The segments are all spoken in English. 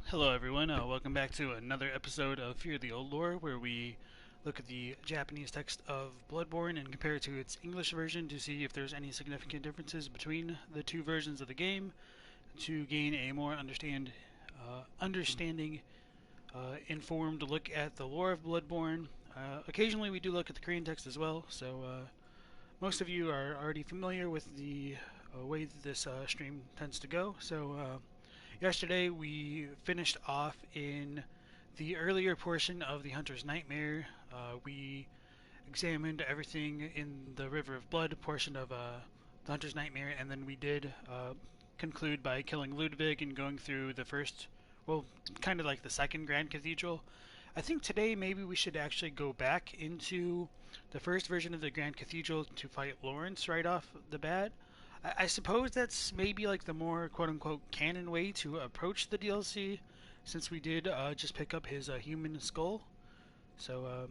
Hello everyone. Welcome back to another episode of Fear the Old Lore, where we look at the Japanese text of Bloodborne and compare it to its English version to see if there's any significant differences between the two versions of the game, to gain a more understanding, informed look at the lore of Bloodborne. Occasionally, we do look at the Korean text as well, so most of you are already familiar with the way that this stream tends to go. So yesterday we finished off in the earlier portion of the Hunter's Nightmare. We examined everything in the River of Blood portion of the Hunter's Nightmare, and then we did conclude by killing Ludwig and going through the first, well, kind of like the second Grand Cathedral. I think today maybe we should actually go back into the first version of the Grand Cathedral to fight Laurence right off the bat. I suppose that's maybe like the more quote unquote canon way to approach the DLC, since we did just pick up his human skull. So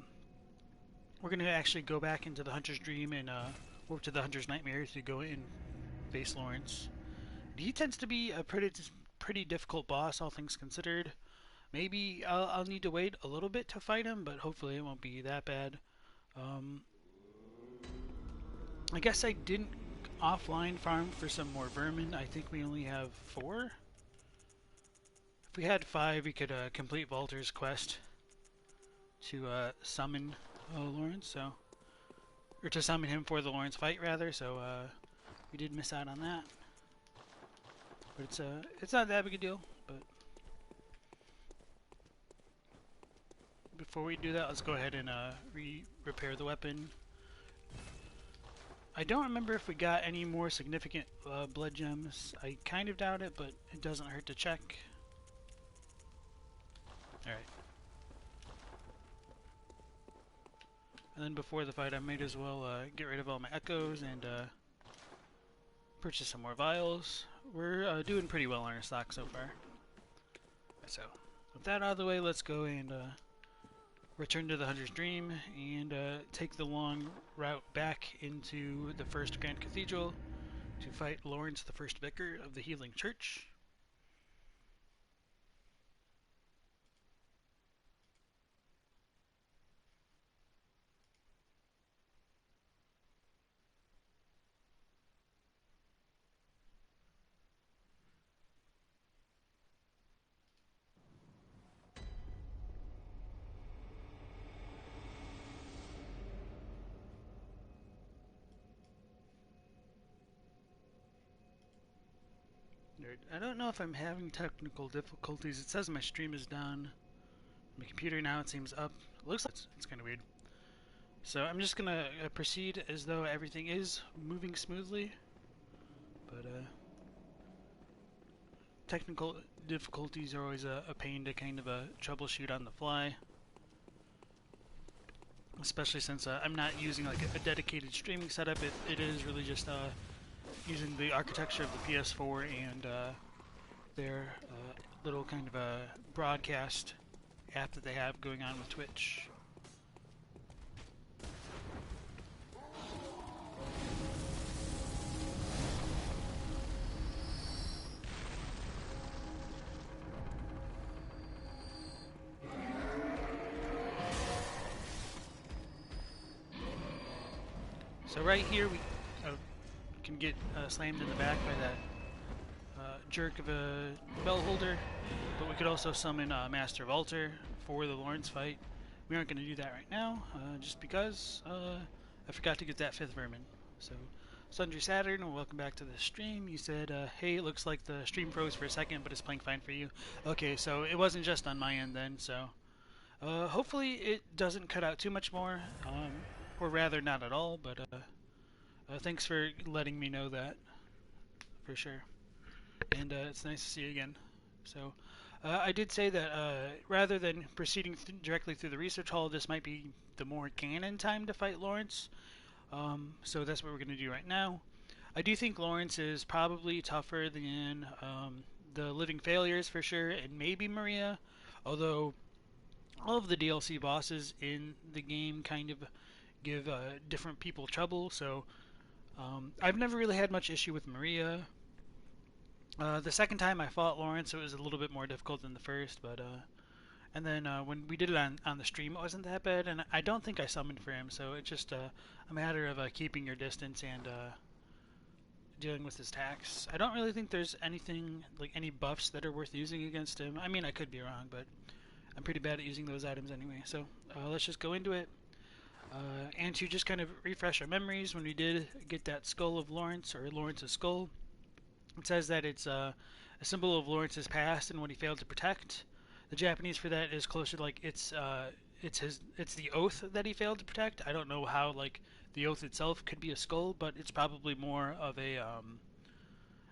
we're gonna actually go back into the Hunter's Dream and over to the Hunter's Nightmare to go and face Laurence. He tends to be a pretty difficult boss, all things considered. Maybe I'll need to wait a little bit to fight him, but hopefully it won't be that bad. Um, I guess I didn't offline farm for some more vermin. I think we only have 4. If we had 5, we could complete Walter's quest to summon Laurence. Or to summon him for the Laurence fight, rather. So we did miss out on that, but it's not that big a deal. But before we do that, let's go ahead and repair the weapon. I don't remember if we got any more significant blood gems. I kind of doubt it, but it doesn't hurt to check. Alright. And then before the fight, I might as well get rid of all my echoes and purchase some more vials. We're doing pretty well on our stock so far. So, with that out of the way, let's go and return to the Hunter's Dream and take the long route back into the first Grand Cathedral to fight Laurence, the first vicar of the Healing Church. I don't know if I'm having technical difficulties. It says my stream is down. My computer now, it seems up. It looks like it's kind of weird. So I'm just gonna proceed as though everything is moving smoothly. But technical difficulties are always a pain to kind of troubleshoot on the fly. Especially since I'm not using like a dedicated streaming setup. It is really just using the architecture of the PS4 and their little kind of a broadcast app that they have going on with Twitch. So right here we can get slammed in the back by that jerk of a bell holder, but we could also summon Master Walter for the Laurence fight. We aren't going to do that right now, just because I forgot to get that 5th vermin. So, Sundry Saturn, welcome back to the stream. You said, hey, it looks like the stream froze for a second, but it's playing fine for you. Okay, so it wasn't just on my end then, so hopefully it doesn't cut out too much more, or rather not at all, but thanks for letting me know that, for sure. And it's nice to see you again. So, I did say that rather than proceeding directly through the research hall, this might be the more canon time to fight Laurence. So that's what we're going to do right now. I do think Laurence is probably tougher than the Living Failures for sure, and maybe Maria, although all of the DLC bosses in the game kind of give different people trouble, so I've never really had much issue with Maria. The second time I fought Laurence, it was a little bit more difficult than the first, but and then when we did it on the stream, it wasn't that bad, and I don't think I summoned for him, so it's just a matter of keeping your distance and dealing with his attacks. I don't really think there's anything, like any buffs that are worth using against him. I mean, I could be wrong, but I'm pretty bad at using those items anyway, so let's just go into it. And to just kind of refresh our memories, when we did get that skull of Laurence, or Laurence's skull, it says that it's a symbol of Laurence's past and what he failed to protect. The Japanese for that is closer to like it's the oath that he failed to protect. I don't know how like the oath itself could be a skull, but it's probably more of a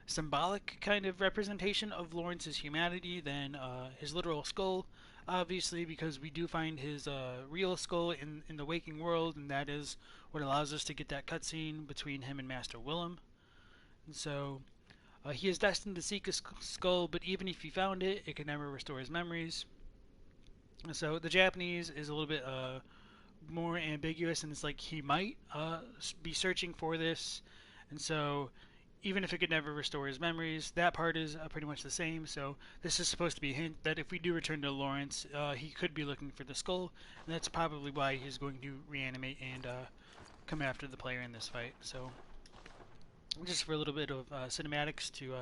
symbolic kind of representation of Laurence's humanity than his literal skull. Obviously, because we do find his real skull in the waking world, and that is what allows us to get that cutscene between him and Master Willem. And so he is destined to seek a skull, but even if he found it, it could never restore his memories. And so the Japanese is a little bit more ambiguous, and it's like he might be searching for this, and so even if it could never restore his memories, that part is pretty much the same. So this is supposed to be a hint that if we do return to Laurence, he could be looking for the skull, and that's probably why he's going to reanimate and come after the player in this fight. So just for a little bit of cinematics to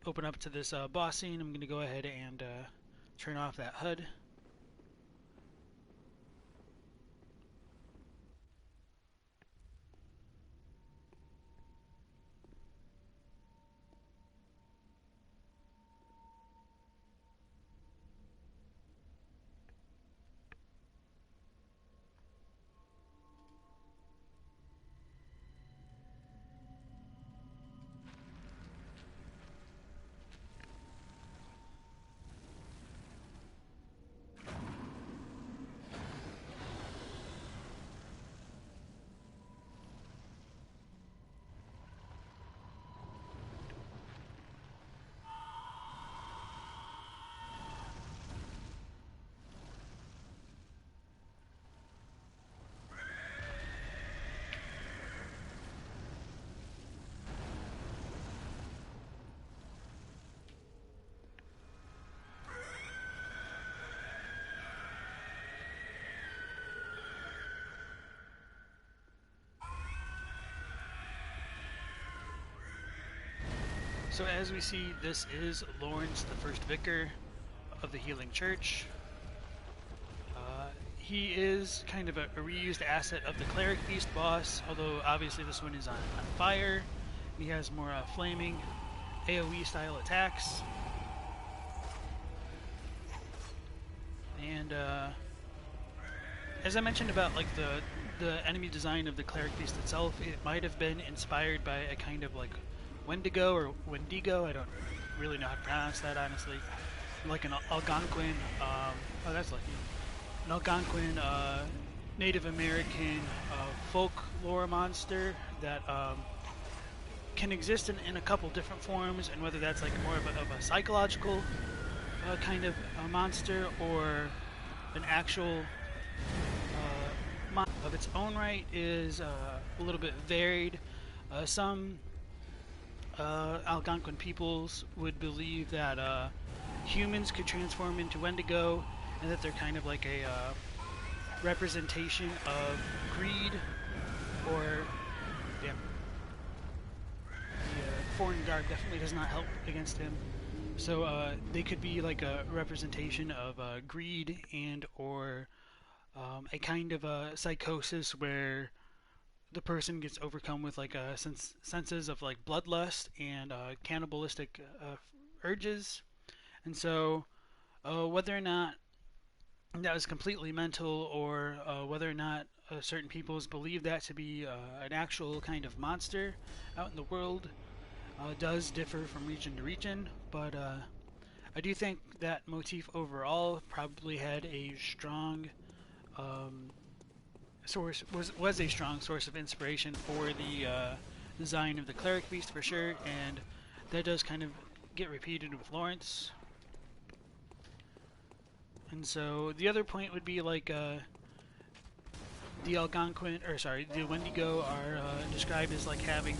open up to this boss scene, I'm going to go ahead and turn off that HUD. So as we see, this is Laurence, the first vicar of the Healing Church. He is kind of a reused asset of the Cleric Beast boss, although obviously this one is on fire. He has more flaming AoE style attacks. And as I mentioned about like the enemy design of the Cleric Beast itself, it might have been inspired by a kind of like Wendigo or Wendigo, I don't really know how to pronounce that honestly. Like an Algonquin, oh that's lucky. An Algonquin Native American folklore monster that can exist in a couple different forms, and whether that's like more of a psychological kind of monster or an actual monster of its own right is a little bit varied. Some Algonquin peoples would believe that humans could transform into Wendigo, and that they're kind of like a representation of greed, or damn, the foreign garb definitely does not help against him. So they could be like a representation of greed and or a kind of a psychosis where the person gets overcome with like senses of like bloodlust and cannibalistic urges. And so whether or not that was completely mental, or whether or not certain peoples believe that to be an actual kind of monster out in the world does differ from region to region. But I do think that motif overall probably had a strong was a strong source of inspiration for the design of the Cleric Beast for sure, and that does kind of get repeated with Laurence. And so the other point would be like the Algonquin, or sorry, the Wendigo are described as like having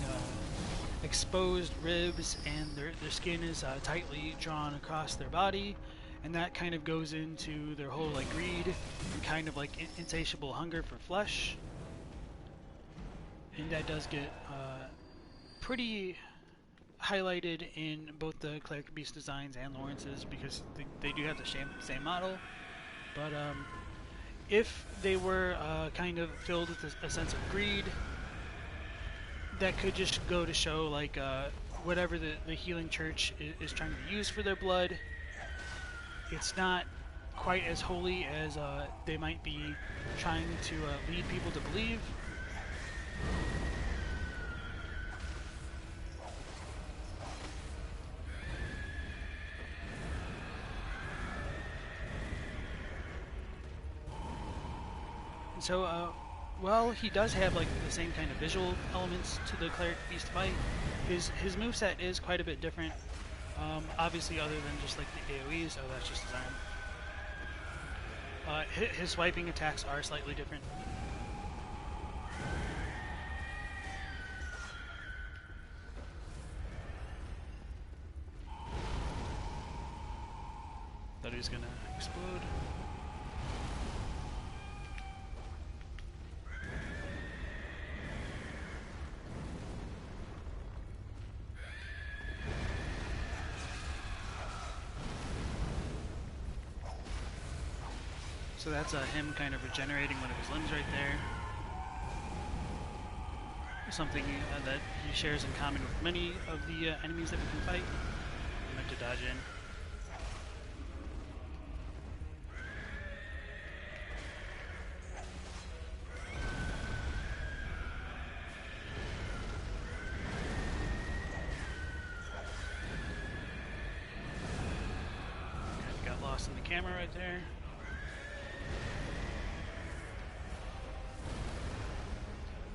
exposed ribs, and their skin is tightly drawn across their body, and that kind of goes into their whole like greed and kind of like insatiable hunger for flesh. And that does get pretty highlighted in both the Cleric Beast designs and Laurence's, because they do have the same model. But if they were kind of filled with a sense of greed, that could just go to show like whatever the healing church is trying to use for their blood, it's not quite as holy as they might be trying to lead people to believe. So, well, he does have like the same kind of visual elements to the Cleric Beast fight. His moveset is quite a bit different, obviously, other than just like the AoE, so that's just his arm. His swiping attacks are slightly different. Thought he was gonna explode. So that's him kind of regenerating one of his limbs right there. Something that he shares in common with many of the enemies that we can fight. I meant to dodge in. Kind of got lost in the camera right there.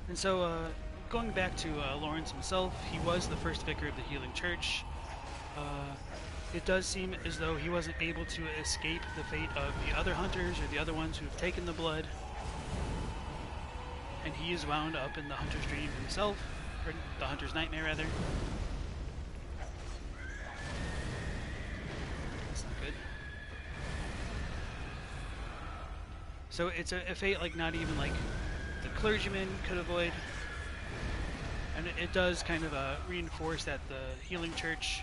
And so, going back to Laurence himself, he was the first vicar of the Healing Church. It does seem as though he wasn't able to escape the fate of the other hunters, or the other ones who've taken the blood. And he is wound up in the Hunter's Dream himself, or the Hunter's Nightmare, rather. That's not good. So it's a fate like not even like the clergyman could avoid, and it does kind of reinforce that the Healing Church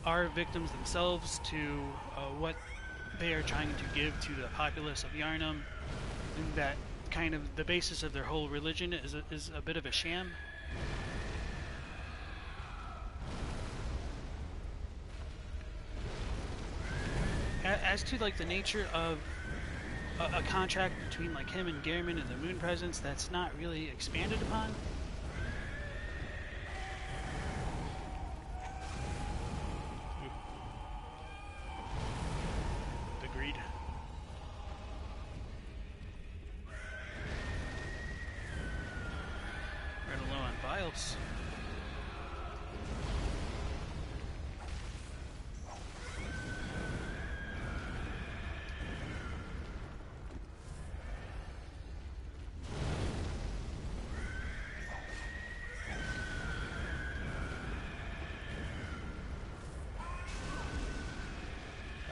are victims themselves to what they are trying to give to the populace of Yharnam, and that kind of the basis of their whole religion is a bit of a sham. As to like the nature of a contract between like him and Gehrman and the Moon Presence, that's not really expanded upon. The greed. Running low on vials.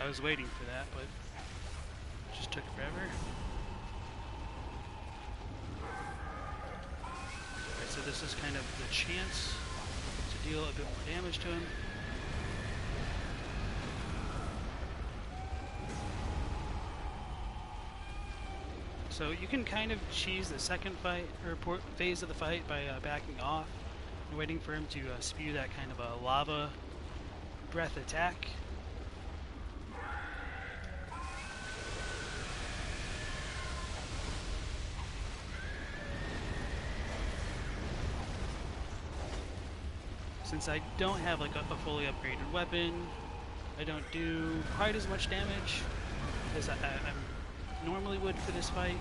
I was waiting for that, but it just took forever. Alright, so this is kind of the chance to deal a bit more damage to him. So you can kind of cheese the second fight, or phase of the fight, by backing off and waiting for him to spew that kind of a lava breath attack. Since I don't have like a fully upgraded weapon, I don't do quite as much damage as I normally would for this fight.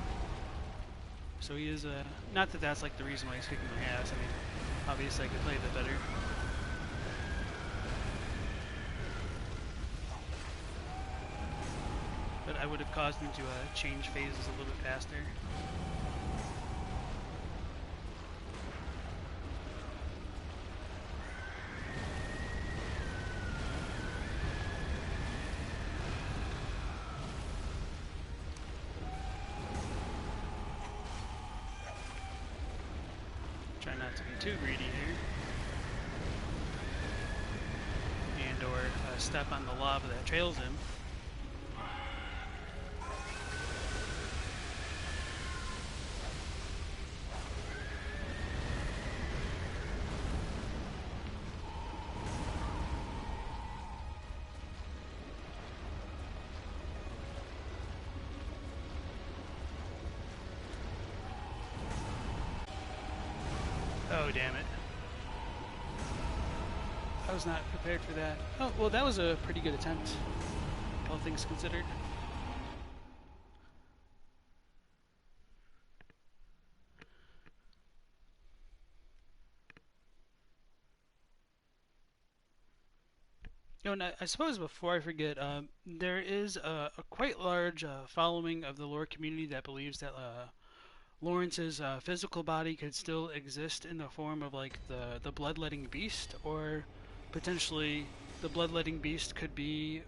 So he is not that that's like the reason why he's kicking my ass. I mean, obviously I could play a bit better. But I would have caused him to change phases a little bit faster. not to be too greedy here. And or step on the lava that trails him. Oh, damn it. I was not prepared for that. Oh, well, that was a pretty good attempt, all things considered. Oh, and I suppose before I forget, there is a quite large following of the lore community that believes that Laurence's physical body could still exist in the form of like the bloodletting beast, or potentially the bloodletting beast could be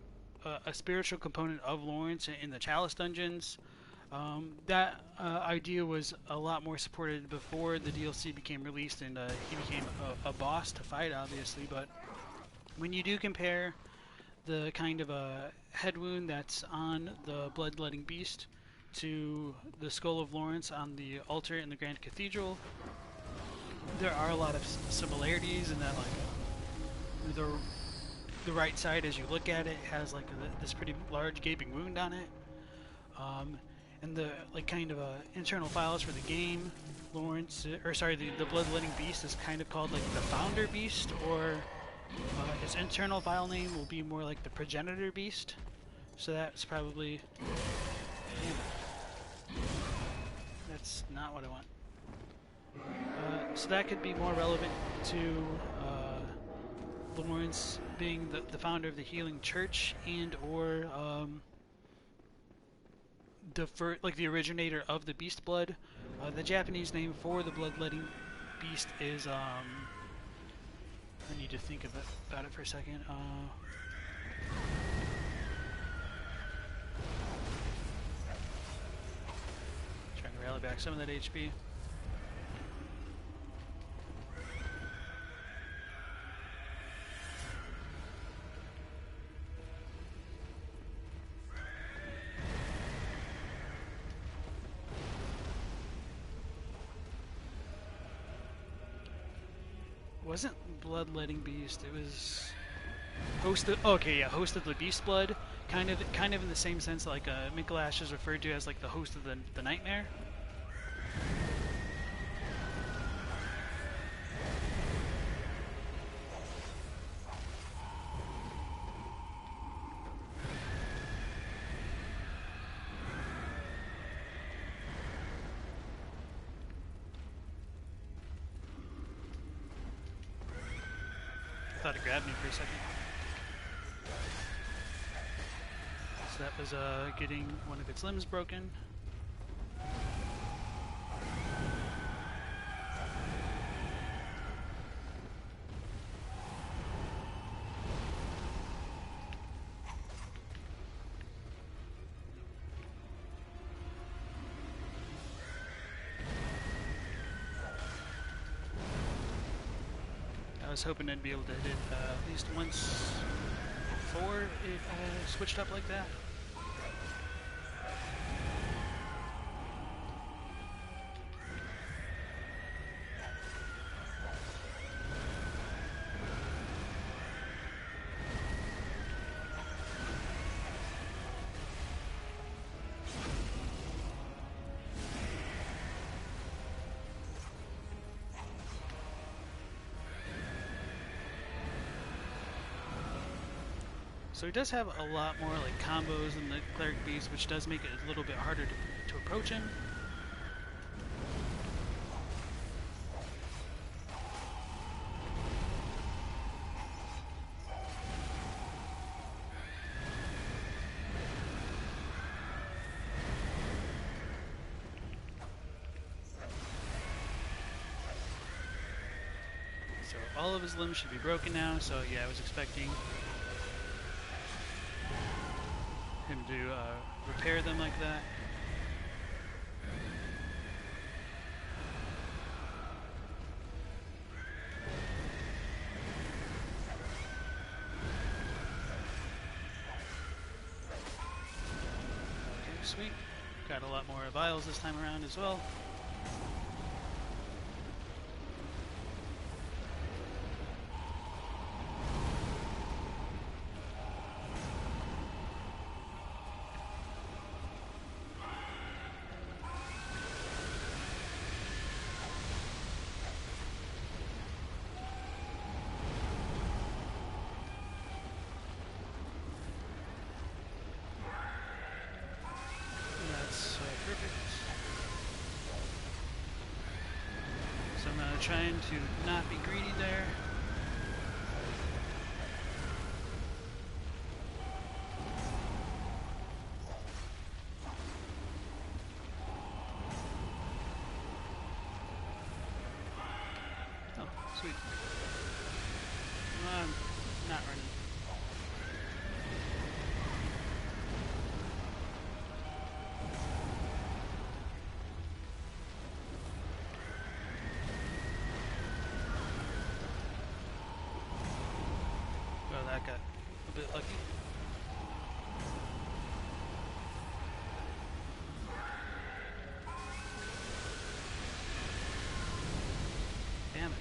a spiritual component of Laurence in the Chalice dungeons. That idea was a lot more supported before the DLC became released and he became a boss to fight, obviously. But when you do compare the kind of a head wound that's on the bloodletting beast to the skull of Laurence on the altar in the Grand Cathedral, there are a lot of similarities in that, like, the right side, as you look at it, has like this pretty large gaping wound on it, and the like kind of internal files for the game, Laurence, or sorry, the bloodletting beast is kind of called like the founder beast, or its internal file name will be more like the progenitor beast. So that's probably. That's not what I want. So that could be more relevant to Laurence being the founder of the Healing Church, and or the originator of the Beast Blood. The Japanese name for the bloodletting beast is I need to think about it for a second. Trying to rally back some of that HP. Wasn't bloodletting beast? It was host of. Okay, yeah, host of the beast blood. Kind of in the same sense, like Mikolash is referred to as like the host of the nightmare. Thought it grabbed me for a second. So that was getting one of its limbs broken. I was hoping I'd be able to hit it at least once before it switched up like that. So he does have a lot more like combos than the Cleric Beast, which does make it a little bit harder to approach him. So all of his limbs should be broken now, so yeah, I was expecting him to repair them like that. sweet. Got a lot more vials this time around as well. So I'm trying to not be greedy there. Oh, sweet. I'm not running. Well, that got a bit lucky. Damn it.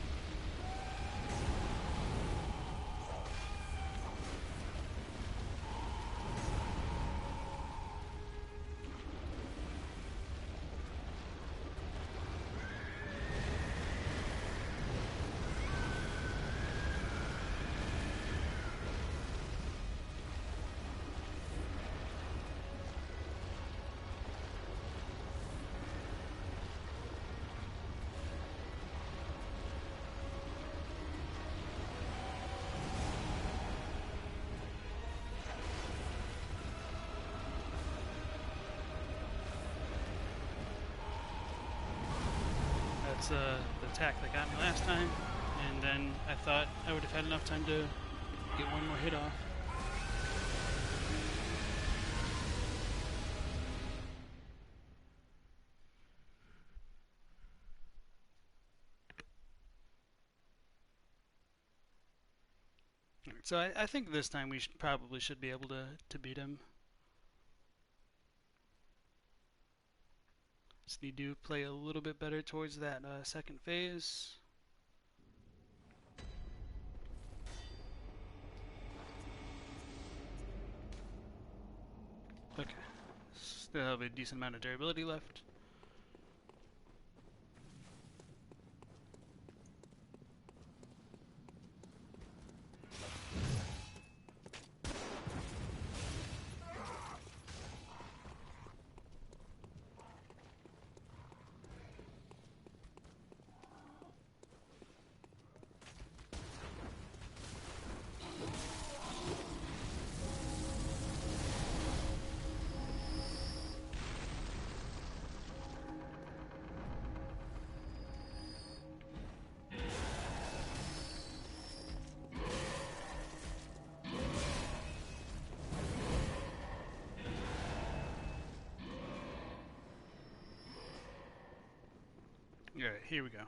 That's the attack that got me last time, and then I thought I would have had enough time to get one more hit off. So I think this time we probably should be able to beat him. Just need to play a little bit better towards that second phase. Okay, still have a decent amount of durability left. Alright, here we go.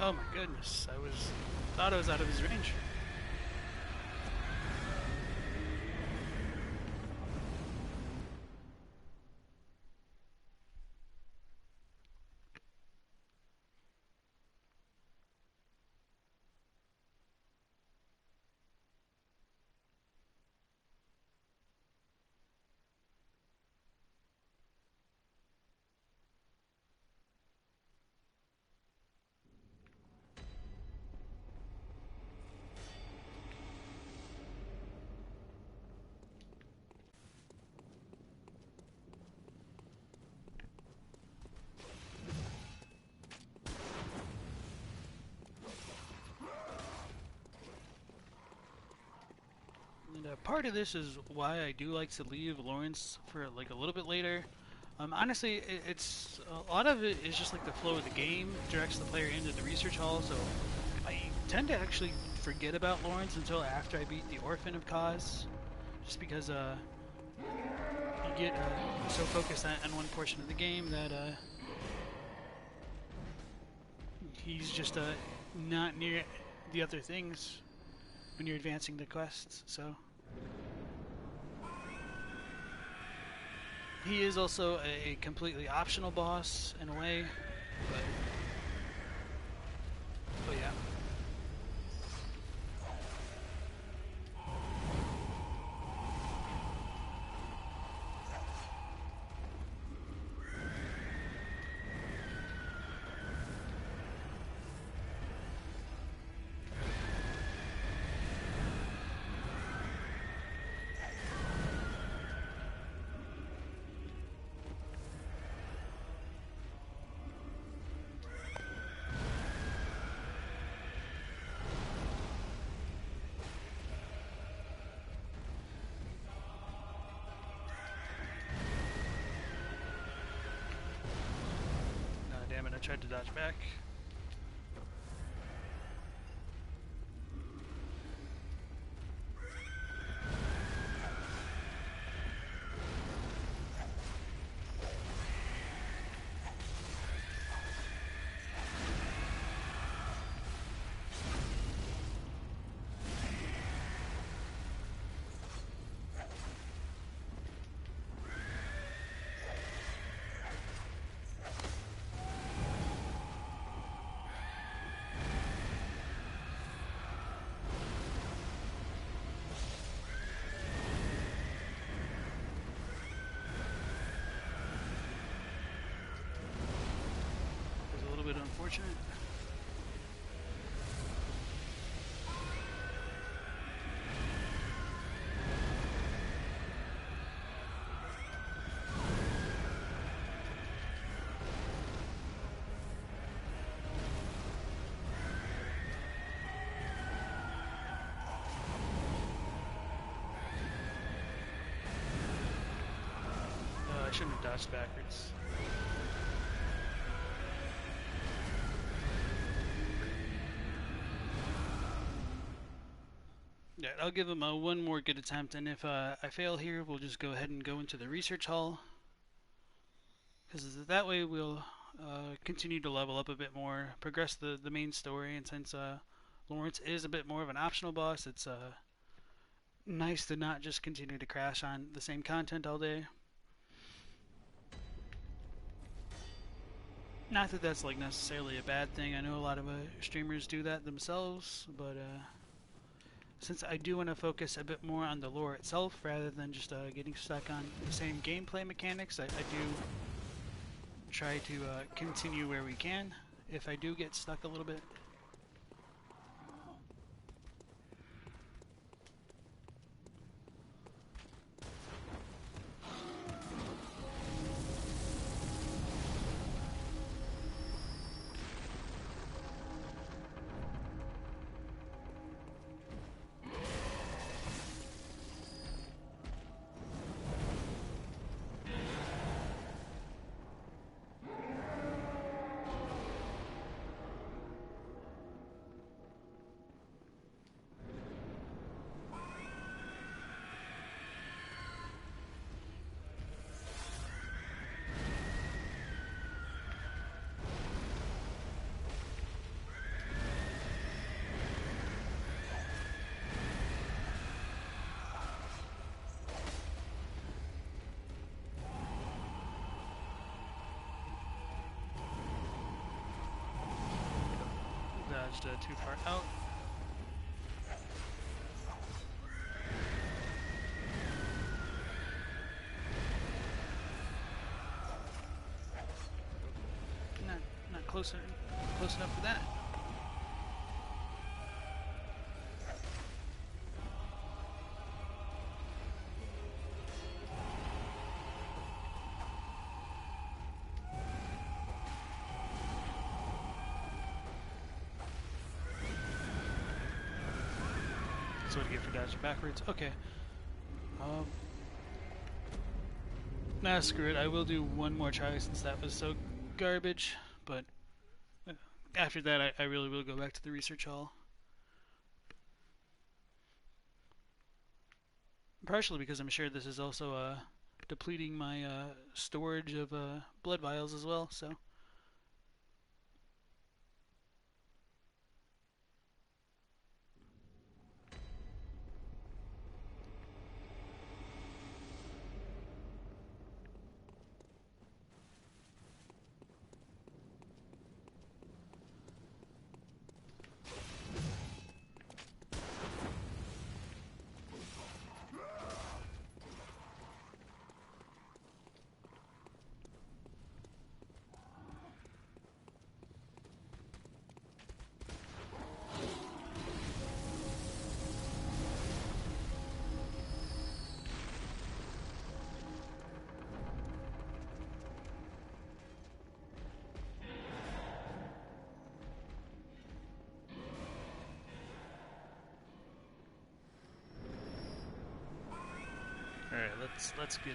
Oh my goodness, thought I was out of his range. And part of this is why I do like to leave Laurence for like a little bit later. Honestly, it's a lot of it is just like the flow of the game directs the player into the research hall, so I tend to actually forget about Laurence until after I beat the Orphan of Cause, just because you get so focused on one portion of the game that he's just not near the other things when you're advancing the quests. So he is also a completely optional boss in a way, but yeah. Damn it, I tried to dodge back. Unfortunate. I shouldn't have dodged backwards. Yeah, I'll give him one more good attempt, and if I fail here, we'll just go ahead and go into the research hall. Because that way we'll continue to level up a bit more, progress the main story, and since Laurence is a bit more of an optional boss, it's nice to not just continue to crash on the same content all day. Not that that's like necessarily a bad thing. I know a lot of streamers do that themselves, but since I do want to focus a bit more on the lore itself rather than just getting stuck on the same gameplay mechanics, I do try to continue where we can if I do get stuck a little bit. dodged too far out. Not close enough for that. That's what I get for dodging backwards. Okay. Nah, screw it. I will do one more try since that was so garbage. But after that, I really will go back to the research hall. Partially because I'm sure this is also depleting my storage of blood vials as well. So. Alright, let's get it.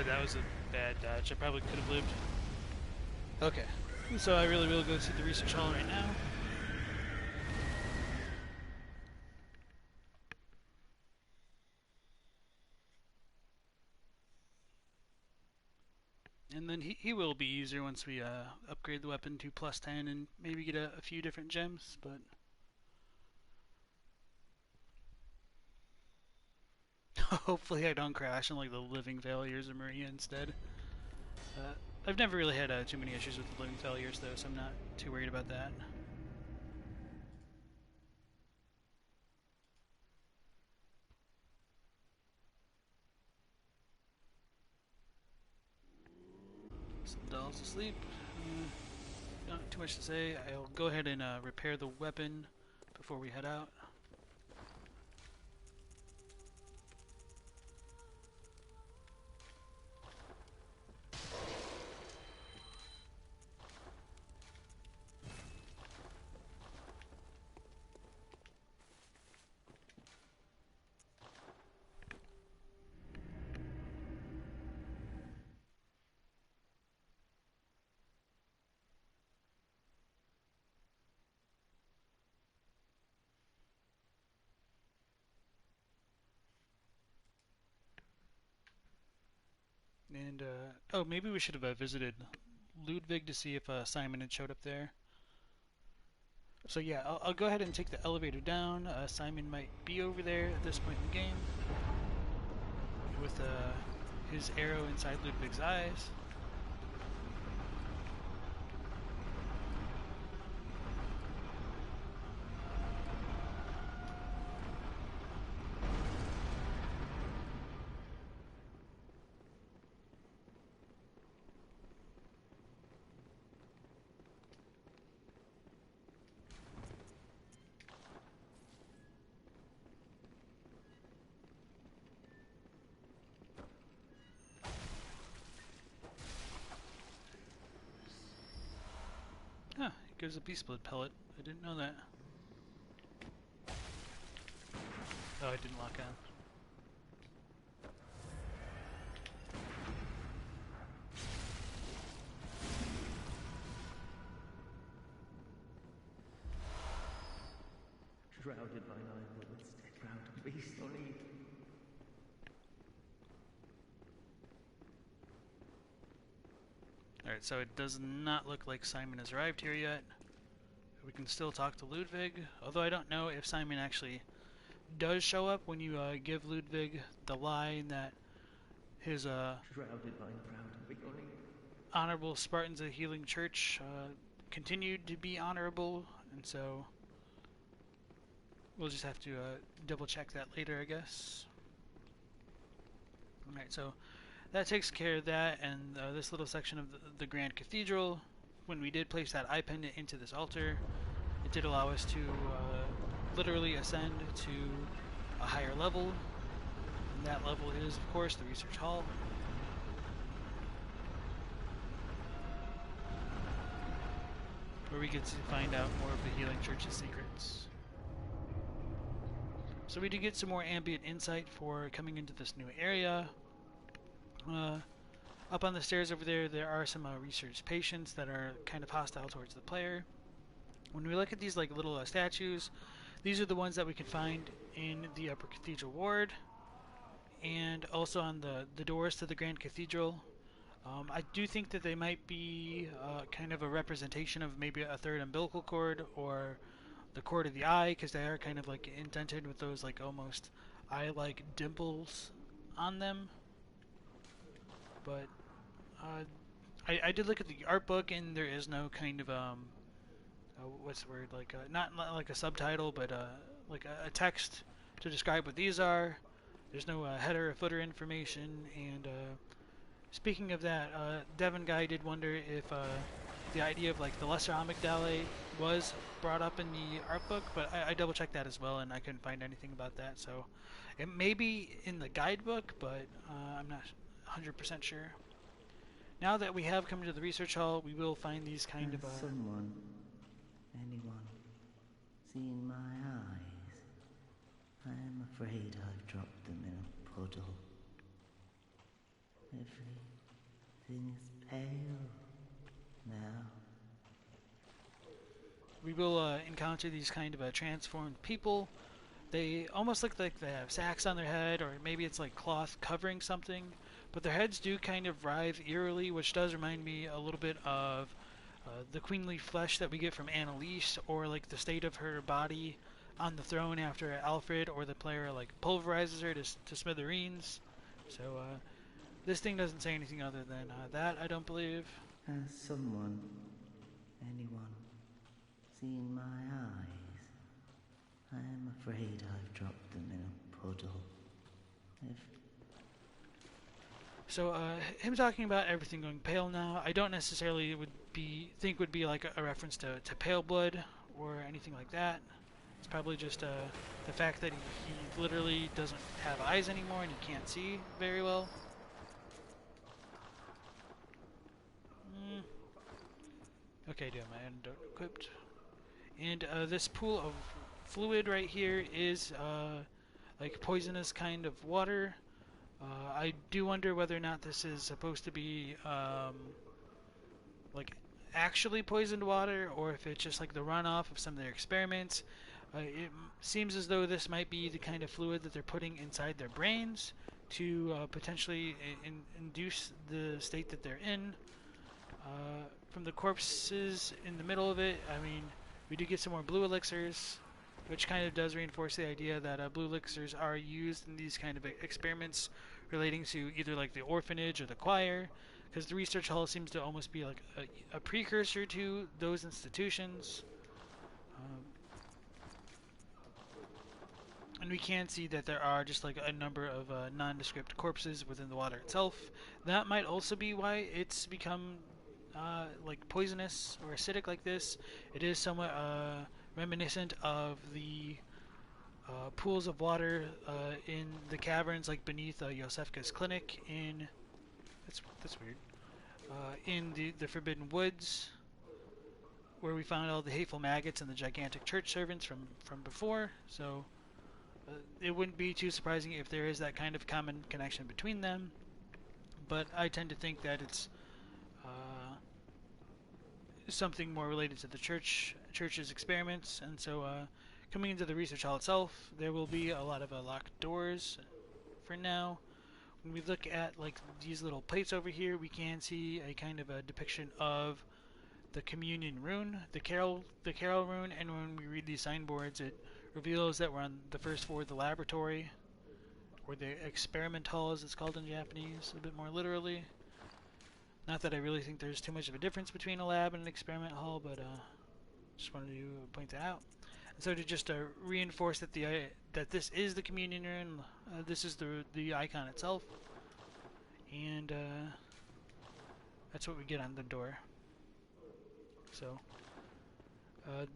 That was a bad dodge. I probably could have lived. Okay, so I really will go to the research hall right now. And then he will be easier once we upgrade the weapon to +10 and maybe get a few different gems, but... Hopefully I don't crash in like the living failures of Maria instead. I've never really had too many issues with the living failures though, so I'm not too worried about that. Doll's asleep. Not too much to say. I'll go ahead and repair the weapon before we head out. And, oh, maybe we should have visited Ludwig to see if Simon had showed up there. So yeah, I'll go ahead and take the elevator down. Simon might be over there at this point in the game with his arrow inside Ludwig's eyes. Huh, it gives a beast blood pellet. I didn't know that. Oh, I didn't lock on. Shrouded by nine bullets, dead round to beast on Eve. Alright, so it does not look like Simon has arrived here yet. We can still talk to Ludwig, although I don't know if Simon actually does show up when you give Ludwig the line that his Shrouded by honorable Spartans of the Healing Church continued to be honorable, and so we'll just have to double check that later, I guess. Alright, so that takes care of that, and this little section of the Grand Cathedral, when we did place that eye pendant into this altar, it did allow us to literally ascend to a higher level, and that level is, of course, the Research Hall. Where we get to find out more of the Healing Church's secrets. So we did get some more ambient insight for coming into this new area. Up on the stairs over there, there are some research patients that are kind of hostile towards the player. When we look at these like little statues, these are the ones that we can find in the Upper Cathedral Ward, and also on the doors to the Grand Cathedral. I do think that they might be kind of a representation of maybe a third umbilical cord or the cord of the eye, because they are kind of like indented with those like almost eye-like dimples on them. But I did look at the art book, and there is no kind of what's the word, like not like a subtitle, but like a text to describe what these are. There's no header or footer information, and speaking of that, Devin Guy did wonder if the idea of like the lesser amygdalae was brought up in the art book, but I double checked that as well, and I couldn't find anything about that. So it may be in the guidebook, but I'm not 100% sure. Now that we have come to the research hall, we will find these kind of someone, anyone, seen my eyes? I am afraid I've dropped them in a puddle. Everything is pale now. We will encounter these kind of transformed people. They almost look like they have sacks on their head, or maybe it's like cloth covering something, but their heads do kind of writhe eerily, which does remind me a little bit of the queenly flesh that we get from Annalise, or like the state of her body on the throne after Alfred or the player like pulverizes her to smithereens. So this thing doesn't say anything other than that, I don't believe. Has someone, anyone, seen my eyes? I am afraid I've dropped them in a puddle. So him talking about everything going pale now, I don't necessarily think would be like a reference to pale blood or anything like that. It's probably just the fact that he literally doesn't have eyes anymore and he can't see very well. Okay, do have my antidote equipped. And this pool of fluid right here is like poisonous kind of water. I do wonder whether or not this is supposed to be like actually poisoned water, or if it's just like the runoff of some of their experiments. It seems as though this might be the kind of fluid that they're putting inside their brains to potentially induce the state that they're in. From the corpses in the middle of it, I mean, we do get some more blue elixirs, which kind of does reinforce the idea that blue elixirs are used in these kind of experiments relating to either like the orphanage or the choir, because the research hall seems to almost be like a precursor to those institutions. And we can see that there are just like a number of nondescript corpses within the water itself. That might also be why it's become like poisonous or acidic like this. It is somewhat reminiscent of the pools of water in the caverns, like beneath Yosefka's clinic in that's weird. In the Forbidden Woods, where we found all the hateful maggots and the gigantic church servants from before. So it wouldn't be too surprising if there is that kind of common connection between them. But I tend to think that it's something more related to the church's experiments. And so coming into the research hall itself, there will be a lot of locked doors for now. When we look at like these little plates over here, we can see a kind of a depiction of the communion rune, the carol rune, and when we read these signboards, it reveals that we're on the first floor of the laboratory, or the experiment hall as it's called in Japanese, a bit more literally. Not that I really think there's too much of a difference between a lab and an experiment hall, but just wanted to point that out. And so to just reinforce that that this is the communion rune, this is the icon itself, and that's what we get on the door. So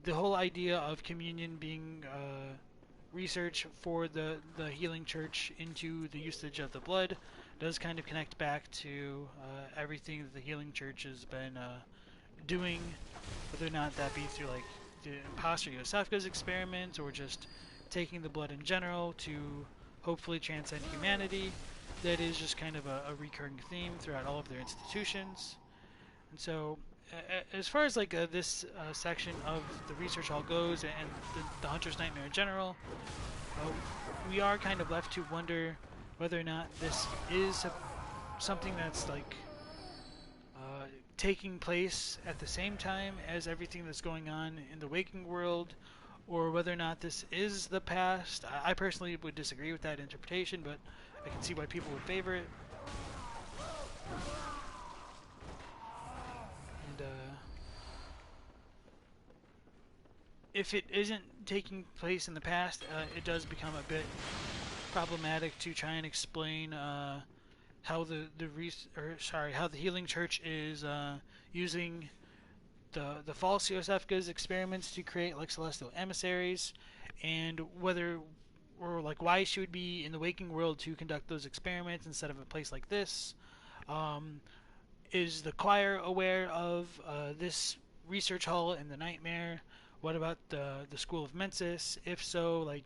the whole idea of communion being research for the healing church into the usage of the blood does kind of connect back to everything that the healing church has been doing, whether or not that be through like the imposter Yosefka's experiments or just taking the blood in general to hopefully transcend humanity. That is just kind of a recurring theme throughout all of their institutions. And so as far as like this section of the research hall goes, and the Hunter's Nightmare in general, we are kind of left to wonder whether or not this is something that's like taking place at the same time as everything that's going on in the waking world, or whether or not this is the past. I personally would disagree with that interpretation, but I can see why people would favor it. And if it isn't taking place in the past, it does become a bit problematic to try and explain how how the healing church is using the false Yosefka's experiments to create like celestial emissaries, and whether or like why she would be in the waking world to conduct those experiments instead of a place like this. Is the choir aware of this research hall in the nightmare? What about the School of Mensis? If so, like,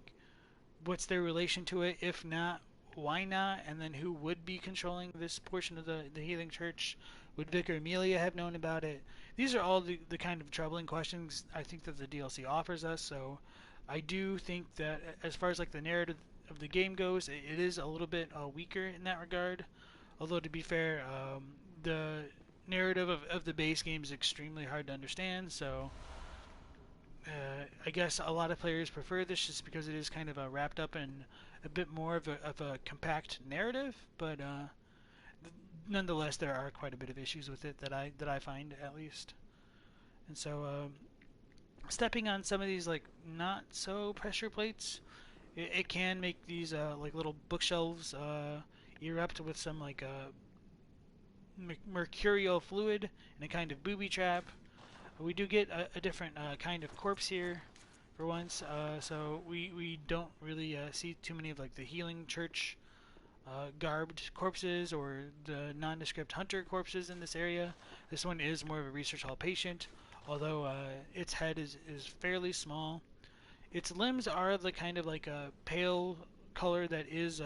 what's their relation to it? If not, why not? And then who would be controlling this portion of the healing church? Would Vicar Amelia have known about it? These are all the kind of troubling questions I think that the DLC offers us. So I do think that as far as like the narrative of the game goes, it is a little bit weaker in that regard. Although to be fair, the narrative of the base game is extremely hard to understand. So I guess a lot of players prefer this just because it is kind of wrapped up in a bit more of a compact narrative, but nonetheless there are quite a bit of issues with it that I find, at least. And so stepping on some of these like not so pressure plates, it can make these like little bookshelves erupt with some like mercurial fluid and a kind of booby trap. We do get a different kind of corpse here for once, so we don't really see too many of like the healing church garbed corpses or the nondescript hunter corpses in this area. This one is more of a research hall patient, although its head is fairly small. Its limbs are the kind of like a pale color that is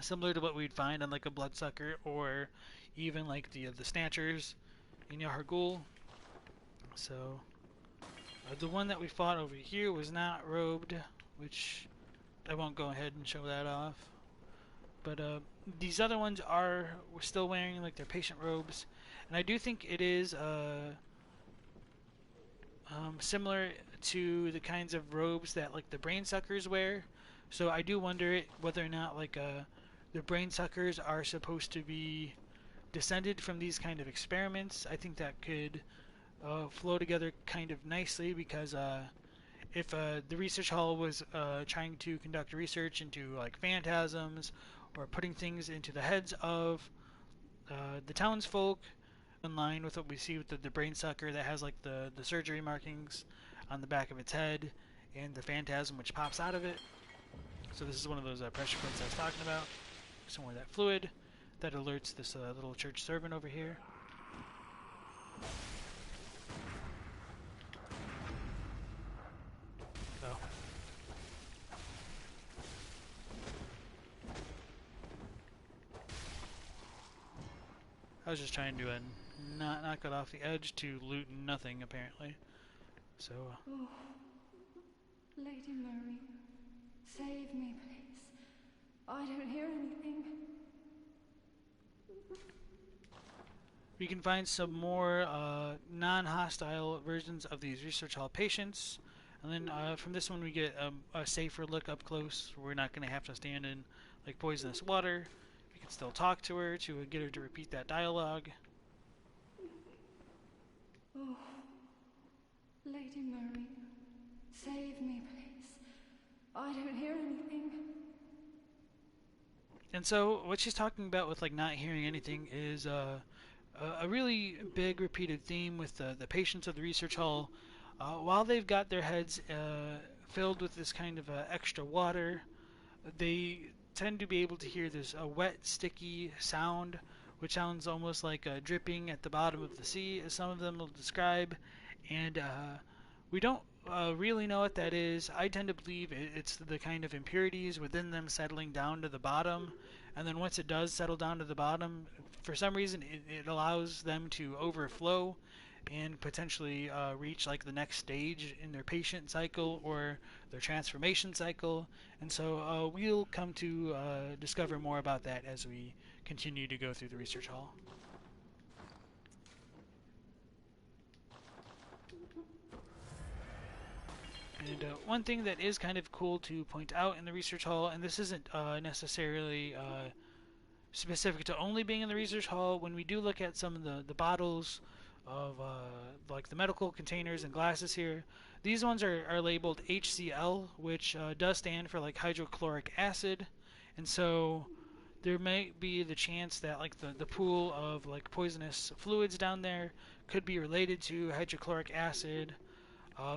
similar to what we'd find on like a bloodsucker or even like the snatchers in Yahar'gul. So the one that we fought over here was not robed, which I won't go ahead and show that off. But these other ones are still wearing like their patient robes, and I do think it is similar to the kinds of robes that like the brain suckers wear. So I do wonder whether or not like the brain suckers are supposed to be descended from these kind of experiments. I think that could flow together kind of nicely because if the research hall was trying to conduct research into like phantasms or putting things into the heads of the townsfolk, in line with what we see with the brain sucker that has like the surgery markings on the back of its head and the phantasm which pops out of it. So this is one of those pressure plates I was talking about. Somewhere that fluid that alerts this little church servant over here. Oh. I was just trying to not knock it off the edge to loot nothing, apparently. So. Oh, Lady Murray, save me, please. I don't hear anything. We can find some more non-hostile versions of these research hall patients. And then from this one we get a safer look up close. We're not going to have to stand in like poisonous water. We can still talk to her to get her to repeat that dialogue. Oh, Lady Murray, save me, please. I don't hear anything. And so what she's talking about with like not hearing anything is a really big repeated theme with the patients of the research hall. While they've got their heads filled with this kind of extra water, they tend to be able to hear this wet, sticky sound, which sounds almost like dripping at the bottom of the sea, as some of them will describe. And we don't really know what that is. I tend to believe it's the kind of impurities within them settling down to the bottom. And then once it does settle down to the bottom, for some reason it allows them to overflow and potentially reach like the next stage in their patient cycle or their transformation cycle. And so we'll come to discover more about that as we continue to go through the research hall. And one thing that is kind of cool to point out in the research hall, and this isn't necessarily specific to only being in the research hall, when we do look at some of the bottles of like the medical containers and glasses here, these ones are labeled HCl, which does stand for like hydrochloric acid, and so there may be the chance that like the pool of like poisonous fluids down there could be related to hydrochloric acid.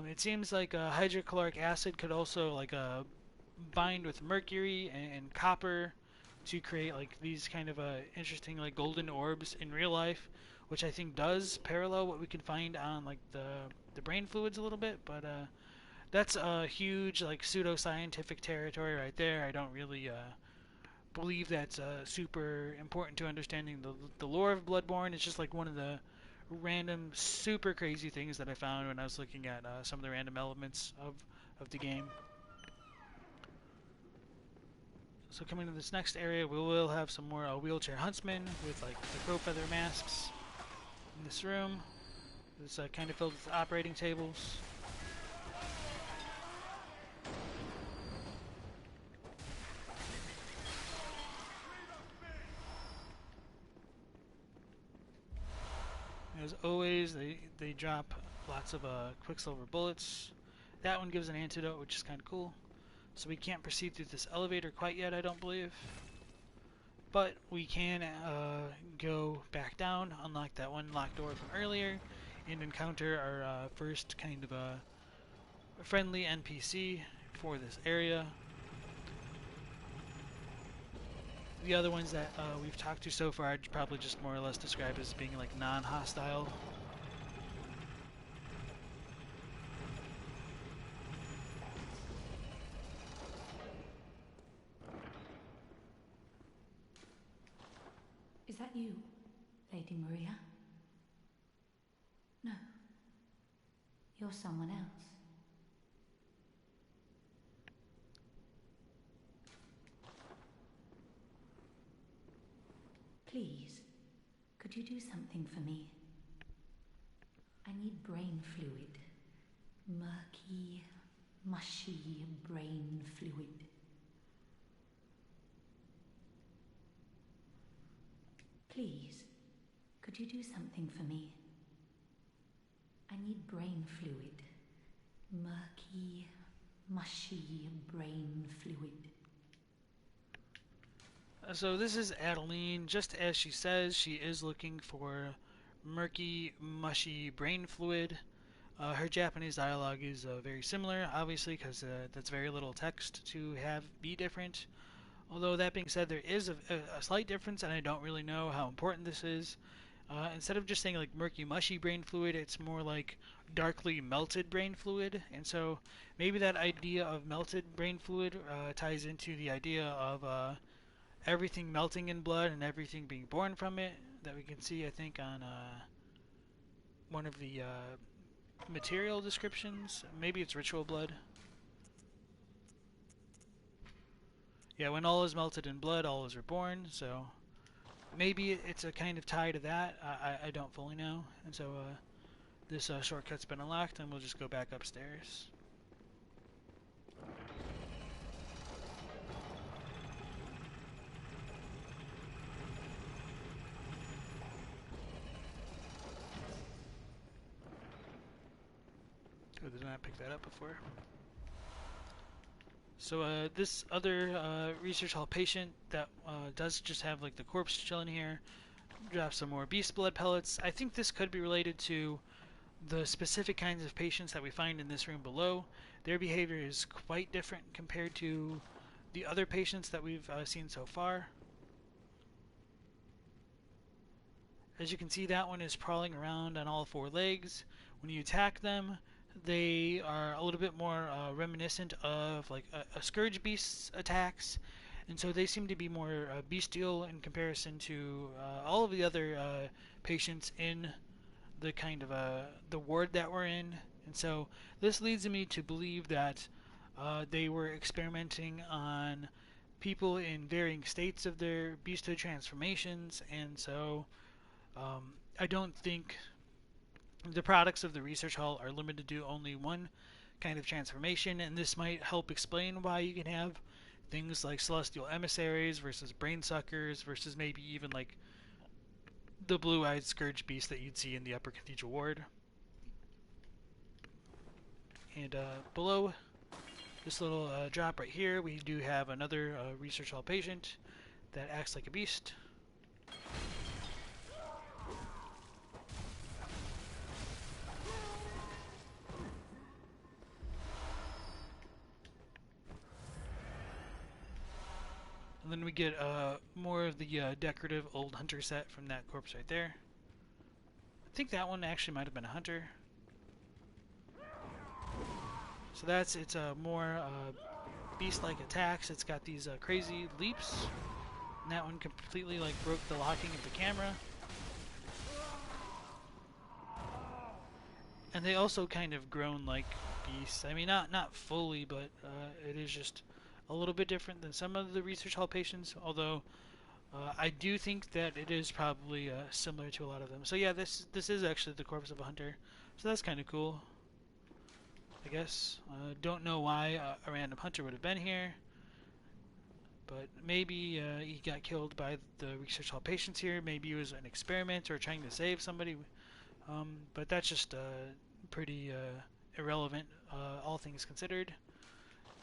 It seems like hydrochloric acid could also like bind with mercury and copper to create like these kind of interesting like golden orbs in real life, which I think does parallel what we can find on like the brain fluids a little bit. But that's a huge like pseudoscientific territory right there. I don't really believe that's super important to understanding the lore of Bloodborne. It's just like one of the random super crazy things that I found when I was looking at some of the random elements of the game. So coming to this next area, we will have some more wheelchair huntsmen with like the crow feather masks in this room. It's kind of filled with operating tables. As always, they drop lots of quicksilver bullets. That one gives an antidote, which is kind of cool. So we can't proceed through this elevator quite yet, I don't believe. but we can go back down, unlock that one locked door from earlier, and encounter our first kind of a friendly NPC for this area. The other ones that we've talked to so far I'd probably just more or less describe as being like non-hostile. Is that you, Lady Maria? No. You're someone else. Please, could you do something for me? I need brain fluid. Murky, mushy brain fluid. Please, could you do something for me? I need brain fluid. Murky, mushy brain fluid. So this is Adeline. Just as she says, she is looking for murky, mushy brain fluid. Her Japanese dialogue is very similar, obviously, because that's very little text to have be different. Although that being said, there is a slight difference, and I don't really know how important this is. Instead of just saying like murky, mushy brain fluid, it's more like darkly melted brain fluid. And so maybe that idea of melted brain fluid ties into the idea of everything melting in blood and everything being born from it that we can see, I think, on one of the material descriptions. Maybe it's ritual blood. Yeah, when all is melted in blood, all is reborn. So maybe it's a kind of tie to that. I don't fully know. And so this shortcut's been unlocked, and we'll just go back upstairs. Oh, did not pick that up before. So this other research hall patient that does just have like the corpse chilling here, drop some more beast blood pellets. I think this could be related to the specific kinds of patients that we find in this room below. Their behavior is quite different compared to the other patients that we've seen so far. As you can see, that one is crawling around on all four legs. When you attack them, they are a little bit more reminiscent of like a scourge beast's attacks, and so they seem to be more bestial in comparison to all of the other patients in the kind of the ward that we're in. And so this leads me to believe that they were experimenting on people in varying states of their beasthood transformations, and so I don't think the products of the research hall are limited to only one kind of transformation, and this might help explain why you can have things like celestial emissaries versus brain suckers versus maybe even like the blue-eyed scourge beast that you'd see in the upper cathedral ward. And below this little drop right here, we do have another research hall patient that acts like a beast. And then we get more of the decorative old hunter set from that corpse right there. I think that one actually might have been a hunter. So that's it's more beast-like attacks. It's got these crazy leaps. And that one completely like broke the locking of the camera. And they also kind of groan like beasts. I mean, not fully, but it is just a little bit different than some of the research hall patients, although I do think that it is probably similar to a lot of them. So yeah, this is actually the corpse of a hunter, so that's kind of cool, I guess. Don't know why a random hunter would have been here, but maybe he got killed by the research hall patients here. Maybe it was an experiment or trying to save somebody, but that's just pretty irrelevant, all things considered.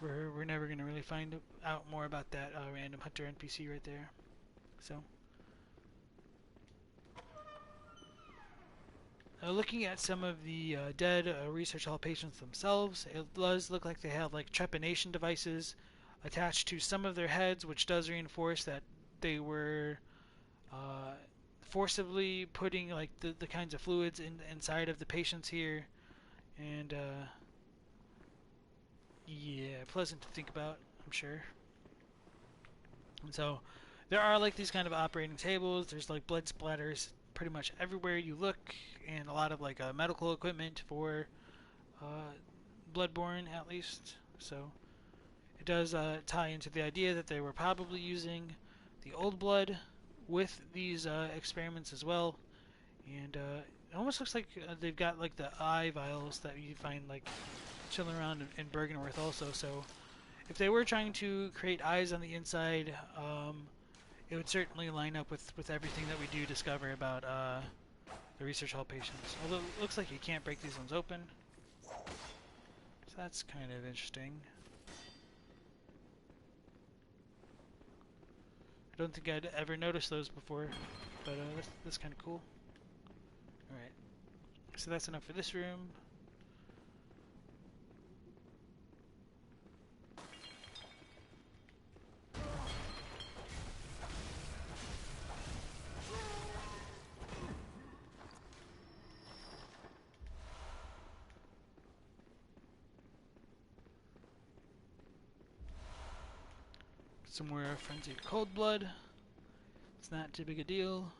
We're never going to really find out more about that random hunter NPC right there. So, looking at some of the dead research hall patients themselves, it does look like they have like trepanation devices attached to some of their heads, which does reinforce that they were uh, forcibly putting like the kinds of fluids inside of the patients here, and yeah, pleasant to think about, I'm sure. And so there are like these kind of operating tables. There's like blood splatters pretty much everywhere you look, and a lot of like medical equipment for uh, bloodborne at least. So it does tie into the idea that they were probably using the old blood with these experiments as well. And it almost looks like they've got like the eye vials that you find like chilling around in Bergenworth also. So if they were trying to create eyes on the inside, it would certainly line up with everything that we do discover about the research hall patients. Although it looks like you can't break these ones open. So that's kind of interesting. I don't think I'd ever noticed those before, but that's kind of cool. Alright, so that's enough for this room. Some more frenzied cold blood. It's not too big a deal.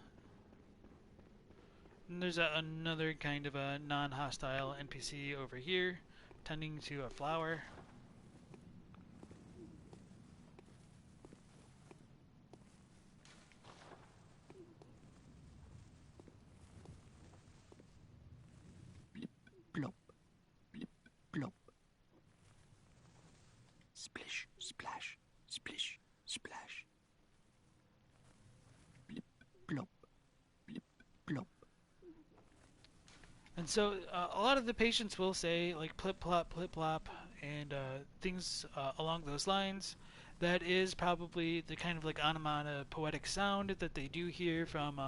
And there's another kind of a non-hostile NPC over here, tending to a flower. Blip, plop, blip, plop. Splish, splash, splish, splash. Blip, plop, blip, plop. And so a lot of the patients will say like plip plop, and things along those lines. That is probably the kind of like onomatopoetic sound that they do hear from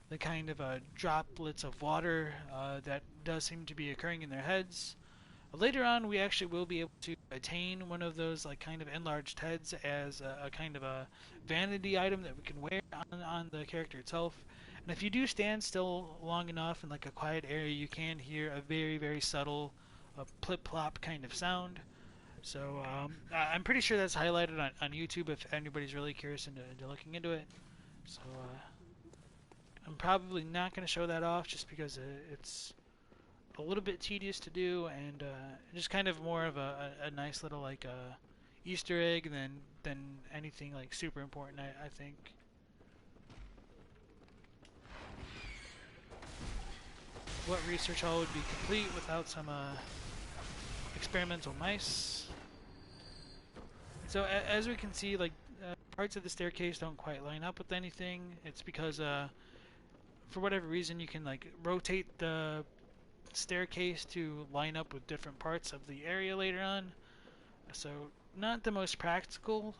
the kind of droplets of water that does seem to be occurring in their heads. Later on, we actually will be able to attain one of those like kind of enlarged heads as a kind of a vanity item that we can wear on the character itself. And if you do stand still long enough in like a quiet area, you can hear a very, very subtle plip-plop kind of sound. So I'm pretty sure that's highlighted on YouTube if anybody's really curious into looking into it. So I'm probably not going to show that off just because it's a little bit tedious to do, and just kind of more of a nice little like Easter egg than anything like super important, I think. What research hall would be complete without some experimental mice? So as we can see, like parts of the staircase don't quite line up with anything. It's because for whatever reason you can like rotate the staircase to line up with different parts of the area later on. So not the most practical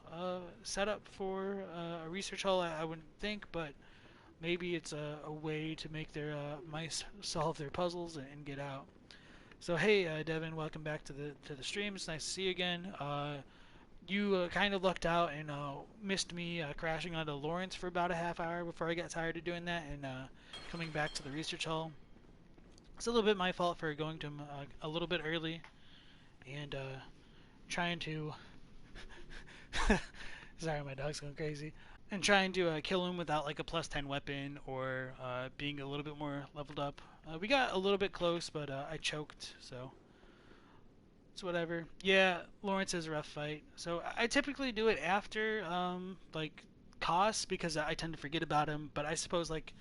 setup for a research hall, I wouldn't think, but maybe it's a way to make their mice solve their puzzles and get out. So hey, Devin, welcome back to the stream. It's nice to see you again. You kind of lucked out and missed me crashing onto Laurence for about a half hour before I got tired of doing that and coming back to the research hall. It's a little bit my fault for going to him a little bit early and trying to sorry, my dog's going crazy. And trying to kill him without like a plus 10 weapon or being a little bit more leveled up. We got a little bit close, but I choked, so it's whatever. Yeah, Laurence is a rough fight. So I typically do it after like costs because I tend to forget about him. But I suppose like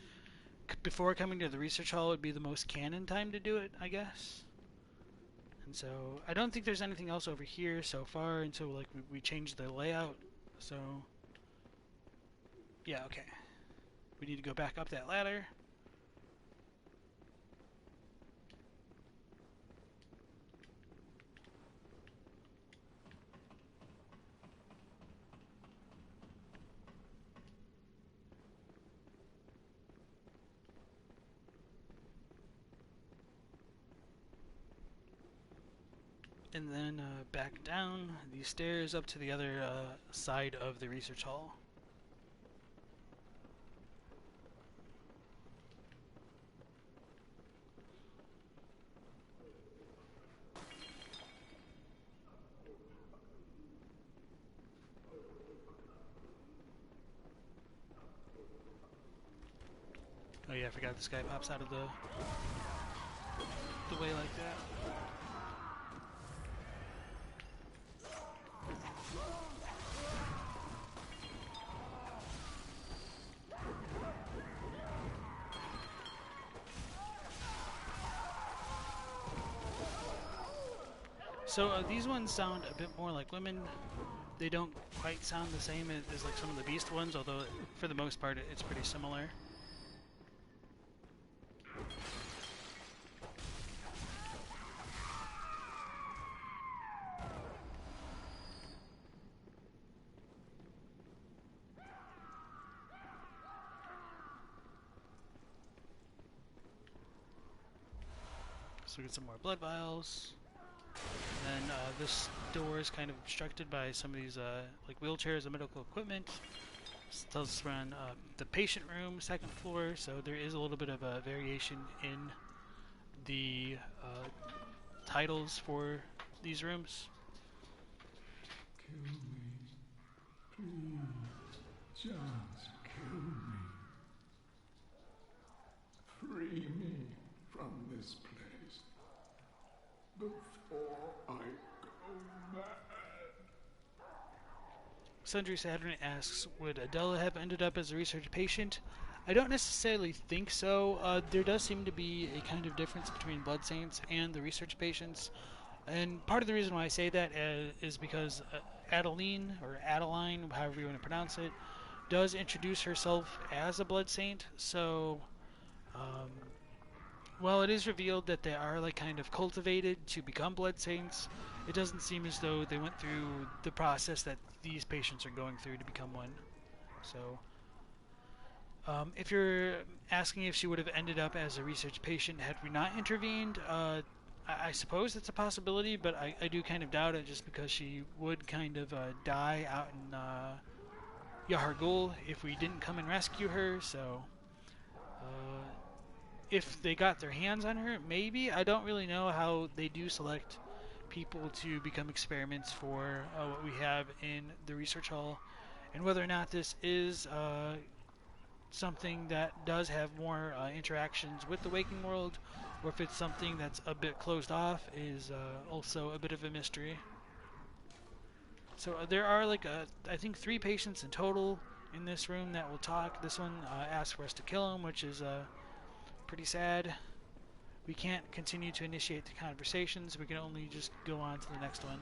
before coming to the research hall would be the most canon time to do it, I guess. And so I don't think there's anything else over here so far until like we change the layout. So yeah, okay. We need to go back up that ladder. and then back down these stairs up to the other side of the research hall. Oh yeah, I forgot this guy pops out of the way like that. So these ones sound a bit more like women. They don't quite sound the same as like some of the beast ones, although for the most part it's pretty similar. So we get some more blood vials. And then this door is kind of obstructed by some of these like wheelchairs and medical equipment. This tells us we're on the patient room, second floor, so there is a little bit of a variation in the titles for these rooms. Kill me. Please. Just kill me. Free me from this place before I go mad. Sundry Saturn asks, would Adela have ended up as a research patient? I don't necessarily think so. There does seem to be a kind of difference between Blood Saints and the research patients. And part of the reason why I say that is because Adeline, or Adeline, however you want to pronounce it, does introduce herself as a Blood Saint. So, while it is revealed that they are like kind of cultivated to become Blood Saints, it doesn't seem as though they went through the process that these patients are going through to become one. So, if you're asking if she would have ended up as a research patient had we not intervened, I suppose it's a possibility, but I do kind of doubt it just because she would kind of die out in Yahar'gul if we didn't come and rescue her, so if they got their hands on her, maybe. I don't really know how they do select people to become experiments for what we have in the research hall, and whether or not this is something that does have more interactions with the waking world, or if it's something that's a bit closed off, is also a bit of a mystery. So there are like I think 3 patients in total in this room that will talk. This one asks for us to kill him, which is pretty sad. We can't continue to initiate the conversations. We can only just go on to the next one.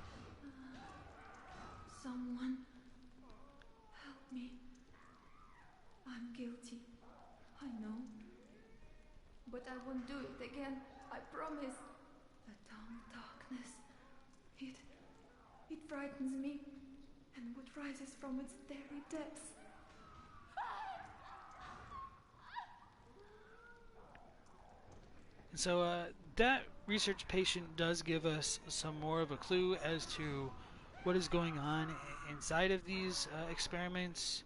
Someone help me. I'm guilty. I know. But I won't do it again. I promise. The dumb darkness. It frightens me. And what rises from its very depths. So that research patient does give us some more of a clue as to what is going on inside of these experiments.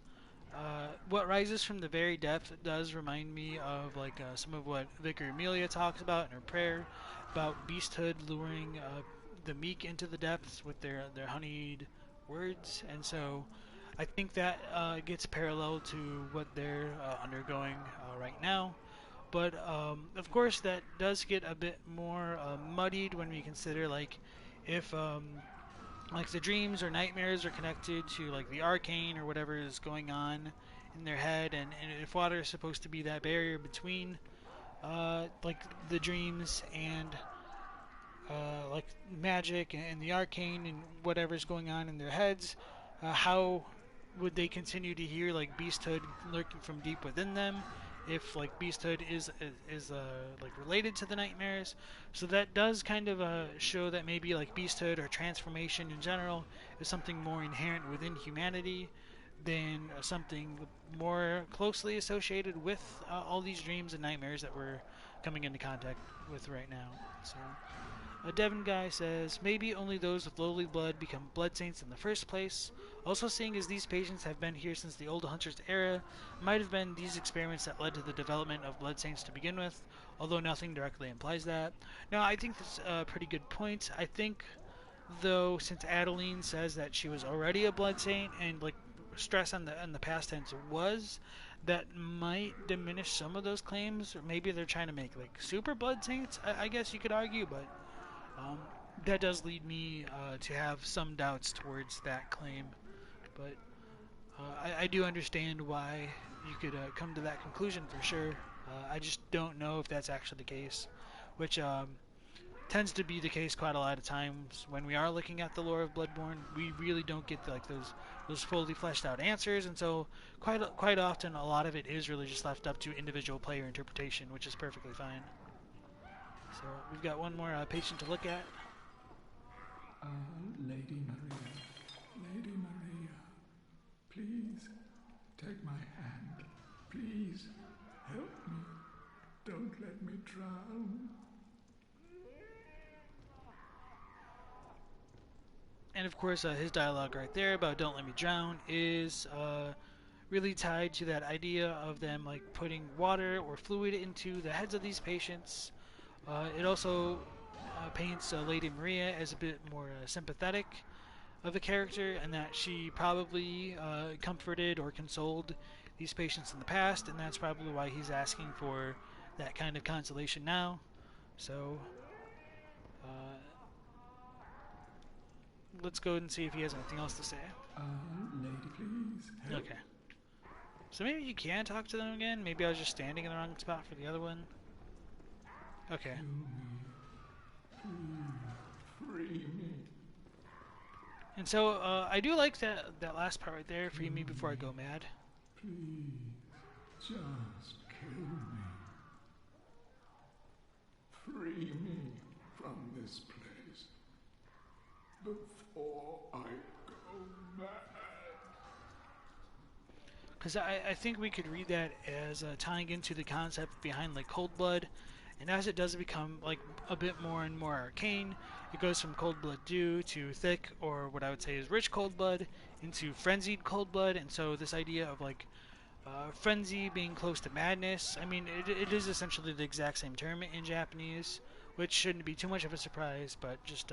What rises from the very depth does remind me of like some of what Vicar Amelia talks about in her prayer about beasthood luring the meek into the depths with their honeyed words, and so I think that gets parallel to what they're undergoing right now. But of course, that does get a bit more muddied when we consider like if like the dreams or nightmares are connected to like the arcane or whatever is going on in their head, and if water is supposed to be that barrier between like the dreams and like magic and the arcane and whatever's going on in their heads, how would they continue to hear like beasthood lurking from deep within them if like beasthood is like related to the nightmares? So that does kind of show that maybe like beasthood or transformation in general is something more inherent within humanity than something more closely associated with all these dreams and nightmares that we're coming into contact with right now. So A Devon guy says, maybe only those with lowly blood become blood saints in the first place. Also, seeing as these patients have been here since the old hunters era, might have been these experiments that led to the development of blood saints to begin with, although nothing directly implies that. Now, I think that's a pretty good point. I think, though, since Adeline says that she was already a blood saint, and like stress on the past tense was, that might diminish some of those claims. Or maybe they're trying to make like super blood saints, I guess you could argue, but that does lead me to have some doubts towards that claim. But I do understand why you could come to that conclusion for sure. I just don't know if that's actually the case, which tends to be the case quite a lot of times when we are looking at the lore of Bloodborne. We really don't get like those fully fleshed out answers, and so quite often a lot of it is really just left up to individual player interpretation, which is perfectly fine. So we've got one more patient to look at. Lady Maria, please take my hand. Please help me. Don't let me drown. And of course, his dialogue right there about "Don't let me drown" is really tied to that idea of them like putting water or fluid into the heads of these patients. It also paints Lady Maria as a bit more sympathetic of a character, and that she probably comforted or consoled these patients in the past, and that's probably why he's asking for that kind of consolation now. So let's go and see if he has anything else to say. Lady, please help. Okay. So maybe you can talk to them again. Maybe I was just standing in the wrong spot for the other one. Okay. Free me. And so I do like that last part right there. Free me before I go mad. Please, just kill me. Free me from this place before I go mad. Because I think we could read that as tying into the concept behind like cold blood, and as it does become like a bit more and more arcane, it goes from cold blood dew to thick, or what I would say is rich cold blood, into frenzied cold blood. And so this idea of like frenzy being close to madness, I mean it is essentially the exact same term in Japanese, which shouldn't be too much of a surprise, but just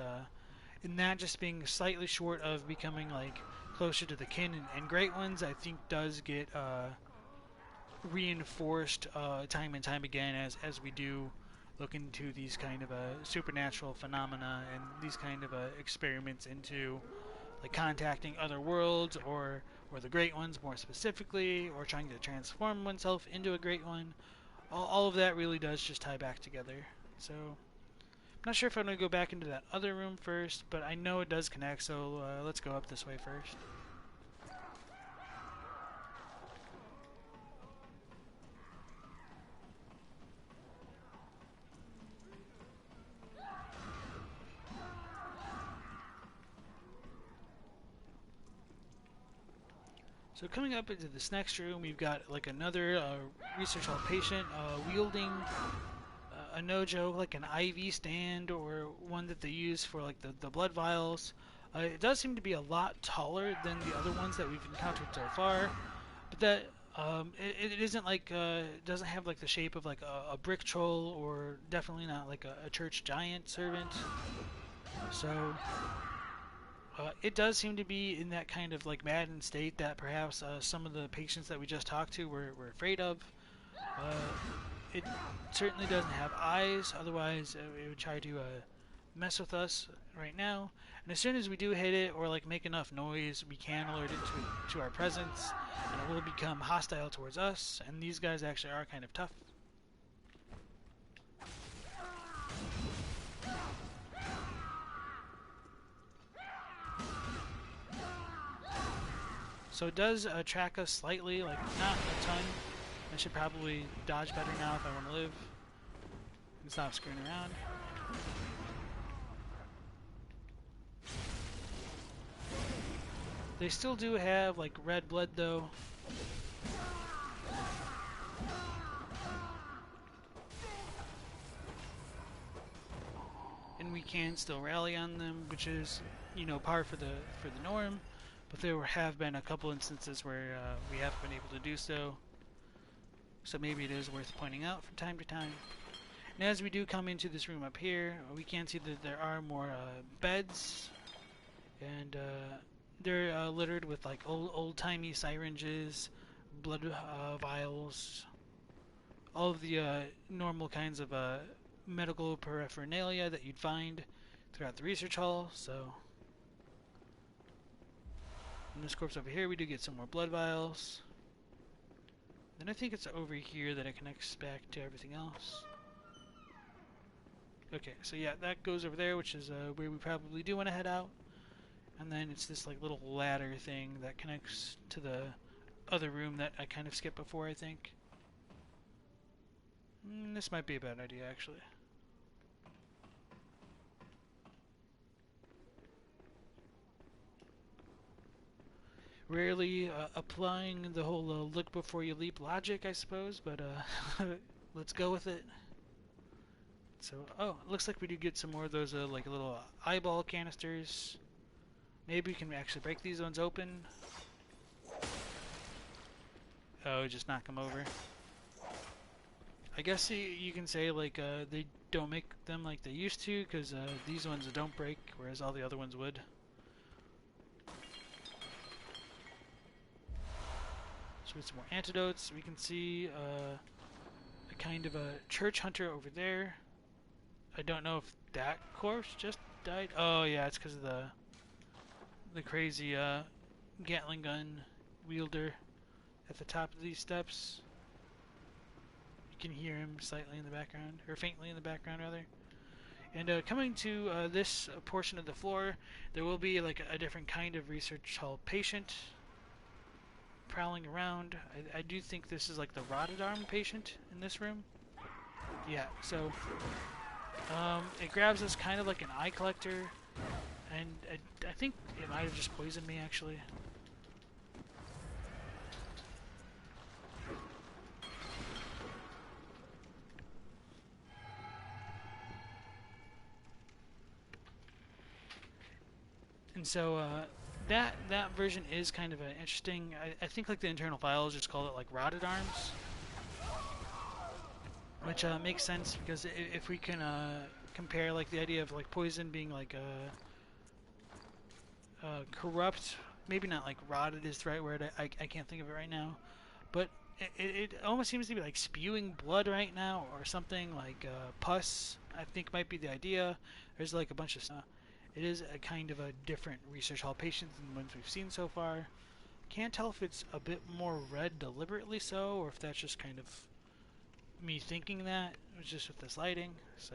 in that just being slightly short of becoming like closer to the kin and great ones, I think does get reinforced time and time again as we do look into these kind of supernatural phenomena and these kind of experiments into like contacting other worlds or the great ones more specifically, or trying to transform oneself into a great one. All of that really does just tie back together. So I'm not sure if I'm going to go back into that other room first, but I know it does connect, so let's go up this way first. So coming up into this next room, we've got like another research hall patient wielding a Nojo, like an IV stand or one that they use for like the blood vials. It does seem to be a lot taller than the other ones that we've encountered so far, but that it isn't like it doesn't have like the shape of like a brick troll, or definitely not like a church giant servant. So it does seem to be in that kind of like maddened state that perhaps some of the patients that we just talked to were afraid of. It certainly doesn't have eyes, otherwise it would try to mess with us right now. And as soon as we do hit it or like make enough noise, we can alert it to our presence, and it will become hostile towards us. And these guys actually are kind of tough. So it does track us slightly, like not a ton. I should probably dodge better now if I want to live and stop screwing around. They still do have like red blood though. And we can still rally on them, which is, you know, par for the norm. But there have been a couple instances where we haven't been able to do so. So maybe it is worth pointing out from time to time. And as we do come into this room up here, we can see that there are more beds, and they're littered with like old-timey syringes, blood vials, all of the normal kinds of medical paraphernalia that you'd find throughout the research hall. So in this corpse over here, we do get some more blood vials. Then I think it's over here that it connects back to everything else. Okay, so yeah, that goes over there, which is where we probably do want to head out. And then it's this like little ladder thing that connects to the other room that I kind of skipped before, I think. This might be a bad idea, actually. Rarely applying the whole look before you leap logic, I suppose, but let's go with it. So, oh, it looks like we do get some more of those like little eyeball canisters. Maybe we can actually break these ones open. Oh, just knock them over. I guess you can say like they don't make them like they used to, because these ones don't break, whereas all the other ones would. So with some more antidotes, we can see a kind of a church hunter over there. I don't know if that corpse just died. Oh yeah, it's because of the crazy Gatling gun wielder at the top of these steps. You can hear him slightly in the background, or faintly in the background rather. And coming to this portion of the floor, there will be like a different kind of research hall patient prowling around. I do think this is like the rotted arm patient in this room. Yeah, so it grabs us kind of like an eye collector, and I think it might have just poisoned me actually. And so that version is kind of interesting. I think like the internal files just call it like rotted arms, which makes sense because if we can compare like the idea of like poison being like corrupt, maybe not like rotted is the right word. I can't think of it right now, but it almost seems to be like spewing blood right now or something like pus. I think might be the idea. There's like a bunch of stuff. It is a kind of a different research hall patient than the ones we've seen so far. Can't tell if it's a bit more red deliberately so, or if that's just kind of me thinking that. It was just with this lighting, so.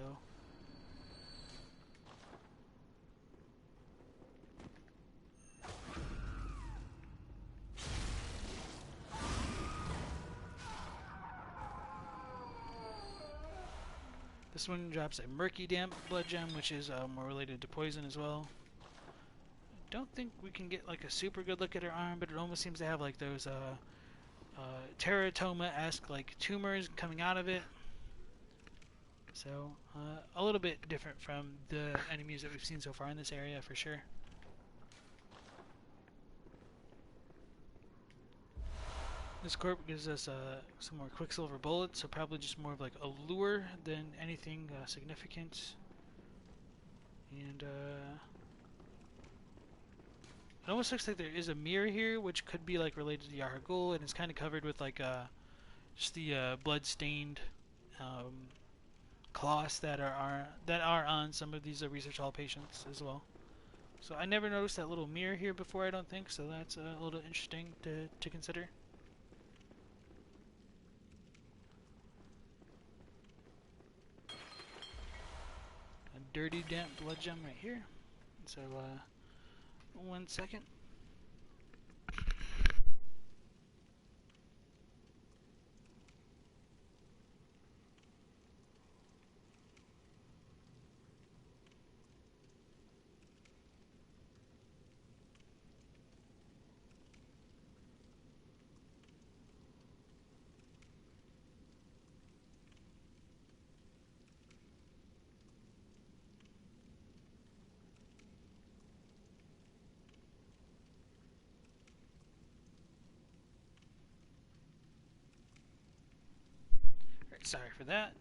This one drops a murky damp blood gem, which is more related to poison as well. Don't think we can get like a super good look at her arm, but it almost seems to have like those teratoma-esque like tumors coming out of it. So a little bit different from the enemies that we've seen so far in this area for sure. This corp gives us some more quicksilver bullets, so probably just more of like a lure than anything significant. And it almost looks like there is a mirror here, which could be like related to Yarhagul, and it's kind of covered with like just the blood-stained cloths that are on some of these research hall patients as well. So I never noticed that little mirror here before, I don't think, so that's a little interesting to consider. Dirty damp blood gem right here. So 1 second. Sorry for that.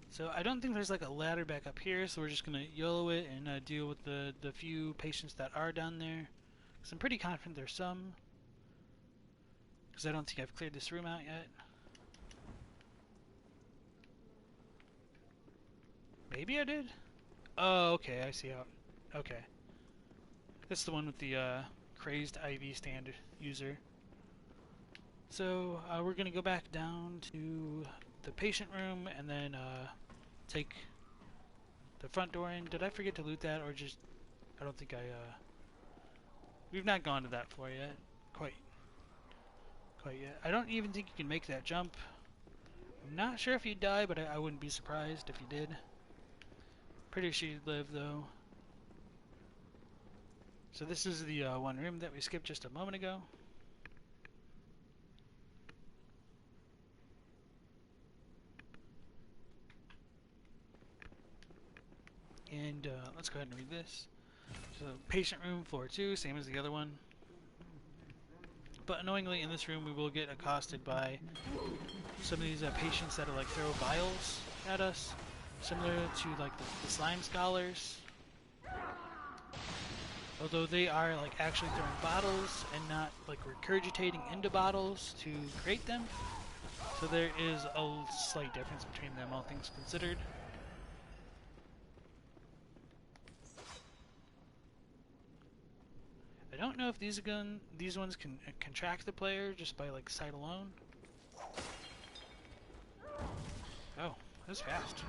So I don't think there's like a ladder back up here, so we're just gonna YOLO it and deal with the few patients that are down there. Because I'm pretty confident there's some. Because I don't think I've cleared this room out yet. Maybe I did? Oh, okay, I see how. Okay. That's the one with the crazed IV stand user. So we're gonna go back down to the patient room and then take the front door in. Did I forget to loot that, or just I don't think I we've not gone to that floor yet. Quite yet. I don't even think you can make that jump. I'm not sure if you die, but I wouldn't be surprised if you did. Pretty sure you'd live though. So this is the one room that we skipped just a moment ago. And let's go ahead and read this. So, patient room, floor 2, same as the other one. But annoyingly, in this room, we will get accosted by some of these patients that are like throw vials at us, similar to like the slime scholars. Although they are like actually throwing bottles and not like regurgitating into bottles to create them. So there is a slight difference between them, all things considered. I don't know if these ones can track the player just by like sight alone. Oh, that's fast.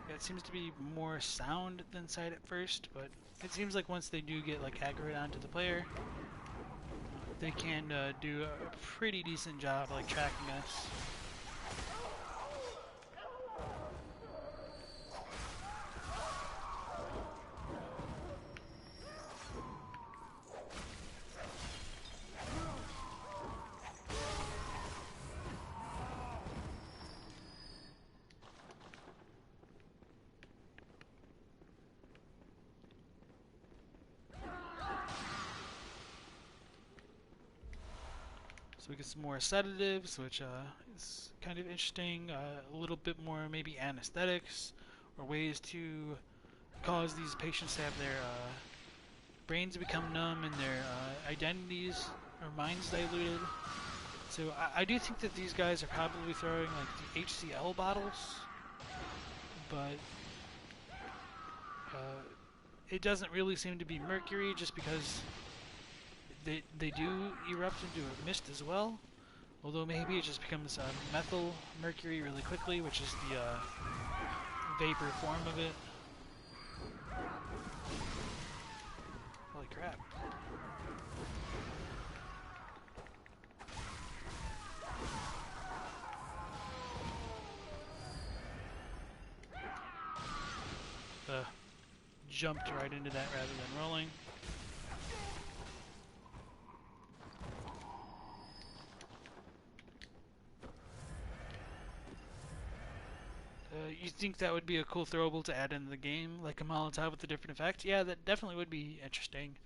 Yeah, it seems to be more sound than sight at first, but it seems like once they do get like aggroed onto the player, they can do a pretty decent job like tracking us. So we get some more sedatives, which is kind of interesting. A little bit more maybe anesthetics, or ways to cause these patients to have their brains become numb and their identities or minds diluted. So I do think that these guys are probably throwing like the HCl bottles, but it doesn't really seem to be mercury just because they do erupt into a mist as well, although maybe it just becomes methyl mercury really quickly, which is the vapor form of it. Holy crap. Jumped right into that rather than rolling. You think that would be a cool throwable to add into the game, like a Molotov with a different effect? Yeah, that definitely would be interesting.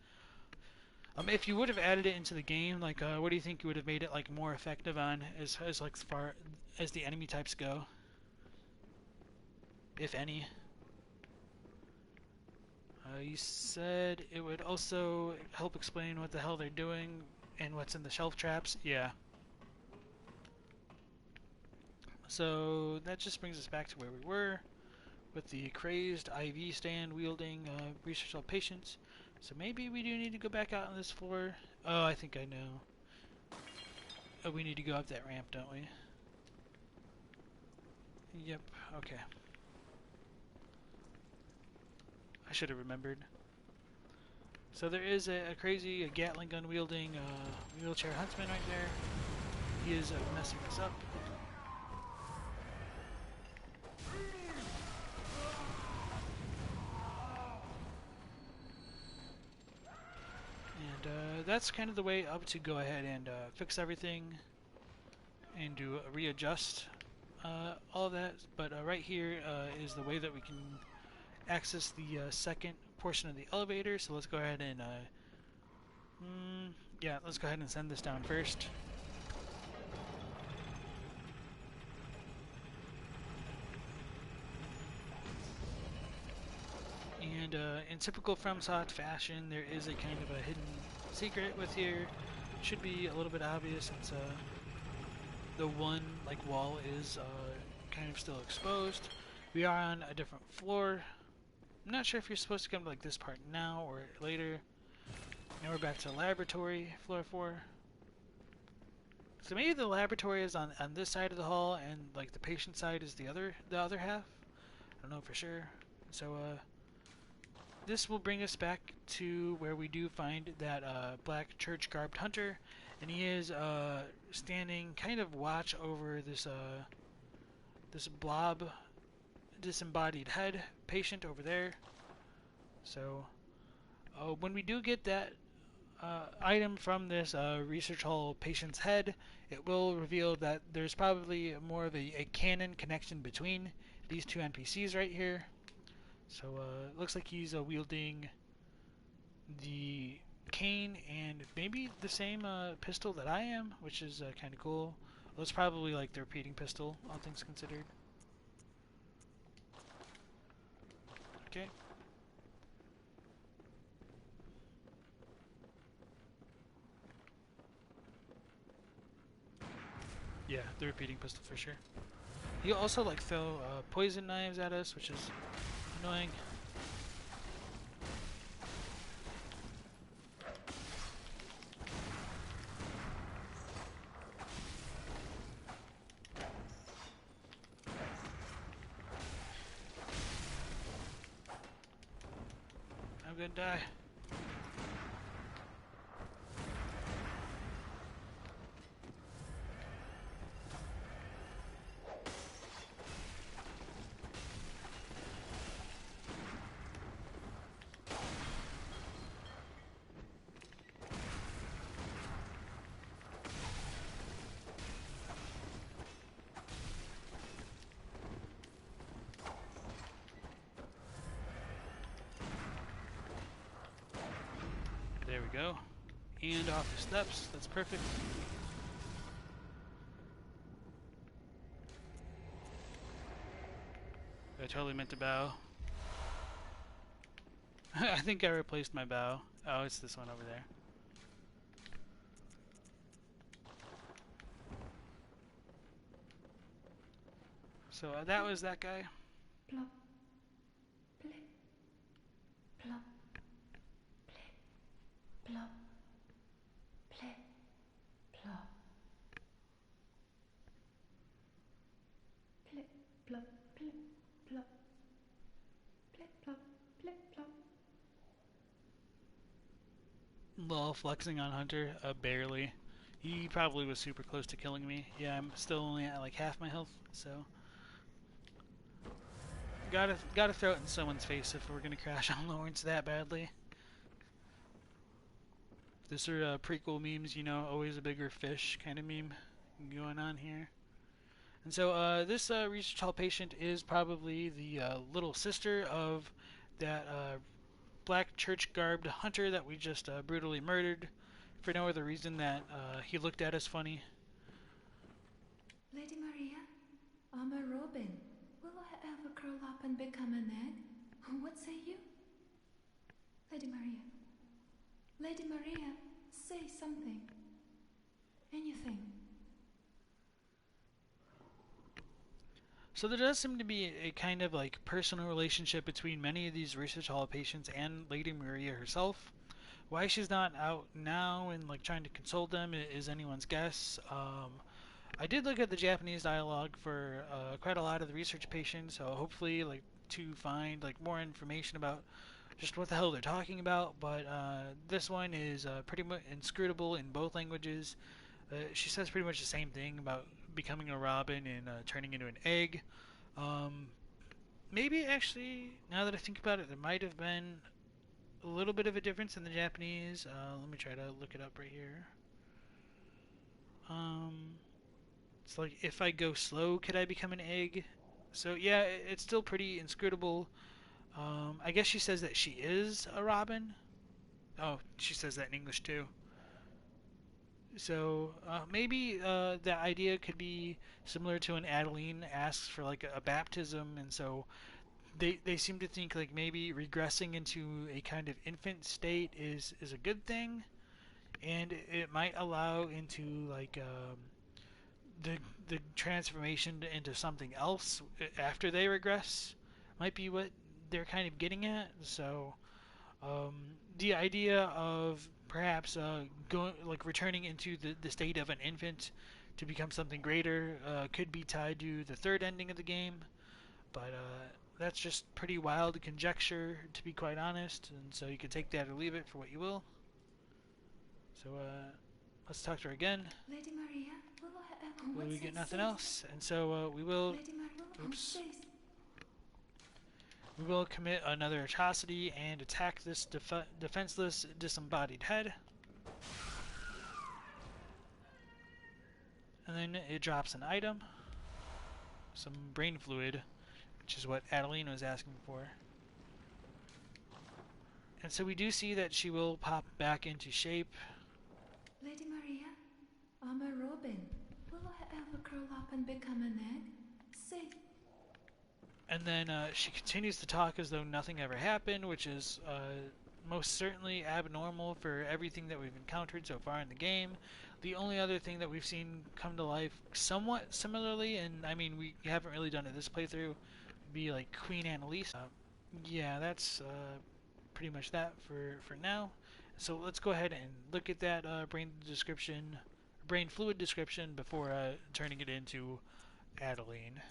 If you would have added it into the game, like, what do you think you would have made it like more effective on, as like far as the enemy types go, if any? You said it would also help explain what the hell they're doing and what's in the shelf traps. Yeah. So that just brings us back to where we were, with the crazed IV stand wielding research all patients. So maybe we do need to go back out on this floor. Oh, I think I know. Oh, we need to go up that ramp, don't we? Yep, okay. I should have remembered. So there is a crazy Gatling gun wielding wheelchair huntsman right there. He is messing us up. And that's kind of the way up to go ahead and fix everything and do readjust all of that. But right here is the way that we can access the second portion of the elevator. So let's go ahead and yeah, let's go ahead and send this down first. And in typical FromSoft fashion, there is a kind of a hidden secret with here. Should be a little bit obvious since the one wall is kind of still exposed. We are on a different floor. I'm not sure if you're supposed to come to this part now or later. Now we're back to laboratory, floor 4. So maybe the laboratory is on this side of the hall, and the patient side is the other half. I don't know for sure. So this will bring us back to where we do find that black church garbed hunter, and he is standing kind of watch over this this blob disembodied head patient over there. So when we do get that item from this research hall patient's head, it will reveal that there's probably more of a canon connection between these two NPCs right here. So it looks like he's wielding the cane and maybe the same pistol that I am, which is kind of cool. Well, it's probably the repeating pistol, all things considered. Okay. Yeah, the repeating pistol for sure. He'll also throw poison knives at us, which is annoying. I'm gonna die. There we go. And off the steps. That's perfect. I totally meant to bow. I think I replaced my bow. Oh, it's this one over there. So that was that guy. Plop. Plip. Plop. Plip. Plop. Plip. Plop. Plip. Plop. Plip. Plop. Plip. Plop. Plip. Plop. Lol, flexing on Hunter, barely. He probably was super close to killing me. Yeah, I'm still only at half my health, so gotta throw it in someone's face if we're gonna crash on Laurence that badly. These are prequel memes, always a bigger fish kind of meme going on here. And so this research hall patient is probably the little sister of that black church garbed hunter that we just brutally murdered for no other reason that he looked at us funny. Lady Maria, I'm a robin. Will I ever curl up and become an egg? What say you? Lady Maria. Lady Maria, say something. Anything. So there does seem to be a kind of personal relationship between many of these research hall patients and Lady Maria herself. Why she's not out now and trying to console them is anyone's guess. I did look at the Japanese dialogue for quite a lot of the research patients, so hopefully to find more information about just what the hell they're talking about. But this one is pretty much inscrutable in both languages. She says pretty much the same thing about becoming a robin and turning into an egg. Maybe actually, now that I think about it, there might have been a little bit of a difference in the Japanese. Let me try to look it up right here. It's like, if I go slow, could I become an egg? So yeah, it's still pretty inscrutable. I guess she says that she is a robin. Oh, she says that in English too. So maybe the idea could be similar to when Adeline asks for like a baptism, and so they seem to think like maybe regressing into a kind of infant state is a good thing, and it might allow into like the the transformation into something else after they regress. Might be what they're kind of getting at. So um, the idea of perhaps going like returning into the state of an infant to become something greater could be tied to the third ending of the game, but that's just pretty wild conjecture, to be quite honest, and so you can take that or leave it for what you will. So let's talk to her again. Lady Maria, Will we get nothing else? And so we will. Lady Maria, Oops. We will commit another atrocity and attack this defenseless, disembodied head. And then it drops an item, some brain fluid, which is what Adeline was asking for. And so we do see that she will pop back into shape. Lady Maria, I'm a robin. Will I ever curl up and become an egg? Say. And then she continues to talk as though nothing ever happened, which is most certainly abnormal for everything that we've encountered so far in the game. The only other thing that we've seen come to life somewhat similarly, and I mean we haven't really done it this playthrough, would be like Queen Annalise. Yeah, that's pretty much that for now. So let's go ahead and look at that brain fluid description before turning it into Adeline.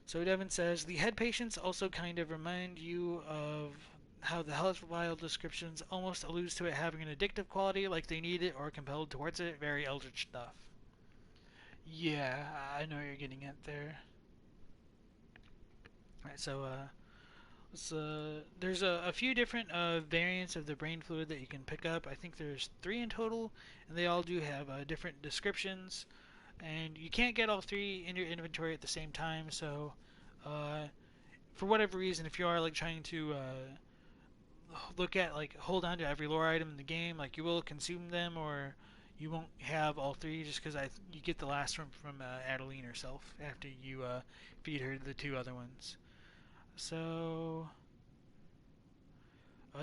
So Devin says, the head patients also kind of remind you of how the health vial descriptions almost alludes to it having an addictive quality, like they need it or are compelled towards it. Very eldritch stuff. Yeah, I know what you're getting at there. Alright, so there's a few different variants of the brain fluid that you can pick up. I think there's 3 in total, and they all do have different descriptions. And you can't get all 3 in your inventory at the same time, so for whatever reason, if you are like trying to hold on to every lore item in the game, like you will consume them, or you won't have all 3 just because you get the last one from Adeline herself after you feed her the 2 other ones. So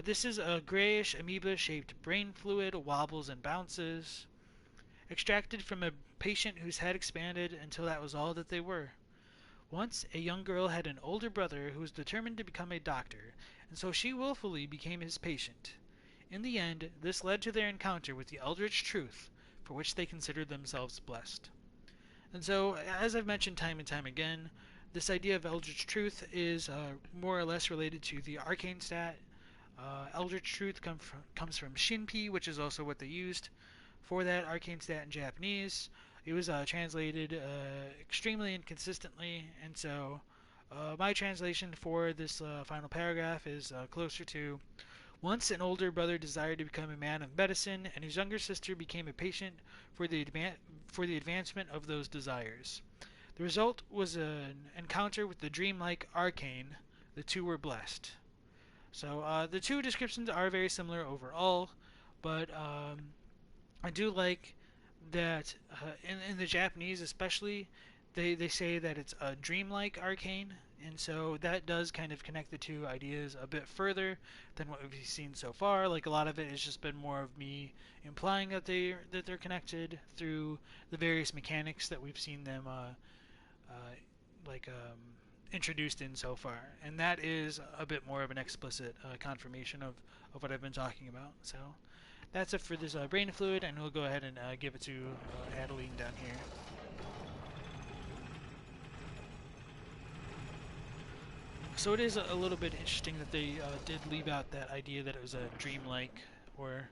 this is a grayish amoeba-shaped brain fluid, wobbles and bounces, extracted from a patient whose head expanded until that was all that they were. Once, a young girl had an older brother who was determined to become a doctor, and so she willfully became his patient. In the end, this led to their encounter with the eldritch truth, for which they considered themselves blessed. And so, as I've mentioned time and time again, this idea of eldritch truth is more or less related to the arcane stat. Eldritch truth comes from Shinpi, which is also what they used for that arcane stat in Japanese. It was translated extremely inconsistently, and so my translation for this final paragraph is closer to: once an older brother desired to become a man of medicine, and his younger sister became a patient for the advancement of those desires. The result was an encounter with the dreamlike arcane. The 2 were blessed. So the 2 descriptions are very similar overall, but I do like that in the Japanese especially, they say that it's a dreamlike arcane, and so that does kind of connect the 2 ideas a bit further than what we've seen so far. Like a lot of it has just been more of me implying that they're connected through the various mechanics that we've seen them introduced in so far, and that is a bit more of an explicit confirmation of what I've been talking about. So that's it for this brain fluid, and we'll go ahead and give it to Adeline down here. So it is a little bit interesting that they did leave out that idea that it was a dreamlike or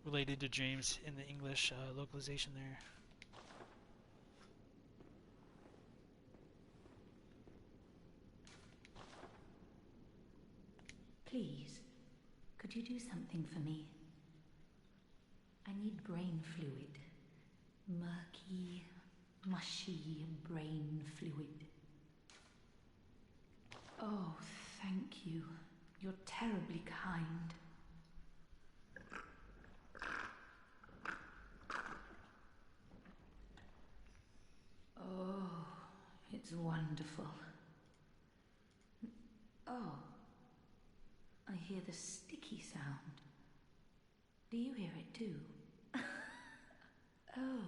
related to dreams in the English localization there. Please, could you do something for me? I need brain fluid. murky, mushy brain fluid. Oh, thank you. You're terribly kind. Oh, it's wonderful. Oh, I hear the sticky sound. Do you hear it too? Oh,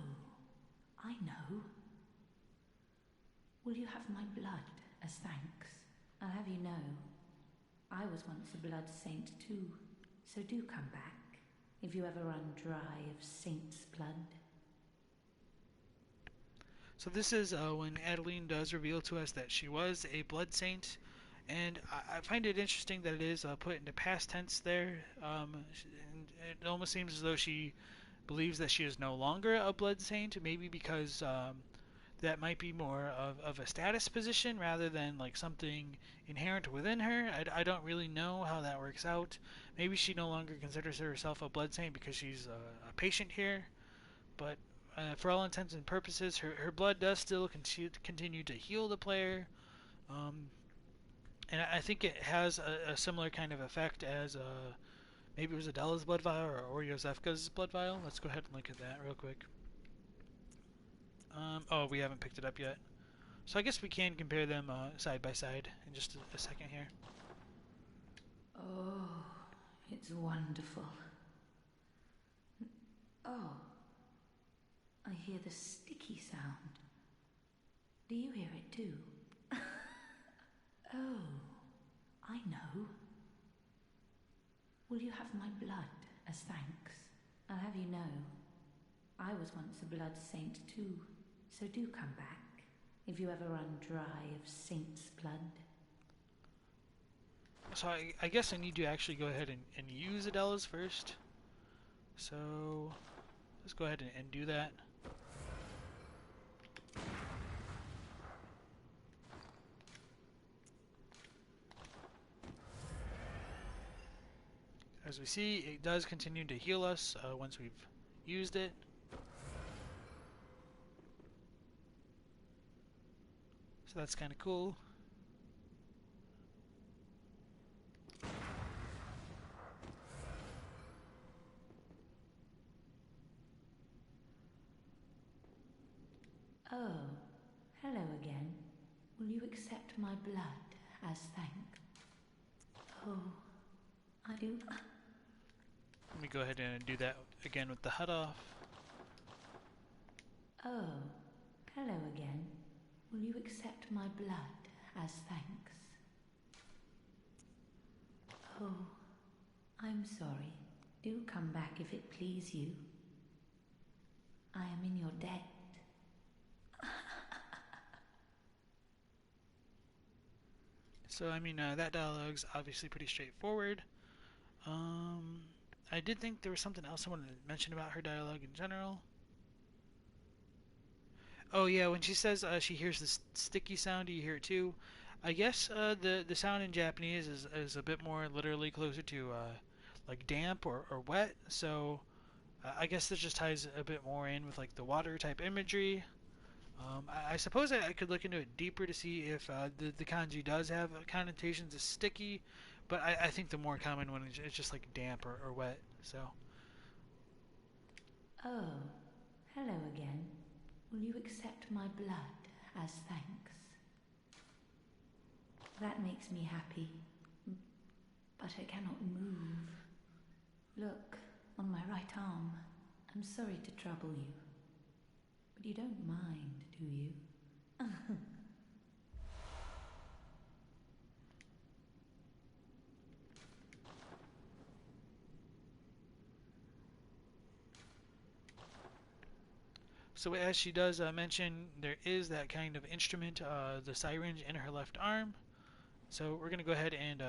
I know. Will you have my blood as thanks? I'll have you know, I was once a blood saint too, so do come back if you ever run dry of saint's blood. So this is when Adeline does reveal to us that she was a blood saint, and I find it interesting that it is put into past tense there. And it almost seems as though she believes that she is no longer a blood saint, maybe because that might be more of a status position rather than like something inherent within her. I don't really know how that works out. Maybe she no longer considers herself a blood saint because she's a patient here, but for all intents and purposes, her blood does still continue to heal the player. And I think it has a similar kind of effect as maybe it was Adela's blood vial or Yosefka's blood vial. Let's go ahead and look at that real quick. Oh, we haven't picked it up yet. So I guess we can compare them side by side in just a second here. Oh, it's wonderful. Oh, I hear the sticky sound. Do you hear it too? Oh, I know. Will you have my blood as thanks? I'll have you know, I was once a blood saint too, so do come back if you ever run dry of saint's blood. So I guess I need to actually go ahead and use Adela's first. So let's go ahead and do that. As we see, it does continue to heal us once we've used it. So that's kind of cool. Oh, hello again. Will you accept my blood as thanks? Oh, I do. Let me go ahead and do that again with the HUD off. Oh, hello again. Will you accept my blood as thanks? Oh, I'm sorry. Do come back if it please you. I am in your debt. So, I mean, that dialogue's obviously pretty straightforward. I did think there was something else I wanted to mention about her dialogue in general. Oh yeah, when she says she hears this sticky sound, do you hear it too? I guess the sound in Japanese is a bit more literally closer to like damp or wet. So I guess this just ties a bit more in with like the water type imagery. I suppose I could look into it deeper to see if the kanji does have connotations as sticky, but I think the more common one is just like damp or wet. So. Oh, hello again. Will you accept my blood as thanks? That makes me happy, but I cannot move. Look, on my right arm. I'm sorry to trouble you, but you don't mind, do you? So as she does mention, there is that kind of instrument, the syringe in her left arm. So we're going to go ahead and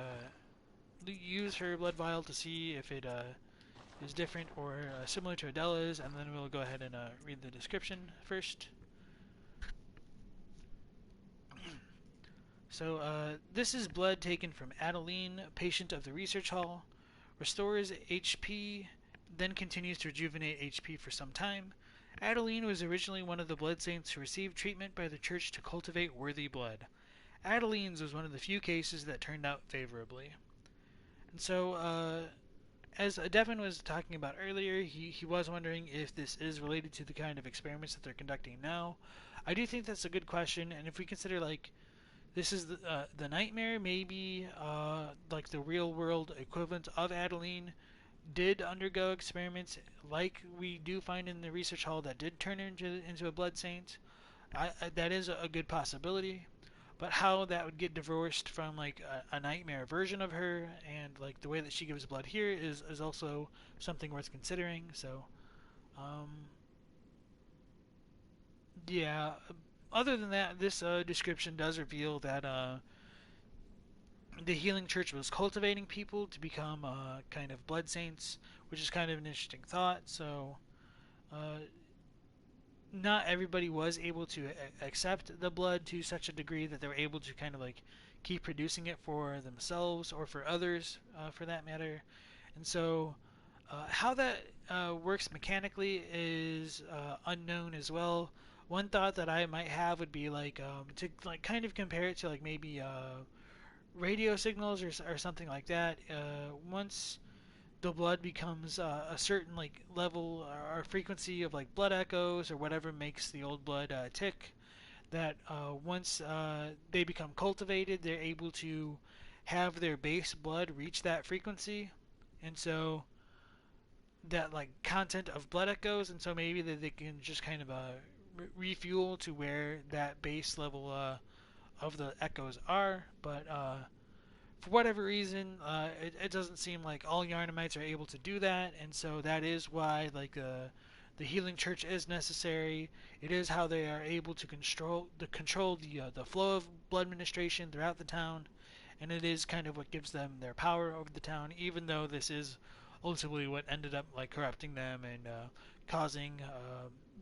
use her blood vial to see if it is different or similar to Adela's, and then we'll go ahead and read the description first. So this is blood taken from Adeline, patient of the research hall. Restores HP, then continues to rejuvenate HP for some time. Adeline was originally one of the blood saints who received treatment by the church to cultivate worthy blood. Adeline's was one of the few cases that turned out favorably. And so, as Devin was talking about earlier, he was wondering if this is related to the kind of experiments that they're conducting now. I do think that's a good question, and if we consider like this is the nightmare, maybe like the real world equivalent of Adeline did undergo experiments like we do find in the research hall that did turn into a blood saint. That is a good possibility. But how that would get divorced from like a nightmare version of her and like the way that she gives blood here is also something worth considering. So, um, yeah. Other than that, this description does reveal that the healing church was cultivating people to become kind of blood saints, which is kind of an interesting thought. So, uh, not everybody was able to accept the blood to such a degree that they were able to kind of like keep producing it for themselves or for others, for that matter. And so, how that works mechanically is unknown as well. One thought that I might have would be like to like kind of compare it to like maybe radio signals or something like that. Once the blood becomes a certain like level or frequency of like blood echoes or whatever makes the old blood tick, that once they become cultivated, they're able to have their base blood reach that frequency, and so that like content of blood echoes, and so maybe that they can just kind of refuel to where that base level of the echoes are, but for whatever reason, it doesn't seem like all Yarnamites are able to do that, and so that is why like the healing church is necessary. It is how they are able to control the flow of blood administration throughout the town, and it is kind of what gives them their power over the town. Even though this is ultimately what ended up like corrupting them and causing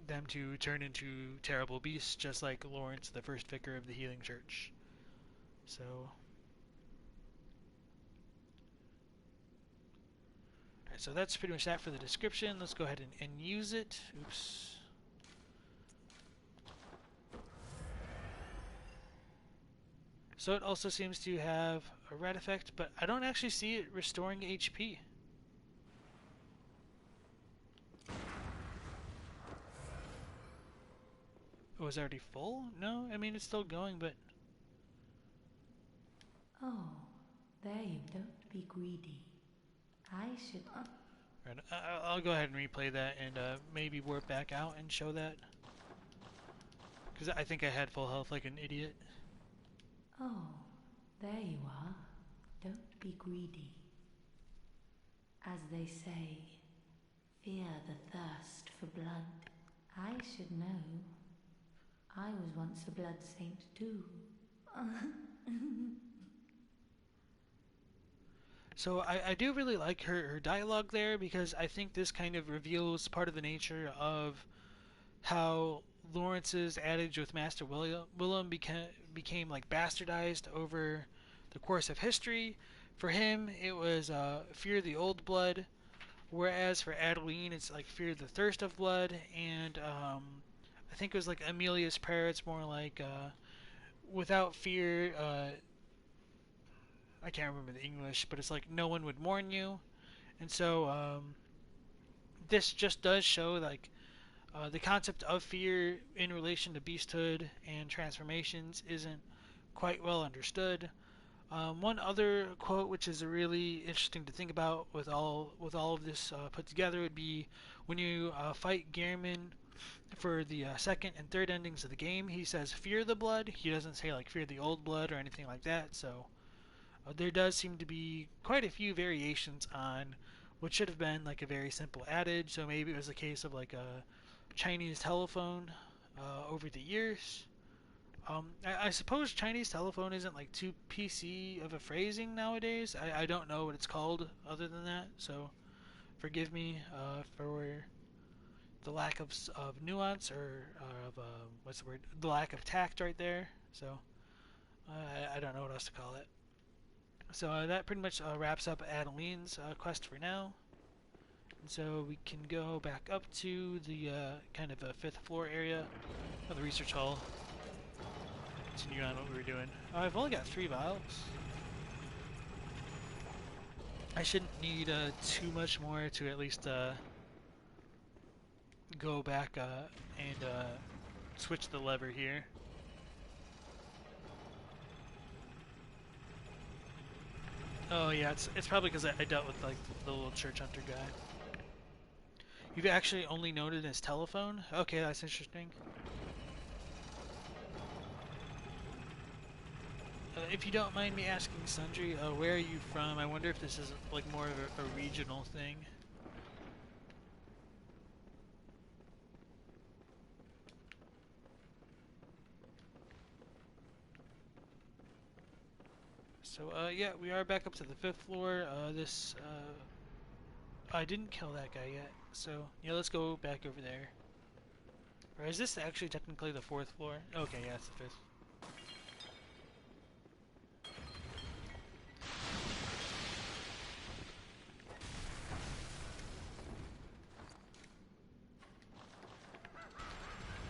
them to turn into terrible beasts, just like Laurence, the first vicar of the healing church. So. Alright, so that's pretty much that for the description. Let's go ahead and use it. Oops. So it also seems to have a red effect, but I don't actually see it restoring HP. Oh, is it already full? No, I mean it's still going, but... Oh, there you don't be greedy. I should... Right, I'll go ahead and replay that and maybe warp back out and show that. Because I think I had full health like an idiot. Oh, there you are. Don't be greedy. As they say, fear the thirst for blood. I should know. I was once a blood saint too. So I do really like her dialogue there, because I think this kind of reveals part of the nature of how Lawrence's adage with Master Willem became like bastardized over the course of history. For him, it was fear the old blood, whereas for Adeline, it's like fear the thirst of blood, and I think it was like Amelia's prayer. It's more like without fear. I can't remember the English, but it's like no one would mourn you, and so this just does show like the concept of fear in relation to beasthood and transformations isn't quite well understood. One other quote, which is really interesting to think about with all of this put together, would be when you fight Gehrman for the second and third endings of the game. He says, "Fear the blood." He doesn't say like "fear the old blood" or anything like that. So there does seem to be quite a few variations on what should have been like a very simple adage. So maybe it was a case of like a Chinese telephone over the years. I suppose Chinese telephone isn't like too PC of a phrasing nowadays. I don't know what it's called other than that, so forgive me for the lack of nuance or of what's the word? The lack of tact right there. So I don't know what else to call it. So that pretty much wraps up Adeline's quest for now. So we can go back up to the kind of a 5th floor area of the research hall. Continue on what we were doing. Oh, I've only got 3 vials. I shouldn't need too much more to at least go back and switch the lever here. Oh yeah, it's probably because I dealt with like the little church hunter guy. You've actually only noted his telephone? Okay, that's interesting. If you don't mind me asking, Sundry, where are you from? I wonder if this is like more of a regional thing. So, yeah, we are back up to the 5th floor. I didn't kill that guy yet, so yeah, let's go back over there. Or is this actually technically the 4th floor? Okay, yeah, it's the 5th.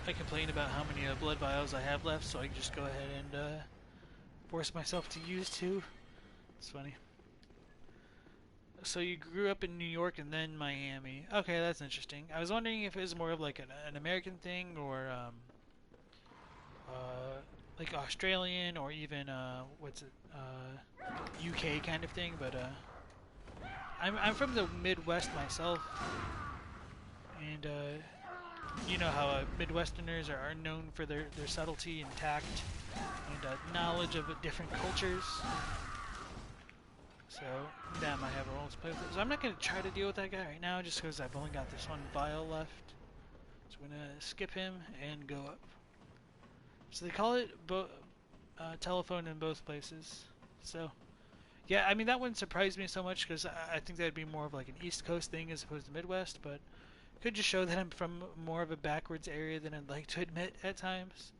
I complain about how many blood vials I have left, so I can just go ahead and force myself to use 2. It's funny. So you grew up in New York and then Miami. Okay, that's interesting. I was wondering if it was more of like an American thing or like Australian or even UK kind of thing. But I'm from the Midwest myself, and you know how Midwesterners are known for their subtlety and tact and knowledge of different cultures. So that might have a role to play with it. So I'm not going to try to deal with that guy right now just because I've only got this 1 vial left. So I'm going to skip him and go up. So they call it telephone in both places. So yeah, I mean that wouldn't surprise me so much because I think that'd be more of like an East Coast thing as opposed to Midwest, but could just show that I'm from more of a backwards area than I'd like to admit at times.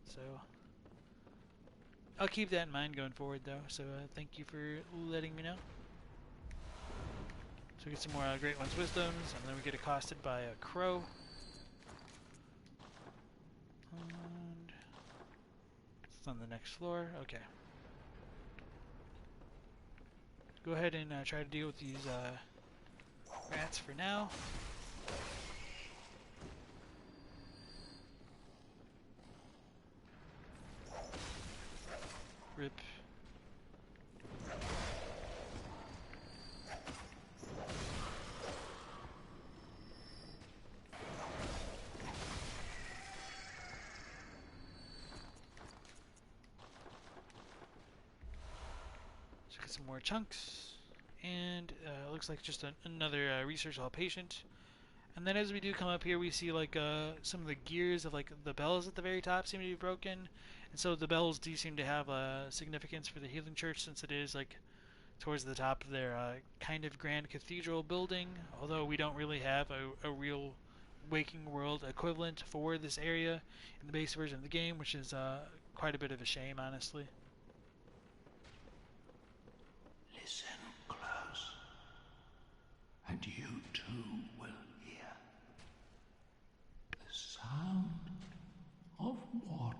So I'll keep that in mind going forward though, so thank you for letting me know. So we get some more Great One's Wisdoms, and then we get accosted by a crow. And it's on the next floor, okay. Go ahead and try to deal with these rats for now. Rip. Let's get some more chunks. And looks like just another research hall patient. And then as we do come up here, we see like some of the gears of like the bells at the very top seem to be broken. And so the bells do seem to have significance for the Healing Church, since it is like towards the top of their kind of grand cathedral building. Although we don't really have a real Waking World equivalent for this area in the base version of the game, which is quite a bit of a shame, honestly. Listen close, and you too will hear the sound of water.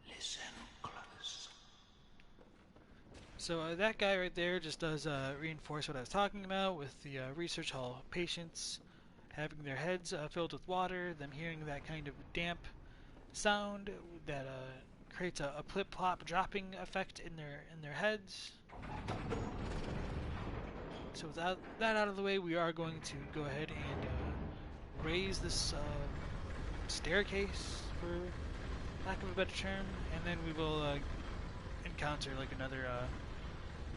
Listen close. So that guy right there just does reinforce what I was talking about with the research hall patients having their heads filled with water, them hearing that kind of damp sound that creates a plip-plop dropping effect in their heads. So with that out of the way, we are going to go ahead and raise this staircase, for lack of a better term, and then we will encounter like another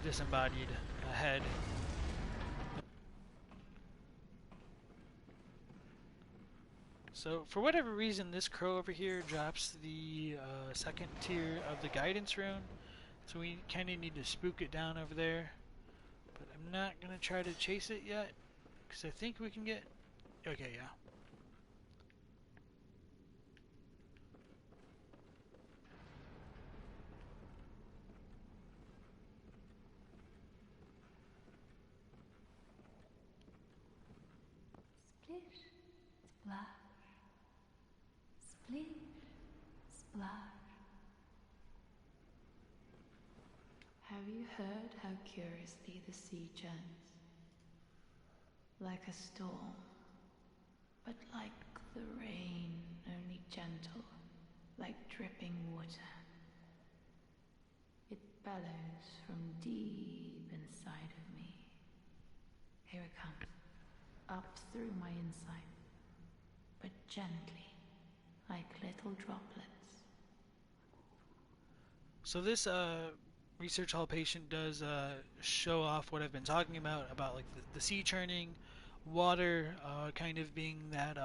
disembodied head. So for whatever reason, this crow over here drops the 2nd tier of the guidance rune, so we kind of need to spook it down over there. But I'm not gonna try to chase it yet, because I think we can get... Okay, yeah. splash, splish, splash. Have you heard how curiously the sea churns? Like a storm, but like the rain, only gentle, like dripping water. It bellows from deep inside of me. Here it comes, up through my inside, but gently, like little droplets. So this research hall patient does show off what I've been talking about like the sea churning, water kind of being that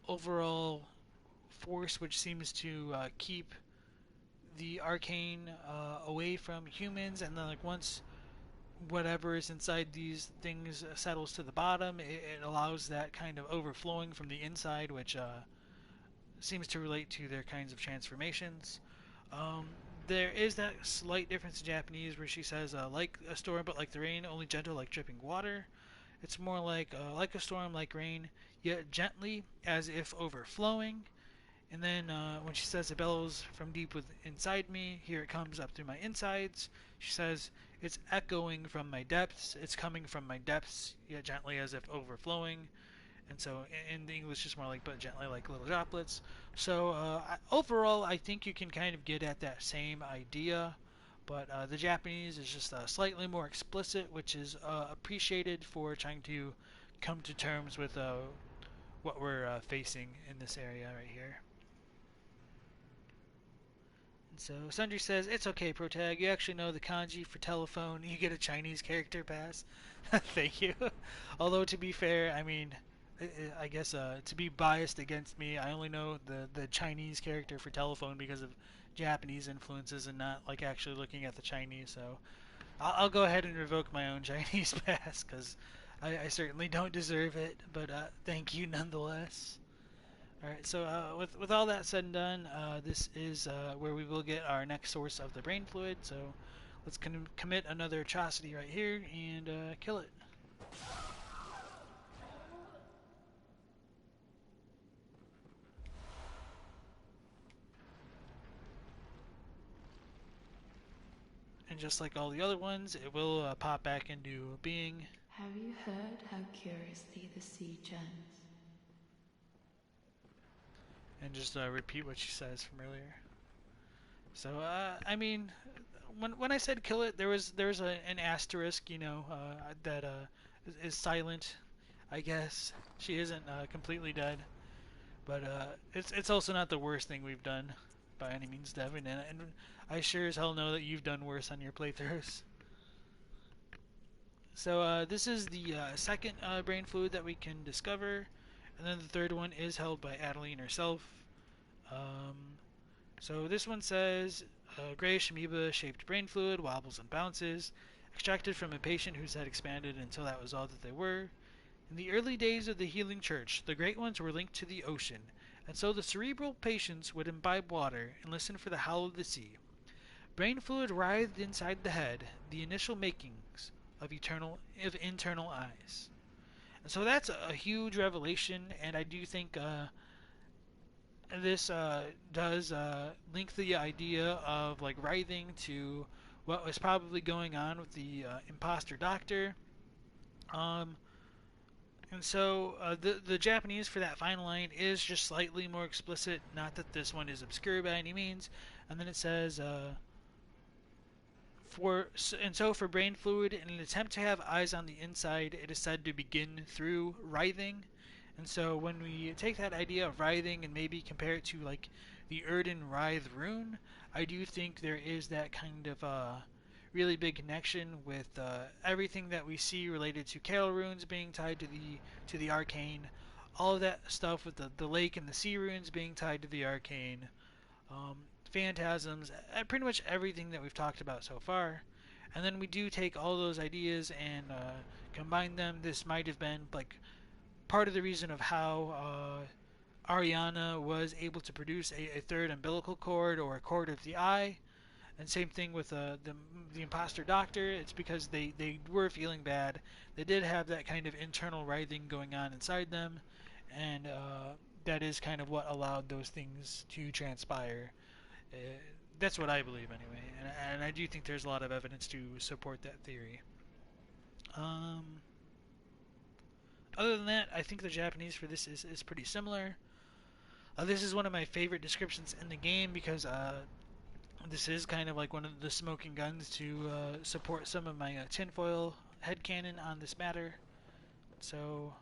overall force which seems to keep the arcane away from humans, and then like once whatever is inside these things settles to the bottom, it allows that kind of overflowing from the inside, which seems to relate to their kinds of transformations. Um, there is that slight difference in Japanese where she says, like a storm, but like the rain, only gentle, like dripping water. It's more like a storm, like rain, yet gently, as if overflowing. And then when she says it bellows from deep inside me, here it comes up through my insides. She says it's echoing from my depths. It's coming from my depths, yet gently, as if overflowing. And so in the English, it's more like, but gently, like little droplets. So overall, I think you can kind of get at that same idea, but the Japanese is just slightly more explicit, which is appreciated for trying to come to terms with what we're facing in this area right here. And so Sundry says, it's okay, Protag. You actually know the kanji for telephone. You get a Chinese character pass. Thank you. Although, to be fair, I mean, I guess to be biased against me, I only know the Chinese character for telephone because of Japanese influences and not like actually looking at the Chinese. So I'll go ahead and revoke my own Chinese pass because I certainly don't deserve it. But thank you nonetheless. All right. So with all that said and done, this is where we will get our next source of the brain fluid. So let's commit another atrocity right here and kill it. And just like all the other ones, it will pop back into being. Have you heard how curiously the sea churns? And just repeat what she says from earlier. So I mean, when I said kill it, there's an asterisk, you know, that is silent. I guess she isn't completely dead, but it's also not the worst thing we've done by any means, Devin. And I sure as hell know that you've done worse on your playthroughs. So this is the second brain fluid that we can discover, and then the third one is held by Adeline herself. So this one says, grayish amoeba-shaped brain fluid wobbles and bounces, extracted from a patient whose head expanded until that was all that they were. In the early days of the healing church, the great ones were linked to the ocean, and so the cerebral patients would imbibe water and listen for the howl of the sea. Brain fluid writhed inside the head, the initial makings of internal eyes. And so that's a huge revelation, and I do think this does link the idea of like writhing to what was probably going on with the imposter doctor. And so the Japanese for that final line is just slightly more explicit. Not that this one is obscure by any means. And then it says, for brain fluid, in an attempt to have eyes on the inside, it is said to begin through writhing. And so when we take that idea of writhing and maybe compare it to like the Erden Writhe rune, I do think there is that kind of really big connection with everything that we see related to Carol runes being tied to the arcane, all of that stuff with the lake and the sea runes being tied to the arcane, phantasms, pretty much everything that we've talked about so far. And then we do take all those ideas and combine them. This might have been like part of the reason of how Ariana was able to produce a third umbilical cord or a cord of the eye. And same thing with the imposter doctor. It's because they were feeling bad. They did have that kind of internal writhing going on inside them, and that is kind of what allowed those things to transpire. Uh, that's what I believe anyway, and I do think there's a lot of evidence to support that theory. Um, Other than that, I think the Japanese for this is pretty similar. This is one of my favorite descriptions in the game because this is kind of like one of the smoking guns to support some of my tinfoil headcanon on this matter. So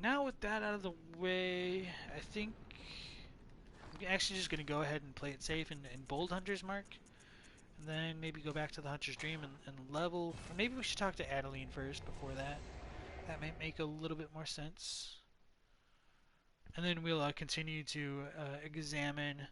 now with that out of the way, I think I'm actually just going to go ahead and play it safe and bold Hunter's Mark. And then maybe go back to the Hunter's Dream and level. Or maybe we should talk to Adeline first before that. That might make a little bit more sense. And then we'll continue to examine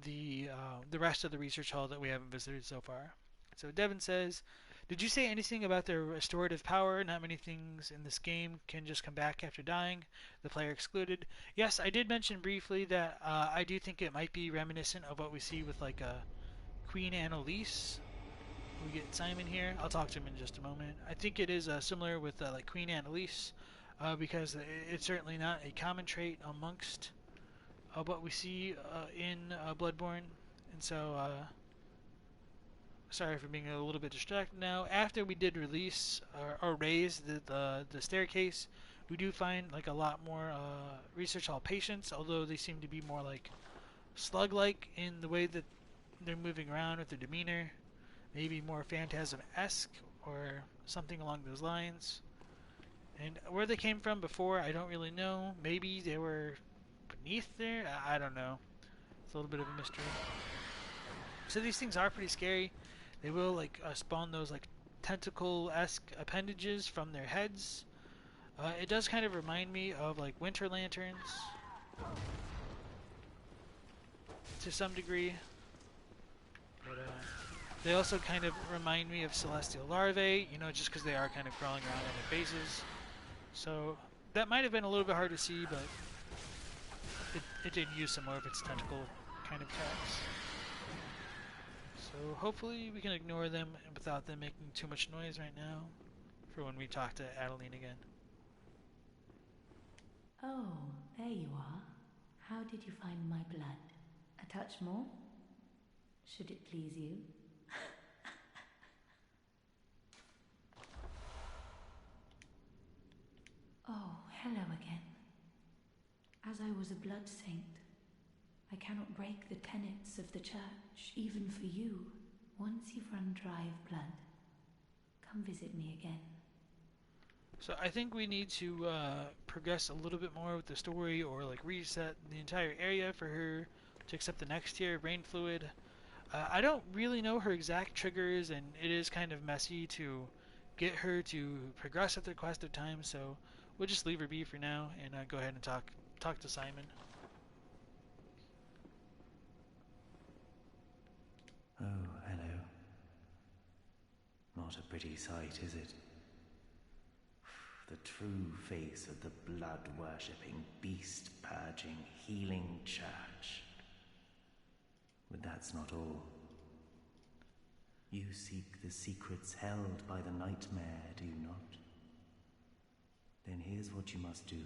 the rest of the research hall that we haven't visited so far. So Devin says, did you say anything about their restorative power? Not many things in this game can just come back after dying, the player excluded. Yes, I did mention briefly that I do think it might be reminiscent of what we see with like Queen Annalise. We get Simon here. I'll talk to him in just a moment. I think it is similar with like Queen Annalise because it's certainly not a common trait amongst what we see in Bloodborne. And so, sorry for being a little bit distracted now. After we did release or raise the staircase, we do find like a lot more research hall patients, although they seem to be more like slug-like in the way that they're moving around with their demeanor. Maybe more Phantasm-esque or something along those lines. And where they came from before, I don't really know. Maybe they were beneath there? I don't know. It's a little bit of a mystery. So these things are pretty scary. They will like spawn those like tentacle-esque appendages from their heads. It does kind of remind me of like winter lanterns to some degree. But they also kind of remind me of celestial larvae, you know, just because they are kind of crawling around on their bases. So that might have been a little bit hard to see, but it did use some more of its tentacle kind of attacks. So hopefully we can ignore them without them making too much noise right now for when we talk to Adeline again. Oh, there you are. How did you find my blood? A touch more? Should it please you? Oh, hello again. As I was a blood saint, I cannot break the tenets of the church, even for you. Once you've run dry of blood, come visit me again. So I think we need to progress a little bit more with the story, or like reset the entire area for her to accept the next tier of brain fluid. I don't really know her exact triggers, and it is kind of messy to get her to progress at the requested time, so we'll just leave her be for now and go ahead and talk to Simon. Oh, hello. Not a pretty sight, is it? The true face of the blood-worshipping, beast-purging, healing church. But that's not all. You seek the secrets held by the nightmare, do you not? Then here's what you must do.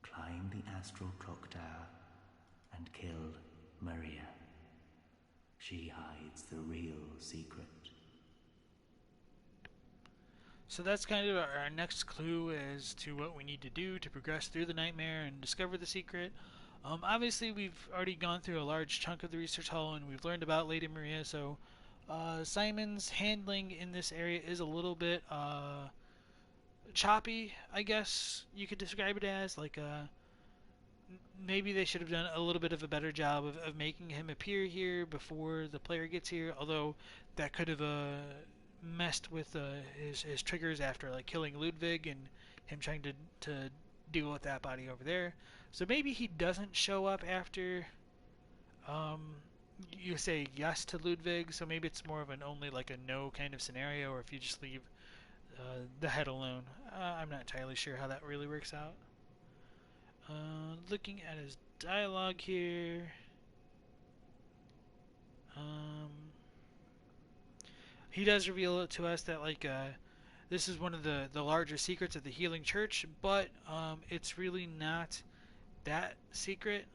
Climb the Astral Clocktower and kill Maria. She hides the real secret. So that's kind of our next clue as to what we need to do to progress through the nightmare and discover the secret. Obviously, we've already gone through a large chunk of the research hall and we've learned about Lady Maria, so Simon's handling in this area is a little bit choppy, I guess you could describe it as. Like, maybe they should have done a little bit of a better job of making him appear here before the player gets here, although that could have messed with his triggers after like killing Ludwig and him trying to deal with that body over there. So maybe he doesn't show up after you say yes to Ludwig, so maybe it's more of an only like a no kind of scenario, or if you just leave the head alone. I'm not entirely sure how that really works out. Looking at his dialogue here, He does reveal it to us that this is one of the larger secrets of the Healing Church, but it's really not that secret.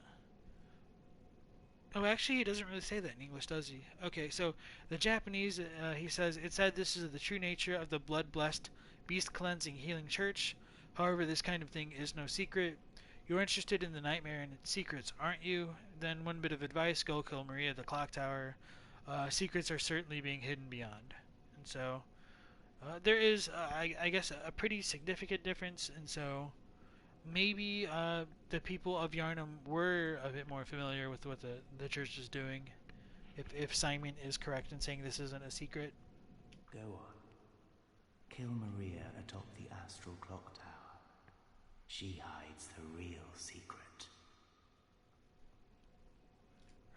Oh, actually, he doesn't really say that in English, does he? Okay, so the Japanese, he says, it said this is the true nature of the blood-blessed, beast-cleansing Healing Church. However, this kind of thing is no secret. You're interested in the nightmare and its secrets, aren't you? Then one bit of advice, go kill Maria at the Clocktower. Secrets are certainly being hidden beyond. And so, there is, I guess, a pretty significant difference, and so maybe the people of Yarnum were a bit more familiar with what the church is doing, if Simon is correct in saying this isn't a secret. Go on. Kill Maria atop the Astral Clocktower. She hides the real secret.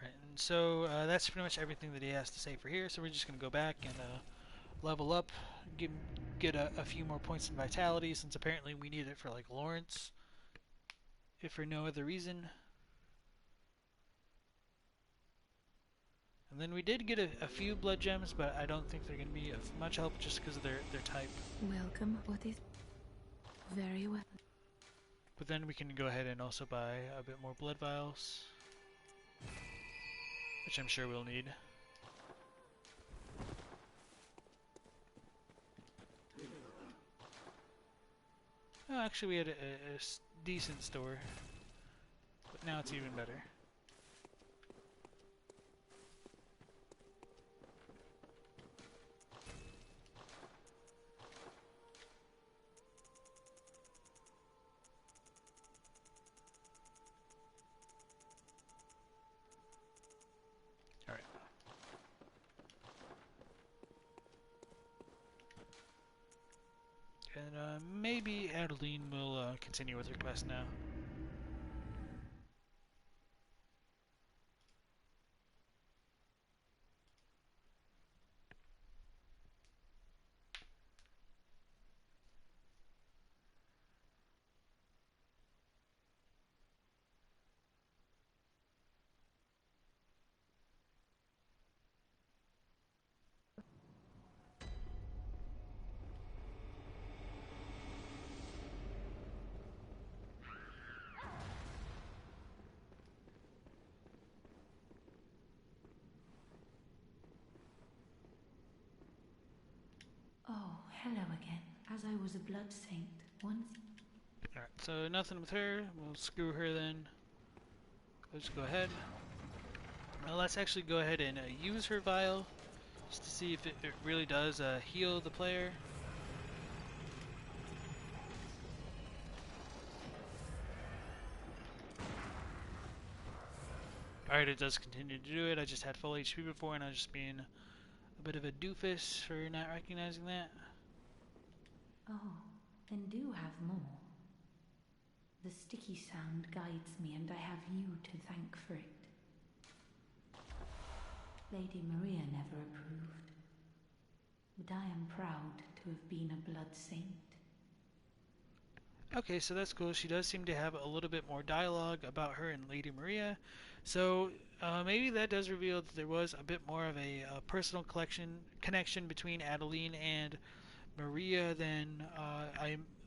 Right, and so that's pretty much everything that he has to say for here, so we're just going to go back and level up, get a few more points in vitality, since apparently we need it for like Laurence, if for no other reason. And then we did get a few blood gems, but I don't think they're going to be of much help just because of their type. Welcome. What is... Very well. But then we can go ahead and also buy a bit more blood vials, which I'm sure we'll need. Oh, actually we had a decent store, but now it's even better. Alright. And maybe Adeline will continue with her quest now. Oh, hello again. As I was a blood saint once. Alright, so nothing with her. We'll screw her then. Let's go ahead. Now let's actually go ahead and use her vial, just to see if it really does heal the player. Alright, it does continue to do it. I just had full HP before and I was just being a bit of a doofus for not recognizing that. Oh, then do have more. The sticky sound guides me, and I have you to thank for it. Lady Maria never approved, but I am proud to have been a blood saint. Okay, so that's cool. She does seem to have a little bit more dialogue about her and Lady Maria. So maybe that does reveal that there was a bit more of a personal connection between Adeline and Maria than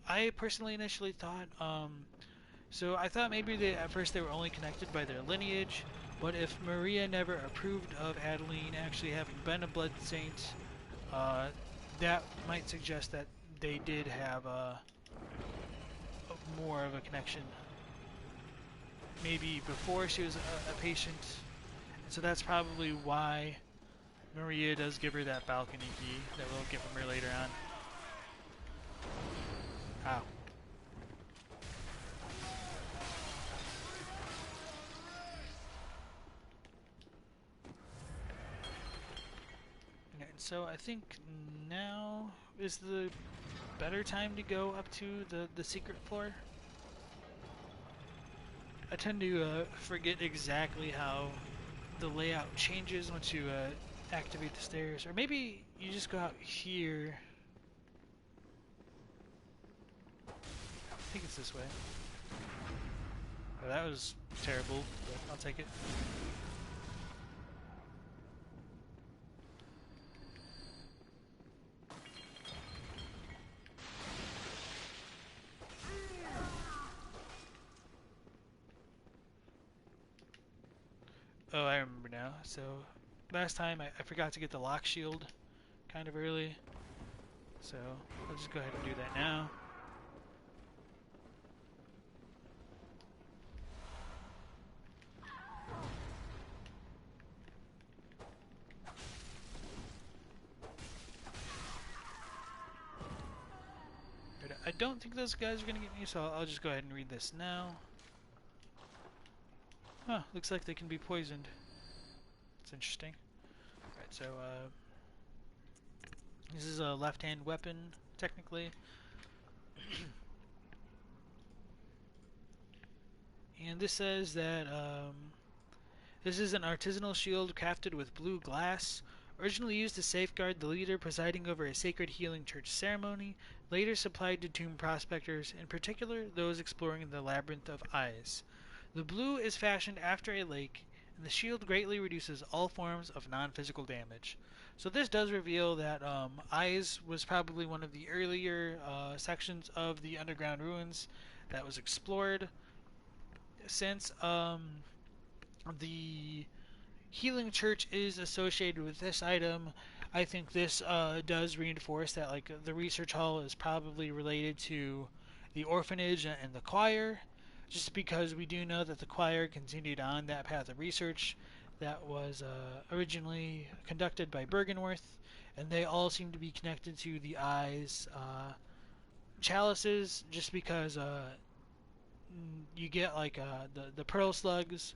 I personally initially thought. So I thought maybe at first they were only connected by their lineage, but if Maria never approved of Adeline actually having been a blood saint, that might suggest that they did have more of a connection. Maybe before she was a patient, and so that's probably why Maria does give her that balcony key that we'll get from her later on. Ow. And so I think now is the better time to go up to the secret floor. I tend to forget exactly how the layout changes once you activate the stairs, or maybe you just go out here. I think it's this way. Oh, that was terrible, but I'll take it. Oh, I remember now. So last time I forgot to get the lock shield kind of early. So I'll just go ahead and do that now. I don't think those guys are going to get me, so I'll just go ahead and read this now. Huh, looks like they can be poisoned. It's interesting. Alright, so this is a left-hand weapon, technically. And this says that this is an artisanal shield crafted with blue glass, originally used to safeguard the leader presiding over a sacred healing church ceremony, later supplied to tomb prospectors, in particular those exploring the labyrinth of eyes. The blue is fashioned after a lake, and the shield greatly reduces all forms of non-physical damage. So this does reveal that Eyes was probably one of the earlier sections of the underground ruins that was explored. Since the healing church is associated with this item, I think this does reinforce that like the research hall is probably related to the orphanage and the choir, just because we do know that the choir continued on that path of research that was originally conducted by Bergenworth, and they all seem to be connected to the eyes chalices, just because you get like the pearl slugs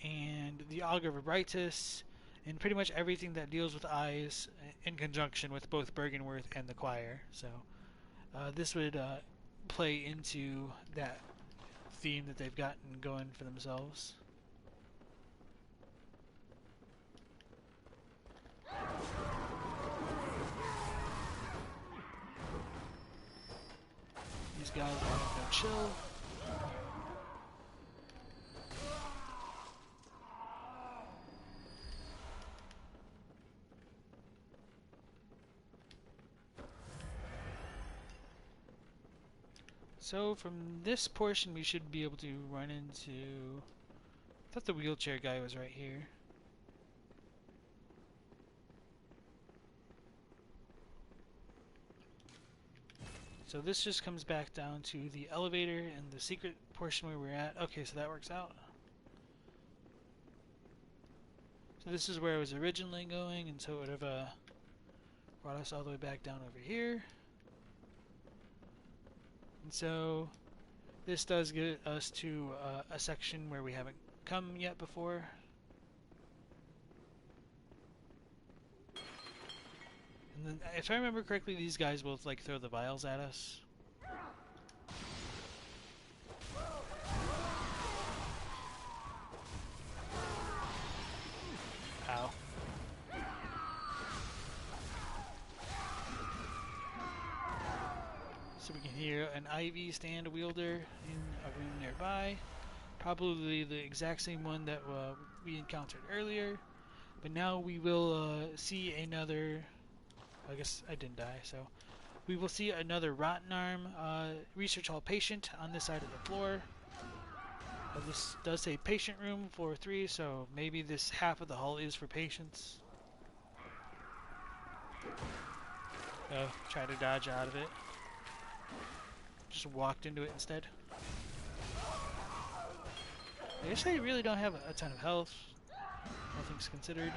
and the auger vibritus and pretty much everything that deals with eyes in conjunction with both Bergenworth and the choir. So this would play into that theme that they've gotten going for themselves. These guys are gonna go chill. So from this portion we should be able to run into... I thought the wheelchair guy was right here. So this just comes back down to the elevator and the secret portion where we're at. Okay, so that works out. So this is where I was originally going, and so it would have brought us all the way back down over here. And so this does get us to a section where we haven't come yet before. And then, if I remember correctly, these guys will like throw the vials at us. Ow. So we can hear an IV stand wielder in a room nearby. Probably the exact same one that we encountered earlier. But now we will see another... I guess I didn't die, so... We will see another Rotten Arm research hall patient on this side of the floor. This does say patient room, floor 3, so maybe this half of the hall is for patients. Oh, try to dodge out of it. Just walked into it instead. I guess I really don't have a ton of health, all things considered.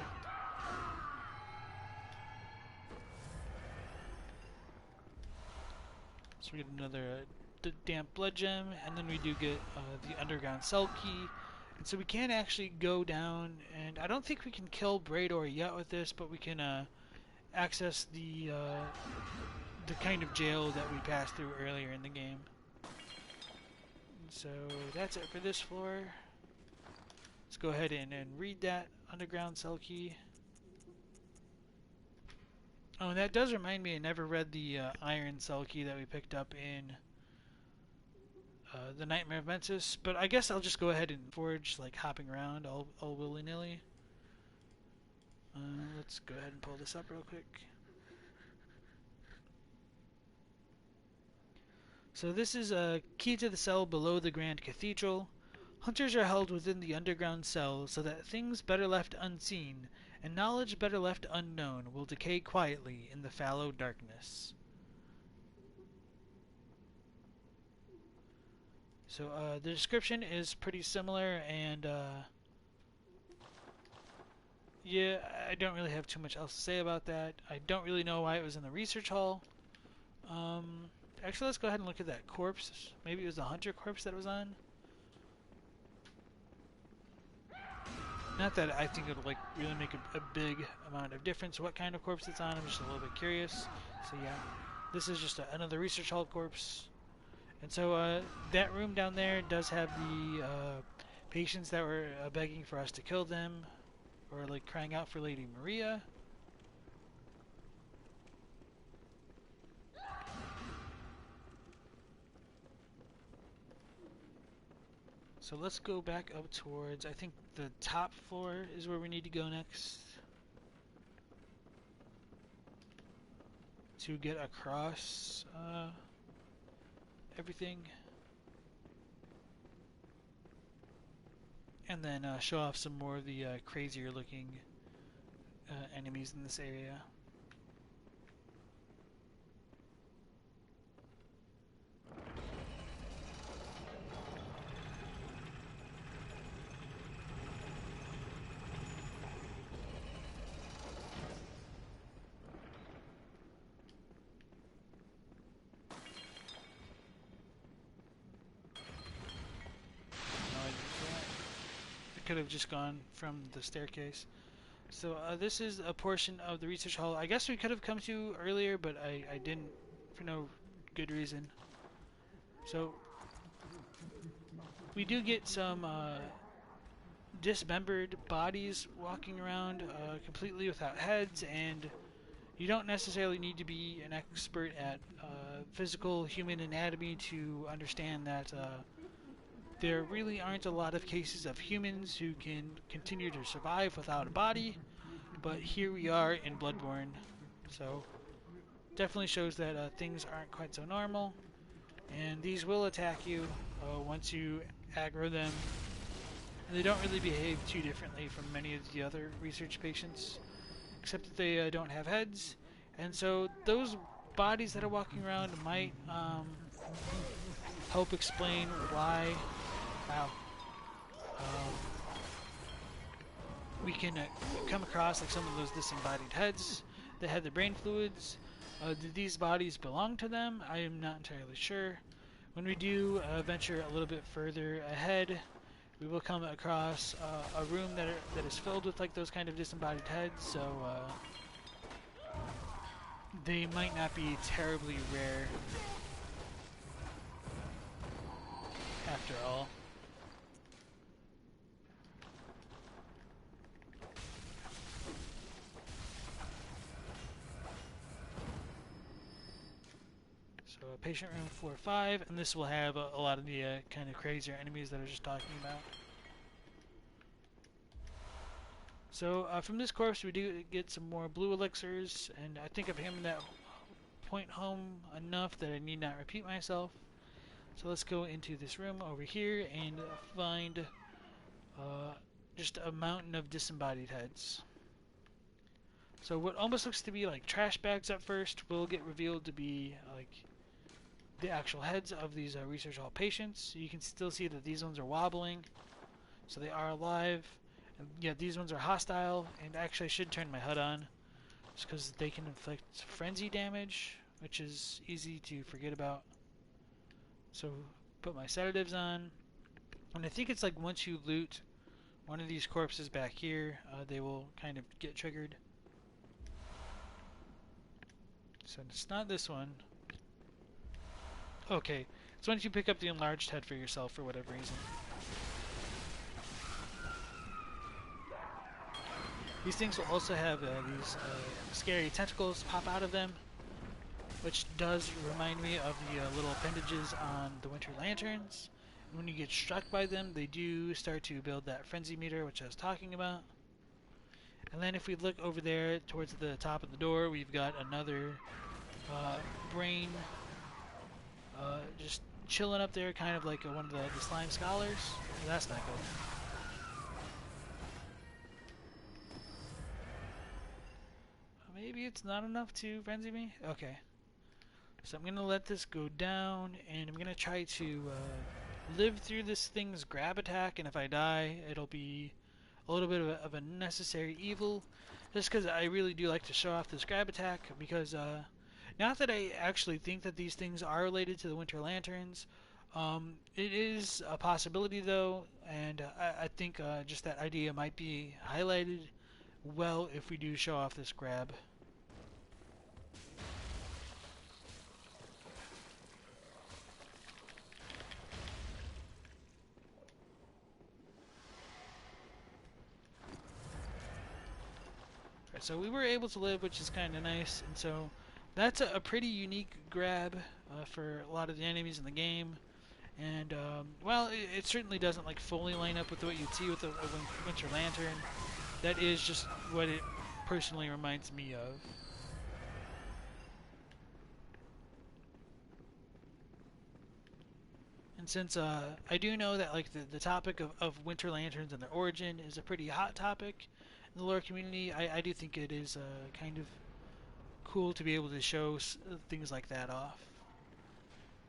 So we get another damp blood gem, and then we do get the underground cell key. And so we can actually go down, and I don't think we can kill Brador yet with this, but we can access the kind of jail that we passed through earlier in the game. And so that's it for this floor. Let's go ahead and read that underground cell key. Oh, and that does remind me, I never read the iron cell key that we picked up in the Nightmare of Mensis, but I guess I'll just go ahead and forge, like hopping around all willy-nilly. Let's go ahead and pull this up real quick. So this is a key to the cell below the Grand Cathedral. Hunters are held within the underground cell so that things better left unseen and knowledge better left unknown will decay quietly in the fallow darkness. So the description is pretty similar, and yeah, I don't really have too much else to say about that. I don't really know why it was in the research hall. Actually, let's go ahead and look at that corpse. Maybe it was the hunter corpse that was on. Not that I think it would like really make a big amount of difference what kind of corpse it's on. I'm just a little bit curious. So yeah, this is just another research hall corpse. And so that room down there does have the patients that were begging for us to kill them, or like crying out for Lady Maria. So let's go back up towards, I think the top floor is where we need to go next to get across everything, and then show off some more of the crazier looking enemies in this area. Could have just gone from the staircase. So this is a portion of the research hall I guess we could have come to earlier, but I didn't for no good reason. So we do get some dismembered bodies walking around completely without heads, and you don't necessarily need to be an expert at physical human anatomy to understand that there really aren't a lot of cases of humans who can continue to survive without a body, but here we are in Bloodborne, so definitely shows that things aren't quite so normal, and these will attack you once you aggro them. And they don't really behave too differently from many of the other research patients, except that they don't have heads, and so those bodies that are walking around might help explain why we can come across like some of those disembodied heads that had the brain fluids. Did these bodies belong to them? I am not entirely sure. When we do venture a little bit further ahead, we will come across a room that is filled with like those kind of disembodied heads, so they might not be terribly rare after all. So patient room floor 5, and this will have a lot of the kind of crazier enemies that I was just talking about. So from this corpse we do get some more blue elixirs, and I think I've hammered that point home enough that I need not repeat myself. So let's go into this room over here and find just a mountain of disembodied heads. So what almost looks to be like trash bags at first will get revealed to be like the actual heads of these research hall patients. You can still see that these ones are wobbling, so they are alive. And yeah, these ones are hostile, and actually I should turn my HUD on just because they can inflict frenzy damage, which is easy to forget about. So put my sedatives on, and I think it's like once you loot one of these corpses back here, they will kind of get triggered. So it's not this one. Okay, so once you pick up the enlarged head for yourself for whatever reason. These things will also have these scary tentacles pop out of them, which does remind me of the little appendages on the Winter Lanterns. And when you get struck by them, they do start to build that frenzy meter, which I was talking about. And then if we look over there towards the top of the door, we've got another brain just chilling up there, kind of like one of the slime scholars. That's not good. Maybe it's not enough to frenzy me? Okay. So I'm gonna let this go down, and I'm gonna try to live through this thing's grab attack, and if I die, it'll be a little bit of a necessary evil, just because I really do like to show off this grab attack, because not that I actually think that these things are related to the Winter Lanterns, it is a possibility though, and I think just that idea might be highlighted well if we do show off this grab. So we were able to live, which is kind of nice, and so that's a pretty unique grab for a lot of the enemies in the game. And well, it certainly doesn't like fully line up with what you'd see with the Winter Lantern. That is just what it personally reminds me of. And since I do know that like the topic of Winter Lanterns and their origin is a pretty hot topic in the lore community, I do think it is kind of cool to be able to show things like that off.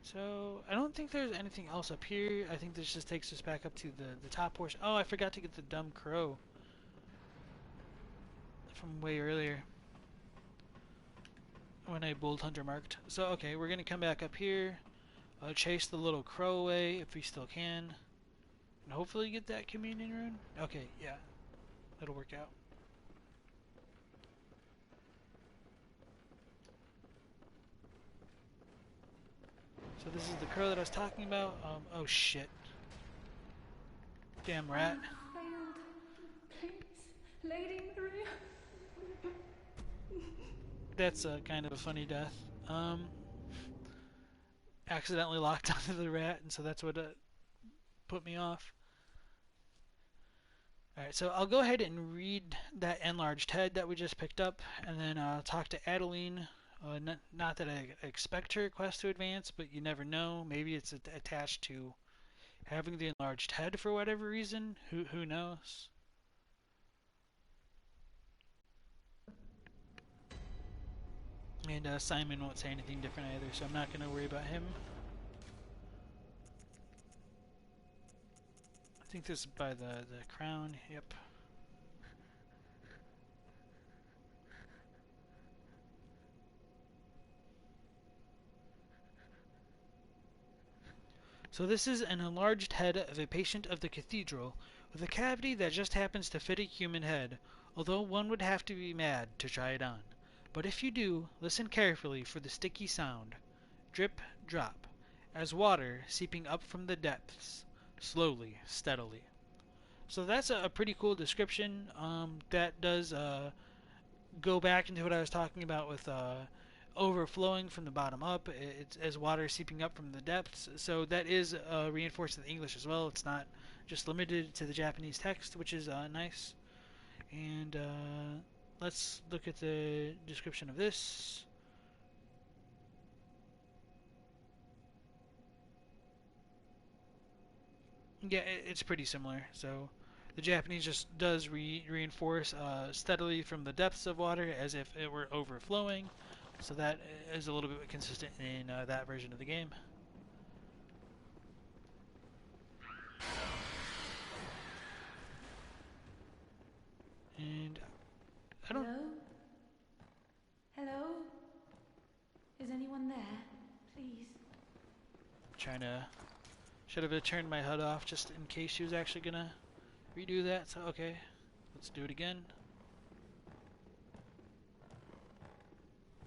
So I don't think there's anything else up here. I think this just takes us back up to the top portion. Oh, I forgot to get the dumb crow from way earlier when I bold hunter marked. So okay, we're gonna come back up here, chase the little crow away if we still can, and hopefully get that communion rune. Okay, yeah, that'll work out. So this is the crow that I was talking about. Oh shit. Damn rat. Please, Lady Maria. That's kind of a funny death. Accidentally locked onto the rat, and so that's what put me off. Alright, so I'll go ahead and read that enlarged head that we just picked up, and then talk to Adeline. Not that I expect her quest to advance, but you never know. Maybe it's attached to having the enlarged head for whatever reason. Who knows? And Simon won't say anything different either, so I'm not going to worry about him. I think this is by the crown. Yep. So this is an enlarged head of a patient of the cathedral, with a cavity that just happens to fit a human head, although one would have to be mad to try it on. But if you do, listen carefully for the sticky sound. Drip, drop, as water seeping up from the depths, slowly, steadily. So that's a pretty cool description. That does go back into what I was talking about with overflowing from the bottom up. It's as water seeping up from the depths. So that is reinforced in the English as well. It's not just limited to the Japanese text, which is nice. And let's look at the description of this. Yeah, it's pretty similar. So the Japanese just does reinforce steadily from the depths of water as if it were overflowing. So that is a little bit consistent in that version of the game. And I don't... Hello? Hello? Is anyone there? Please. Should have turned my HUD off just in case she was actually gonna redo that. So okay, let's do it again.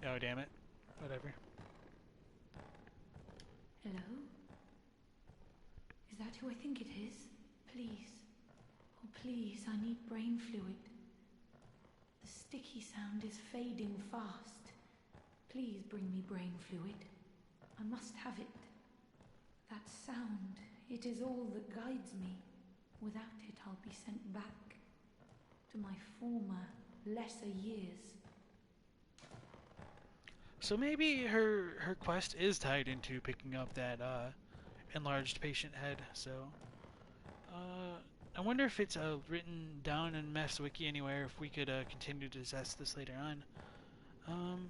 Oh damn it. Whatever. Hello? Is that who I think it is? Please. Oh please, I need brain fluid. The sticky sound is fading fast. Please bring me brain fluid. I must have it. That sound, it is all that guides me. Without it, I'll be sent back to my former, lesser years. So maybe her quest is tied into picking up that enlarged patient head. So I wonder if it's written down in Math's Wiki anywhere, if we could continue to test this later on.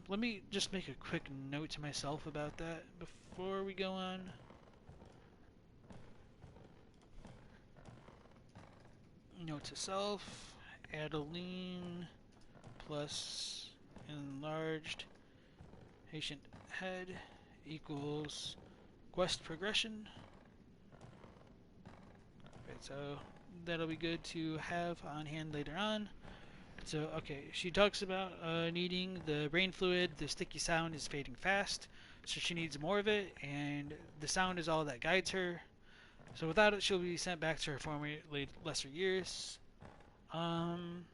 Let me just make a quick note to myself about that before we go on. Note to self, Adeline plus enlarged patient head equals quest progression. Right, so that'll be good to have on hand later on. So, okay, she talks about needing the brain fluid. The sticky sound is fading fast, so she needs more of it, and the sound is all that guides her. So without it, she'll be sent back to her former lesser years. When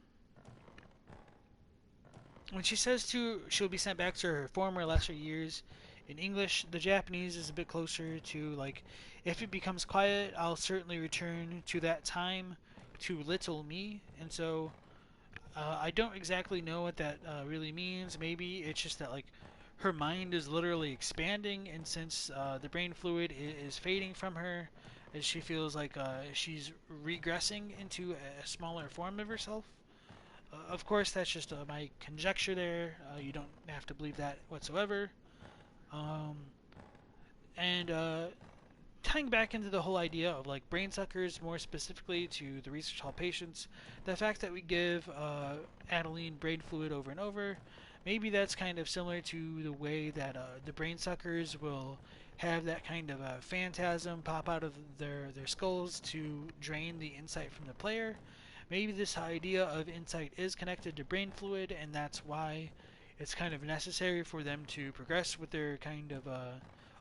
she says she'll be sent back to her former lesser years, in English, the Japanese is a bit closer to, like, if it becomes quiet, I'll certainly return to that time, to little me. And so I don't exactly know what that really means. Maybe it's just that, like, her mind is literally expanding, and since the brain fluid is fading from her, as she feels like she's regressing into a smaller form of herself. Of course, that's just my conjecture there. You don't have to believe that whatsoever. Um, and tying back into the whole idea of like brain suckers, more specifically to the research hall patients, the fact that we give Adeline brain fluid over and over, maybe that's kind of similar to the way that the brain suckers will have that kind of phantasm pop out of their skulls to drain the insight from the player. Maybe this idea of insight is connected to brain fluid, and that's why it's kind of necessary for them to progress with their kind of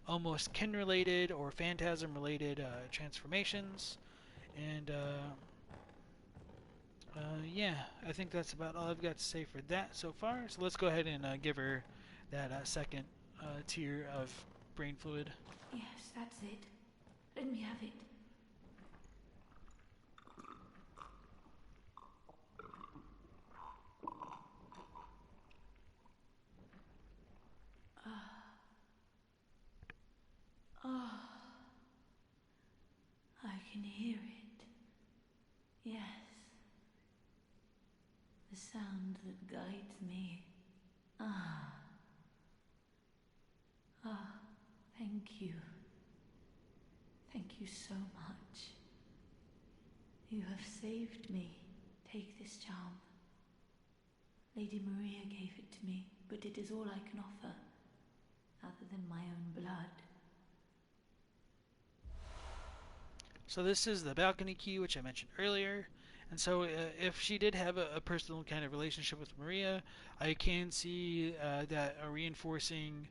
almost kin-related or phantasm-related transformations. And yeah, I think that's about all I've got to say for that so far. So let's go ahead and give her that second tier of brain fluid. Yes, that's it. Let me have it. I can hear it. Yes. The sound that guides me. Thank you. Thank you so much. You have saved me. Take this charm. Lady Maria gave it to me, but it is all I can offer, other than my own blood. So this is the balcony key, which I mentioned earlier. And so if she did have a personal kind of relationship with Maria, I can see that reinforcing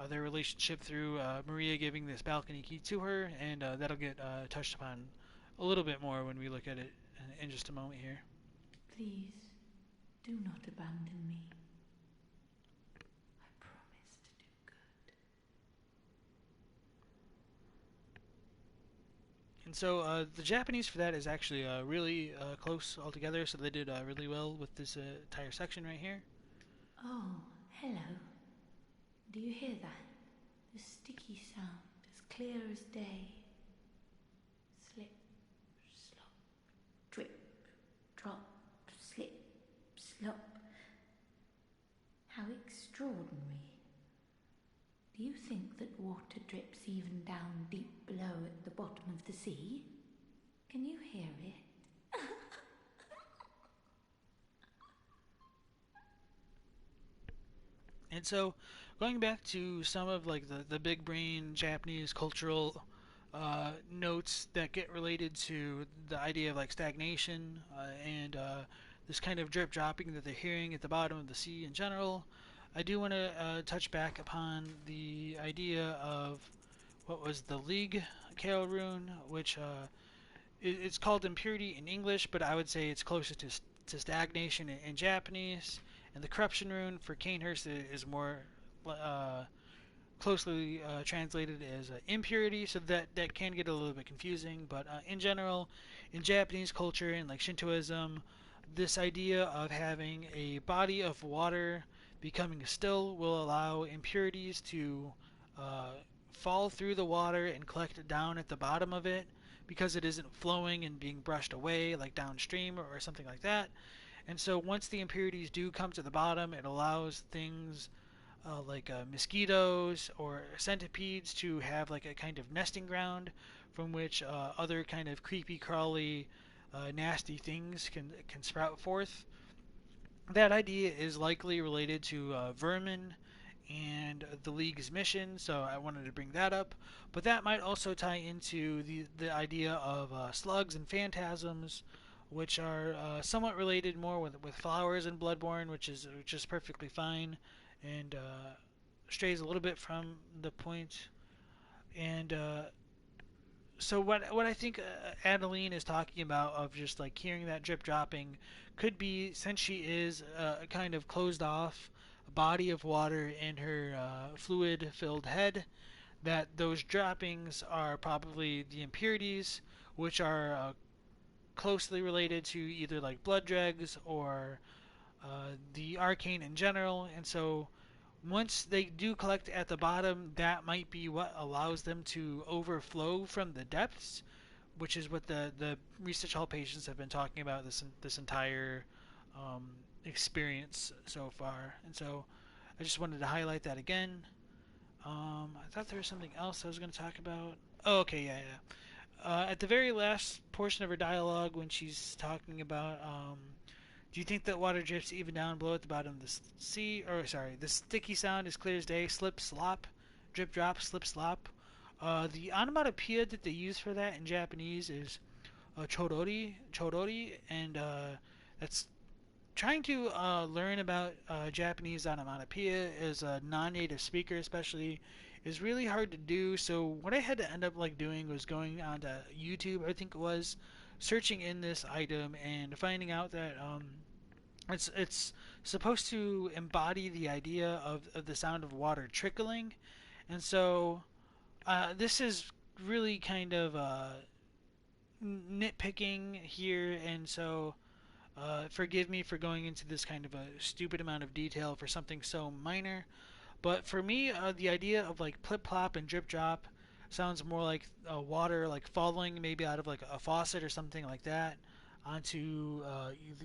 their relationship through Maria giving this balcony key to her, and that'll get touched upon a little bit more when we look at it in just a moment here. Please, do not abandon me. I promise to do good. And so the Japanese for that is actually really close altogether, so they did really well with this entire section right here. Oh, hello. Do you hear that? The sticky sound, as clear as day. Slip, slop, drip, drop, slip, slop. How extraordinary. Do you think that water drips even down deep below at the bottom of the sea? Can you hear it? And so, going back to some of like the big brain Japanese cultural notes that get related to the idea of like stagnation and this kind of drip dropping that they're hearing at the bottom of the sea in general, I do want to touch back upon the idea of what was the League Carol rune, which it's called impurity in English, but I would say it's closer to stagnation in Japanese. And the corruption rune for Canehurst is more closely translated as impurity, so that can get a little bit confusing. But in general, in Japanese culture and like Shintoism, this idea of having a body of water becoming still will allow impurities to fall through the water and collect down at the bottom of it because it isn't flowing and being brushed away like downstream or something like that. And so once the impurities do come to the bottom, it allows things like mosquitoes or centipedes to have like a kind of nesting ground from which other kind of creepy crawly nasty things can sprout forth. That idea is likely related to vermin and the League's mission, so I wanted to bring that up. But that might also tie into the idea of slugs and phantasms, which are somewhat related more with flowers and Bloodborne, which is perfectly fine, and strays a little bit from the point. And so what I think Adeline is talking about of just like hearing that drip dropping could be, since she is a kind of closed off body of water in her fluid filled head, that those droppings are probably the impurities, which are closely related to either like blood dregs or the arcane in general. And so once they do collect at the bottom, that might be what allows them to overflow from the depths, which is what the research hall patients have been talking about this entire um, experience so far. And so I just wanted to highlight that again. I thought there was something else I was going to talk about. Oh, okay, yeah. At the very last portion of her dialogue, when she's talking about, do you think that water drips even down below at the bottom of the sea? Or sorry, the sticky sound is clear as day. Slip, slop, drip, drop, slip, slop. The onomatopoeia that they use for that in Japanese is chodori, and that's trying to learn about Japanese onomatopoeia as a non-native speaker, especially, is really hard to do. So what I had to end up like doing was going onto YouTube, I think it was, searching in this item and finding out that it's supposed to embody the idea of the sound of water trickling, and so this is really kind of nitpicking here, and so forgive me for going into this kind of a stupid amount of detail for something so minor. But for me, the idea of like plip plop and drip drop sounds more like water like falling maybe out of like a faucet or something like that onto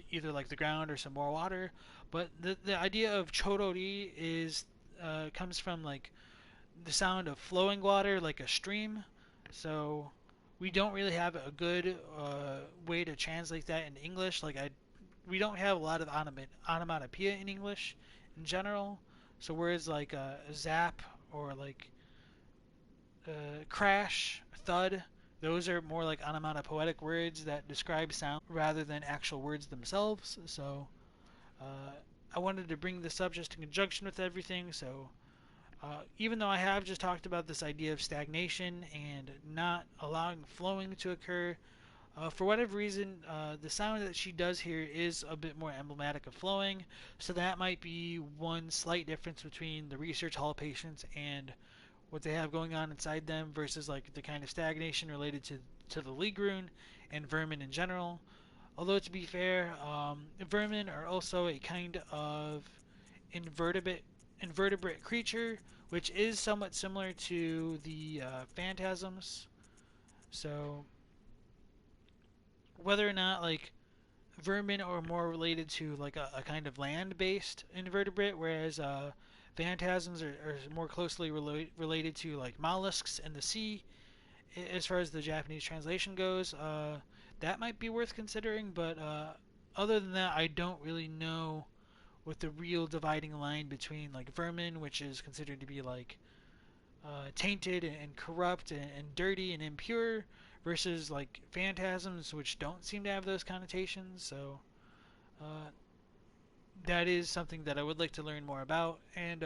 either like the ground or some more water. But the idea of chodori is comes from like the sound of flowing water like a stream. So we don't really have a good way to translate that in English. We don't have a lot of onomatopoeia in English in general. So words like zap or like crash, thud, those are more like onomatopoetic words that describe sound rather than actual words themselves. So I wanted to bring this up just in conjunction with everything. So even though I have just talked about this idea of stagnation and not allowing flowing to occur, for whatever reason, the sound that she does hear is a bit more emblematic of flowing, so that might be one slight difference between the research hall patients and what they have going on inside them versus like the kind of stagnation related to the League rune and vermin in general. Although to be fair, vermin are also a kind of invertebrate creature, which is somewhat similar to the phantasms. So whether or not like vermin are more related to like a kind of land-based invertebrate, whereas phantasms are more closely related to like mollusks in the sea, as far as the Japanese translation goes, that might be worth considering. But other than that, I don't really know what the real dividing line between like vermin, which is considered to be like tainted and corrupt and dirty and impure, versus like phantasms, which don't seem to have those connotations. So uh, that is something that I would like to learn more about. And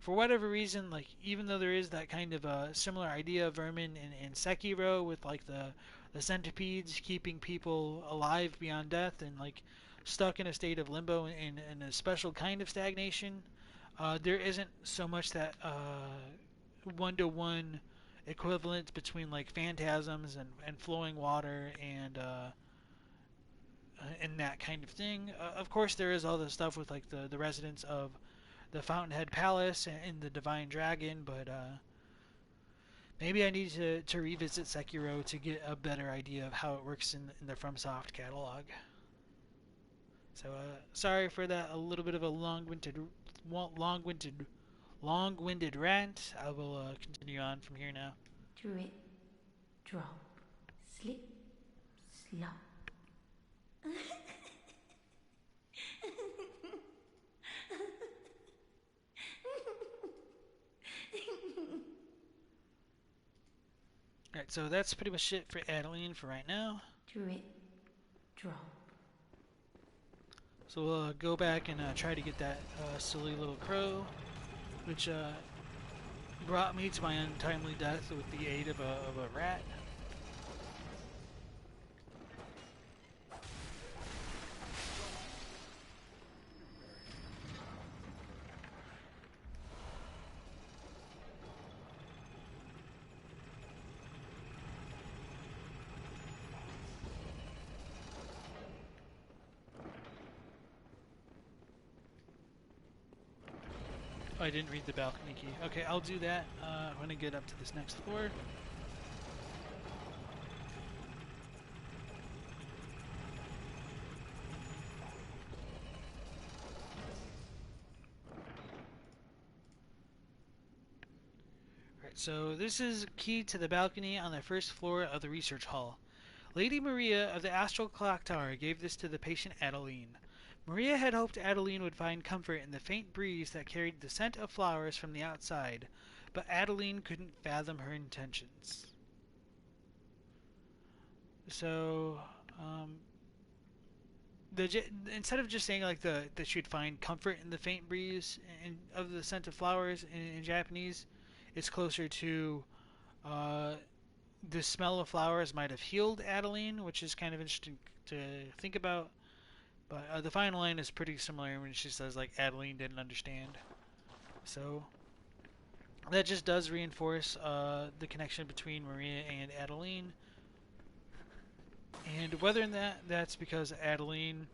for whatever reason, like even though there is that kind of similar idea of vermin in Sekiro with like the centipedes keeping people alive beyond death and like stuck in a state of limbo in a special kind of stagnation, there isn't so much that one-to-one equivalent between like phantasms and flowing water and that kind of thing. Of course, there is all the stuff with like the residents of the Fountainhead Palace and the Divine Dragon, but Maybe I need to revisit Sekiro to get a better idea of how it works in the FromSoft catalog. So sorry for that, a little bit of a long-winded rant. I will continue on from here now. Drip, drop, slip, slop. Alright, so that's pretty much it for Adeline for right now. Drip, drop. So we'll go back and try to get that silly little crow, which brought me to my untimely death with the aid of a rat. Oh, I didn't read the balcony key. Okay, I'll do that when I get up to this next floor. Alright, so this is key to the balcony on the first floor of the research hall. Lady Maria of the Astral Clocktower gave this to the patient Adeline. Maria had hoped Adeline would find comfort in the faint breeze that carried the scent of flowers from the outside, but Adeline couldn't fathom her intentions. So, instead of just saying like that she'd find comfort in the faint breeze of the scent of flowers in Japanese, it's closer to the smell of flowers might have healed Adeline, which is kind of interesting to think about. But the final line is pretty similar when she says, like, Adeline didn't understand. So, that just does reinforce the connection between Maria and Adeline. And whether or not that's because Adeline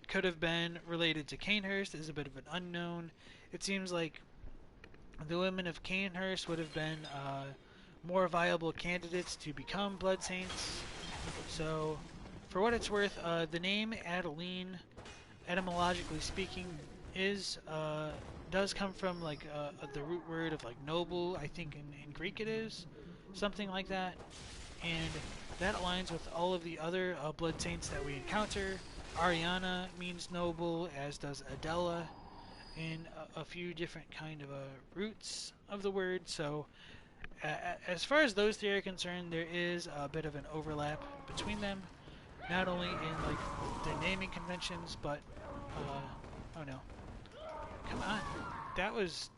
could have been related to Canehurst is a bit of an unknown. It seems like the women of Canehurst would have been more viable candidates to become Blood Saints. So, for what it's worth, the name Adeline, etymologically speaking, does come from like the root word of like noble. I think in Greek it is something like that, and that aligns with all of the other blood saints that we encounter. Ariana means noble, as does Adela, in a few different kind of roots of the word. So, as far as those three are concerned, there is a bit of an overlap between them. Not only in like the naming conventions, but oh no, come on, that was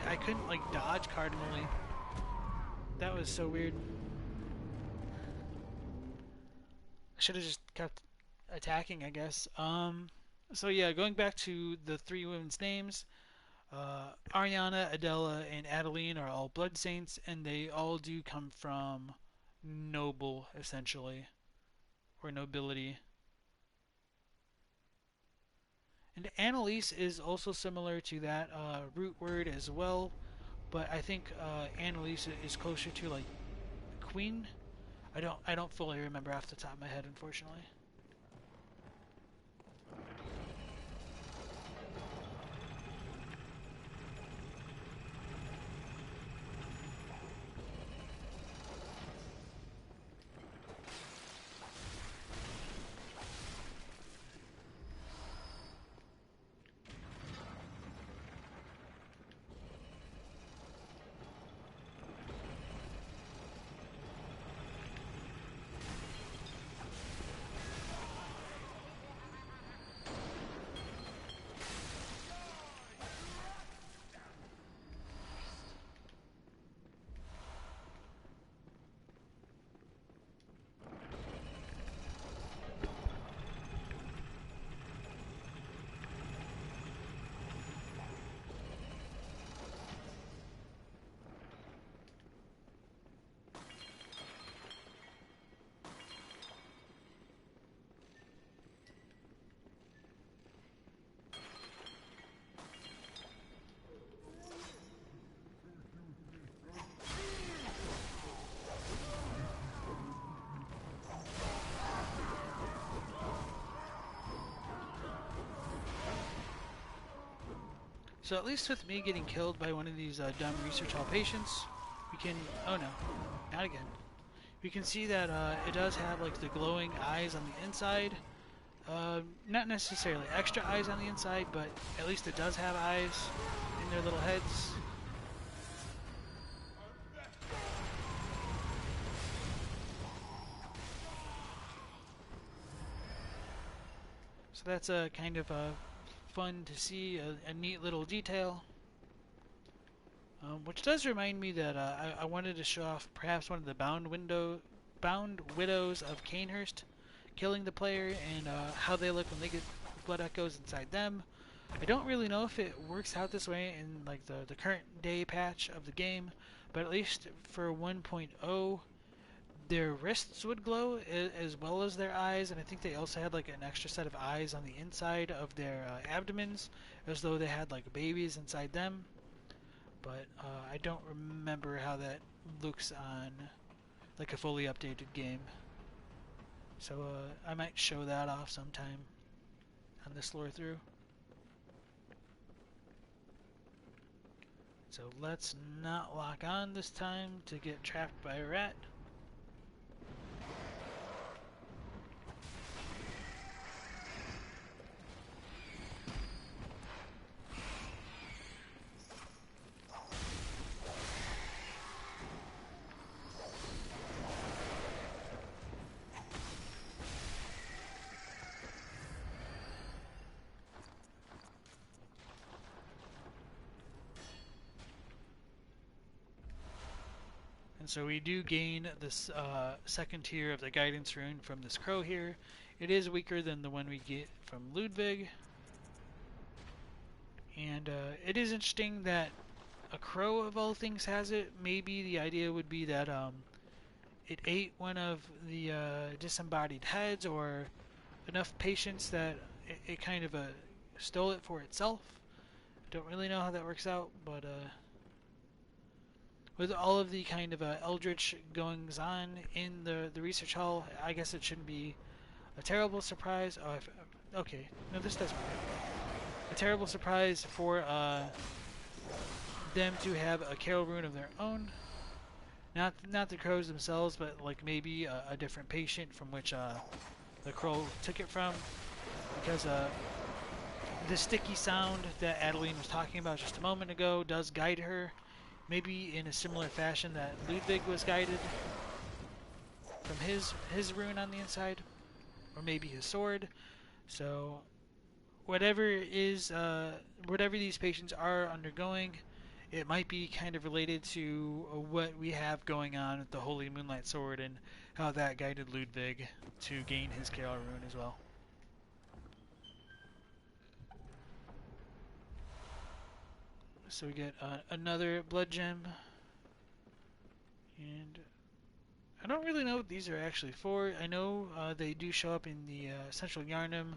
I couldn't like dodge cardinally. That was so weird. I should have just kept attacking, I guess. So yeah, going back to the three women's names, Ariana, Adela, and Adeline are all blood saints, and they all do come from noble, essentially. Or nobility. And Annalise is also similar to that root word as well, but I think Annalise is closer to like queen. I don't fully remember off the top of my head, unfortunately. So at least with me getting killed by one of these dumb research hall patients, we can, oh no, not again. We can see that it does have like the glowing eyes on the inside. Not necessarily extra eyes on the inside, but at least it does have eyes in their little heads. So that's a kind of fun to see, a neat little detail. Which does remind me that I wanted to show off perhaps one of the bound widows of Canehurst killing the player and how they look when they get blood echoes inside them. I don't really know if it works out this way in like the current day patch of the game, but at least for 1.0 their wrists would glow as well as their eyes, and I think they also had like an extra set of eyes on the inside of their abdomens, as though they had like babies inside them. But I don't remember how that looks on like a fully updated game. So I might show that off sometime on this lore through. So let's not lock on this time to get trapped by a rat. And so we do gain this second tier of the guidance rune from this crow here. It is weaker than the one we get from Ludwig. And it is interesting that a crow of all things has it. Maybe the idea would be that it ate one of the disembodied heads or enough patients that it kind of stole it for itself. Don't really know how that works out, but with all of the kind of eldritch goings on in the research hall, I guess it shouldn't be a terrible surprise. Oh, okay, no, this does matter. A terrible surprise for them to have a carol rune of their own. Not the crows themselves, but like maybe a different patient from which the crow took it from, because the sticky sound that Adeline was talking about just a moment ago does guide her. Maybe in a similar fashion that Ludwig was guided from his rune on the inside, or maybe his sword. So whatever these patients are undergoing, it might be kind of related to what we have going on with the Holy Moonlight Sword and how that guided Ludwig to gain his Carol rune as well. So we get another blood gem, and I don't really know what these are actually for. I know they do show up in the Central Yarnum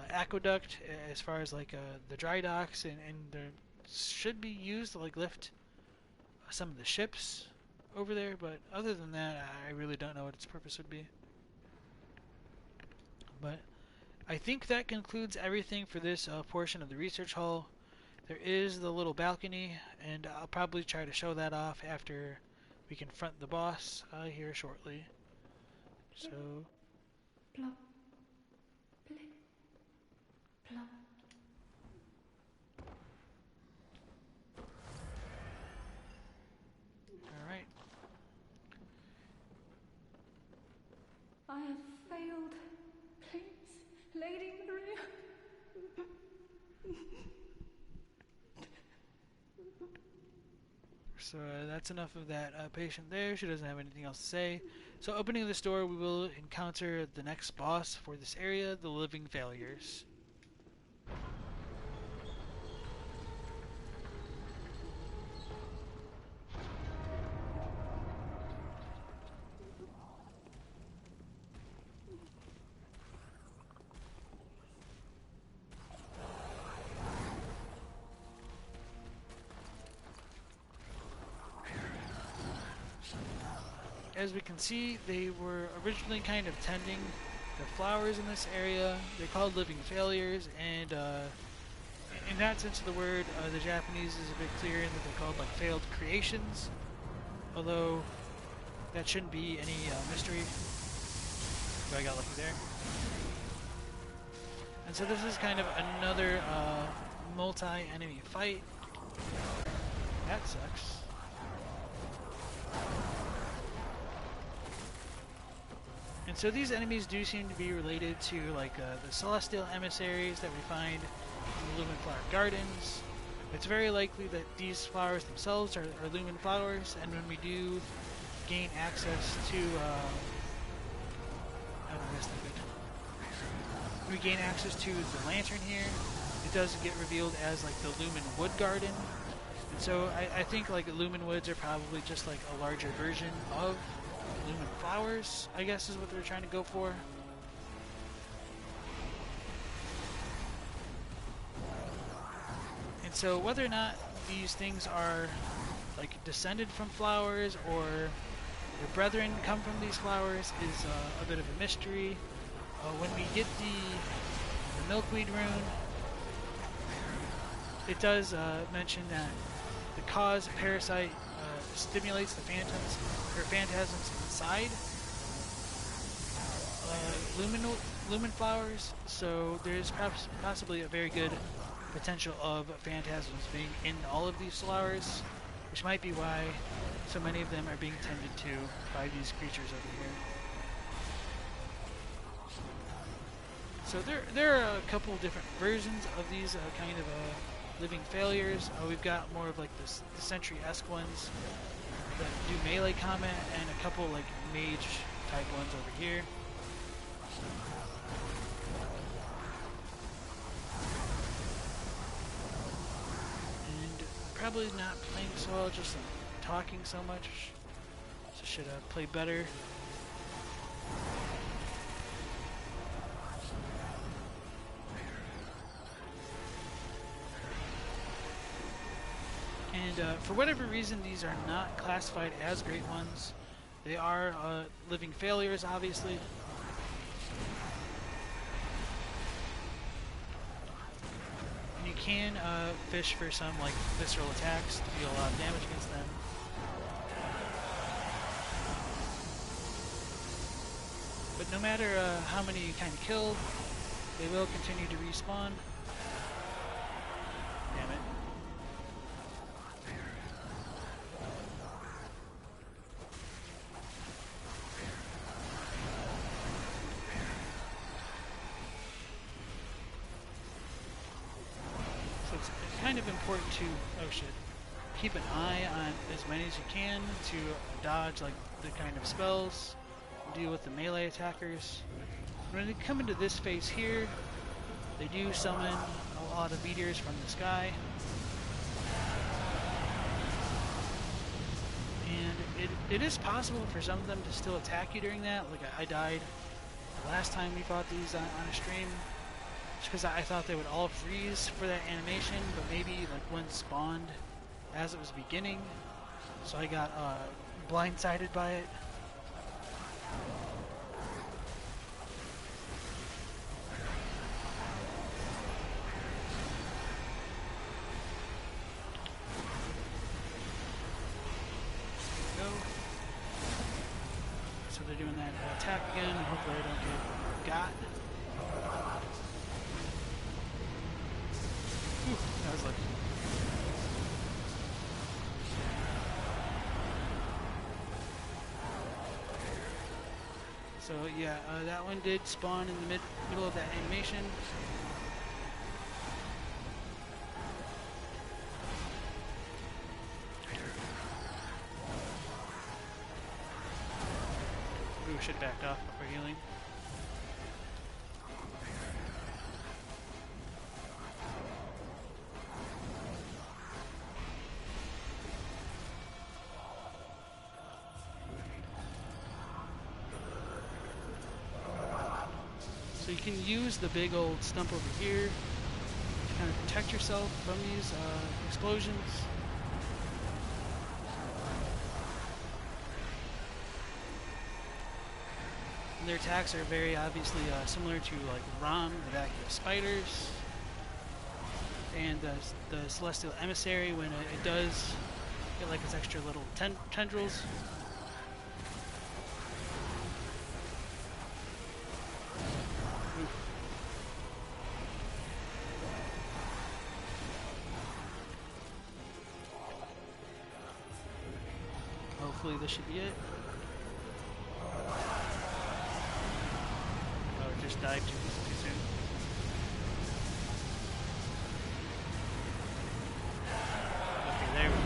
aqueduct as far as like the dry docks, and they should be used to like lift some of the ships over there, but other than that I really don't know what its purpose would be. But I think that concludes everything for this portion of the research hall. There is the little balcony, and I'll probably try to show that off after we confront the boss here shortly. So, Plop. Plip. Plop. alright. I have failed. Please, Lady Maria. So that's enough of that patient there. She doesn't have anything else to say. So opening this door, we will encounter the next boss for this area, the Living Failures. As we can see, they were originally kind of tending the flowers in this area. They're called Living Failures, and in that sense of the word, the Japanese is a bit clearer in that they're called like failed creations, although that shouldn't be any mystery. But I got lucky there. And so this is kind of another multi-enemy fight. That sucks. And so these enemies do seem to be related to like the celestial emissaries that we find in the Lumen Flower Gardens. It's very likely that these flowers themselves are lumen flowers, and when we do gain access to when we gain access to the lantern here, it does get revealed as like the Lumen Wood Garden. And so I think like Lumen Woods are probably just like a larger version of Lumen Flowers, I guess is what they're trying to go for. And so whether or not these things are like descended from flowers or their brethren come from these flowers is a bit of a mystery. When we get the milkweed rune, it does mention that the cause parasite stimulates the phantasms inside lumen flowers, so there's perhaps possibly a very good potential of phantasms being in all of these flowers, which might be why so many of them are being tended to by these creatures over here. So there are a couple different versions of these kind of living failures. We've got more of like the Sentry-esque ones that do melee combat, and a couple like mage type ones over here. And probably not playing so well, just talking so much. So should play better. And for whatever reason, these are not classified as great ones. They are living failures, obviously. And you can fish for some like visceral attacks to deal a lot of damage against them. But no matter how many you kind of kill, they will continue to respawn. Damn it. Kind of important to keep an eye on as many as you can to dodge like the kind of spells, deal with the melee attackers. When they come into this phase here, they do summon a lot of meteors from the sky, and it is possible for some of them to still attack you during that. Like I died the last time we fought these on a stream, because I thought they would all freeze for that animation, but maybe like one spawned as it was beginning, so I got blindsided by it. There we go. So they're doing that attack again, and hopefully I don't get got. That was lucky. So yeah, that one did spawn in the middle of that animation. Maybe we should have backed off before healing. So you can use the big old stump over here to kind of protect yourself from these explosions. And their attacks are very obviously similar to like Rom, the vacuum spiders. and the celestial emissary when it does get like its extra little tendrils. Hopefully this should be it. Oh, it just died too soon. Okay, there we go.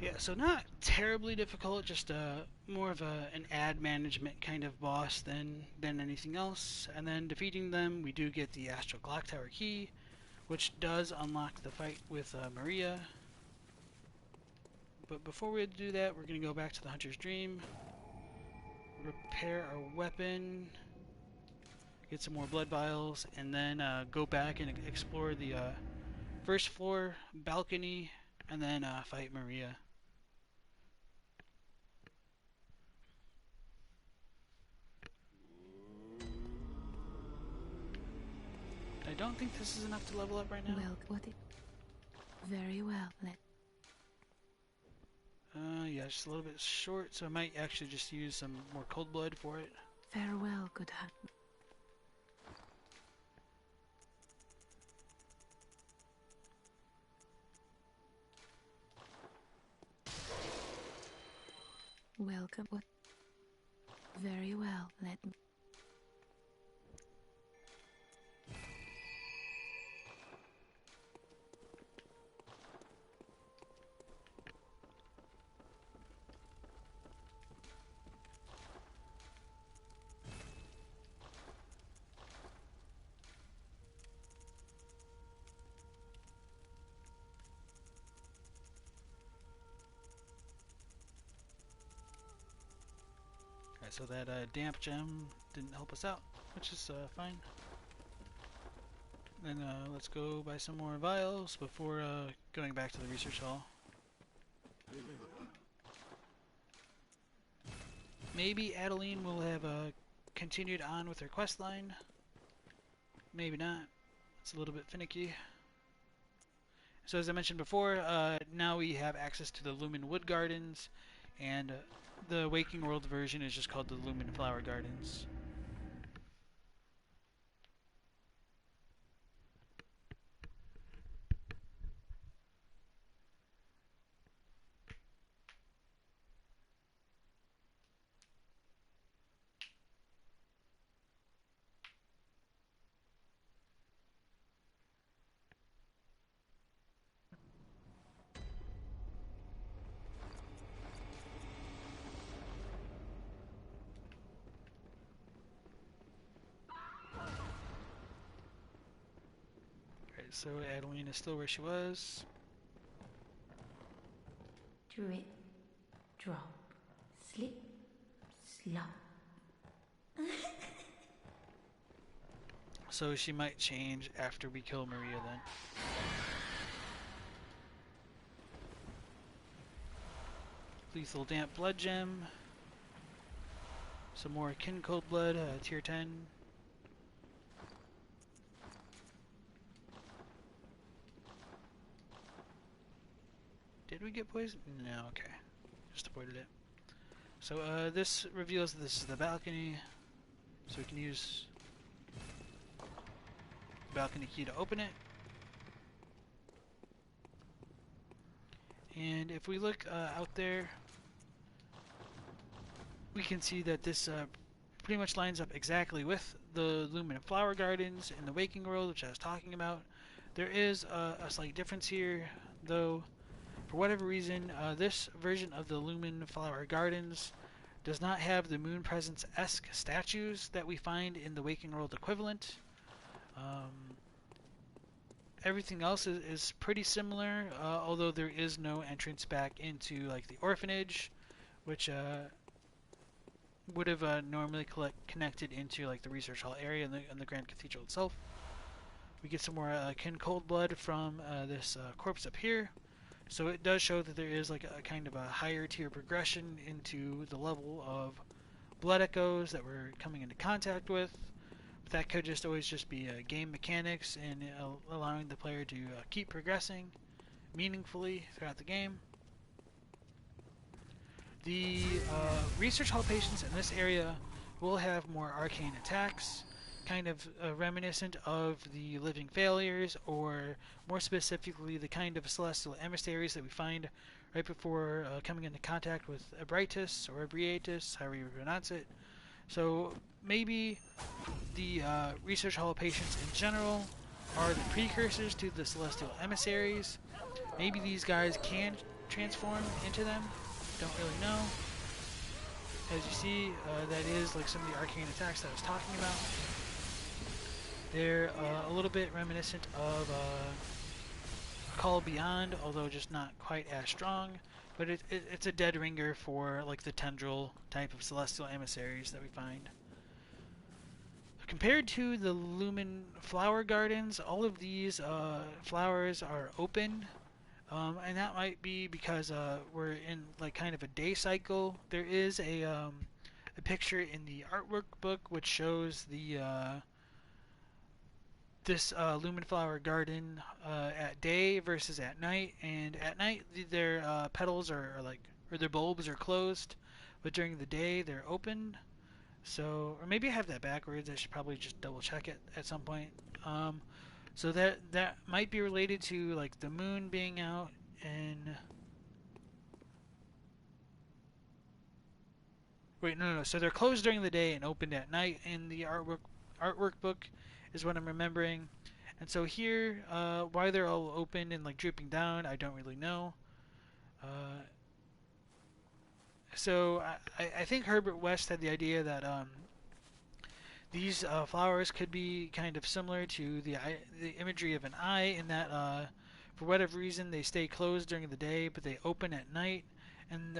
Yeah, so not terribly difficult, just more of an ad management kind of boss than anything else. And then defeating them, we do get the Astral Clocktower key, which does unlock the fight with Maria. But before we do that, we're going to go back to the Hunter's Dream, repair our weapon, get some more blood vials, and then go back and explore the first floor balcony, and then fight Maria. I don't think this is enough to level up right now. Well, very well. Yeah, just a little bit short, so I might actually just use some more cold blood for it. Farewell, good heart. Welcome. Very well. Let me. So that damp gem didn't help us out, which is fine. Then let's go buy some more vials before going back to the research hall. Maybe Adeline will have continued on with her quest line. Maybe not. It's a little bit finicky. So as I mentioned before, now we have access to the Lumen Wood Gardens, and the Waking World version is just called the Lumen Flower Gardens. So Adeline is still where she was. Drip, drop, slip, slop. So she might change after we kill Maria then. Lethal Damp Blood Gem. Some more Kin Cold Blood, tier 10. Did we get poisoned? No, okay. Just avoided it. So this reveals that this is the balcony. So we can use the balcony key to open it. And if we look out there, we can see that this pretty much lines up exactly with the Lumen Flower Gardens in the Waking World, which I was talking about. There is a slight difference here, though. For whatever reason, this version of the Lumen Flower Gardens does not have the Moon Presence-esque statues that we find in the Waking World equivalent. Everything else is pretty similar, although there is no entrance back into like the orphanage, which would have normally connected into like the research hall area in the Grand Cathedral itself. We get some more Kin Cold Blood from this corpse up here. So it does show that there is like a kind of a higher tier progression into the level of blood echoes that we're coming into contact with. that could just always just be game mechanics and allowing the player to keep progressing meaningfully throughout the game. The research hall patients in this area will have more arcane attacks, kind of reminiscent of the living failures, or more specifically the kind of celestial emissaries that we find right before coming into contact with Abritus or Abriatus, however you pronounce it. So maybe the research hall patients in general are the precursors to the celestial emissaries. Maybe these guys can transform into them. Don't really know. As you see, that is like some of the arcane attacks that I was talking about. They're a little bit reminiscent of Call Beyond, although just not quite as strong. But it's a dead ringer for like the tendril type of celestial emissaries that we find. Compared to the Lumen Flower Gardens, all of these flowers are open. And that might be because we're in like kind of a day cycle. There is a picture in the artwork book which shows the this Lumen Flower Garden at day versus at night. And at night their petals are like, or their bulbs are closed, but during the day they're open. So, or maybe I have that backwards. I should probably just double check it at some point. So that might be related to like the moon being out and wait, no. So they're closed during the day and opened at night in the artwork book is what I'm remembering. And so here, why they're all open and like drooping down, I don't really know. So I think Herbert West had the idea that these flowers could be kind of similar to the imagery of an eye, in that for whatever reason they stay closed during the day but they open at night. And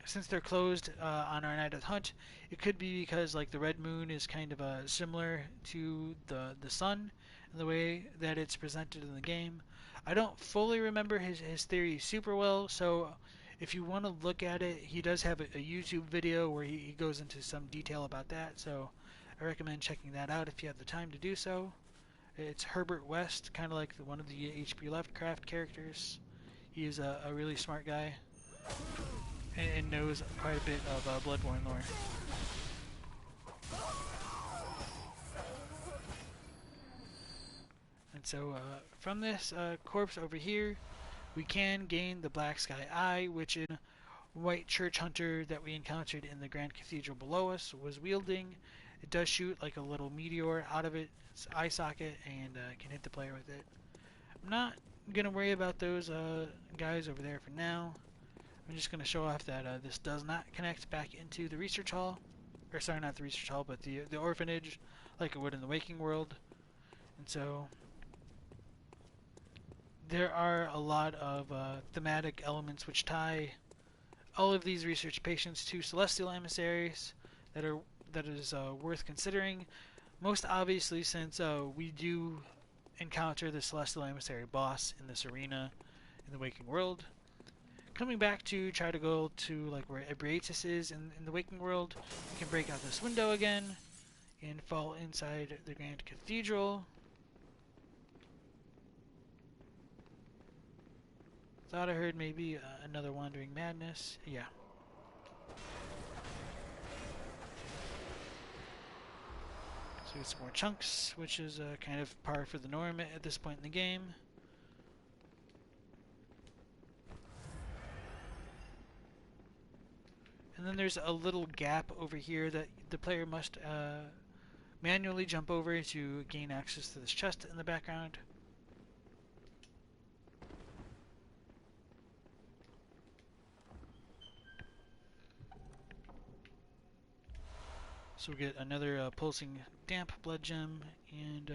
since they're closed on our night of hunt, it could be because like the red moon is kind of similar to the sun in the way that it's presented in the game. I don't fully remember his theory super well, so if you want to look at it, he does have a YouTube video where he goes into some detail about that, so I recommend checking that out if you have the time to do so. It's Herbert West, kind of like one of the H.P. Lovecraft characters. He is a really smart guy and knows quite a bit of Bloodborne lore. And so from this corpse over here, we can gain the Black Sky Eye, which in White Church Hunter that we encountered in the Grand Cathedral below us was wielding. It does shoot like a little meteor out of its eye socket and can hit the player with it. I'm not going to worry about those guys over there for now. I'm just going to show off that this does not connect back into the research hall. Or sorry, not the research hall, but the orphanage like it would in the waking world. And so there are a lot of thematic elements which tie all of these research patients to celestial emissaries that is worth considering. Most obviously, since we do encounter the celestial emissary boss in this arena in the waking world. Coming back to try to go to like where Abriatus is in the waking world, we can break out this window again and fall inside the Grand Cathedral. Thought I heard maybe another Wandering Madness. Yeah. So we get some more chunks, which is kind of par for the norm at this point in the game. And then there's a little gap over here that the player must manually jump over to gain access to this chest in the background. So we get another pulsing damp blood gem, and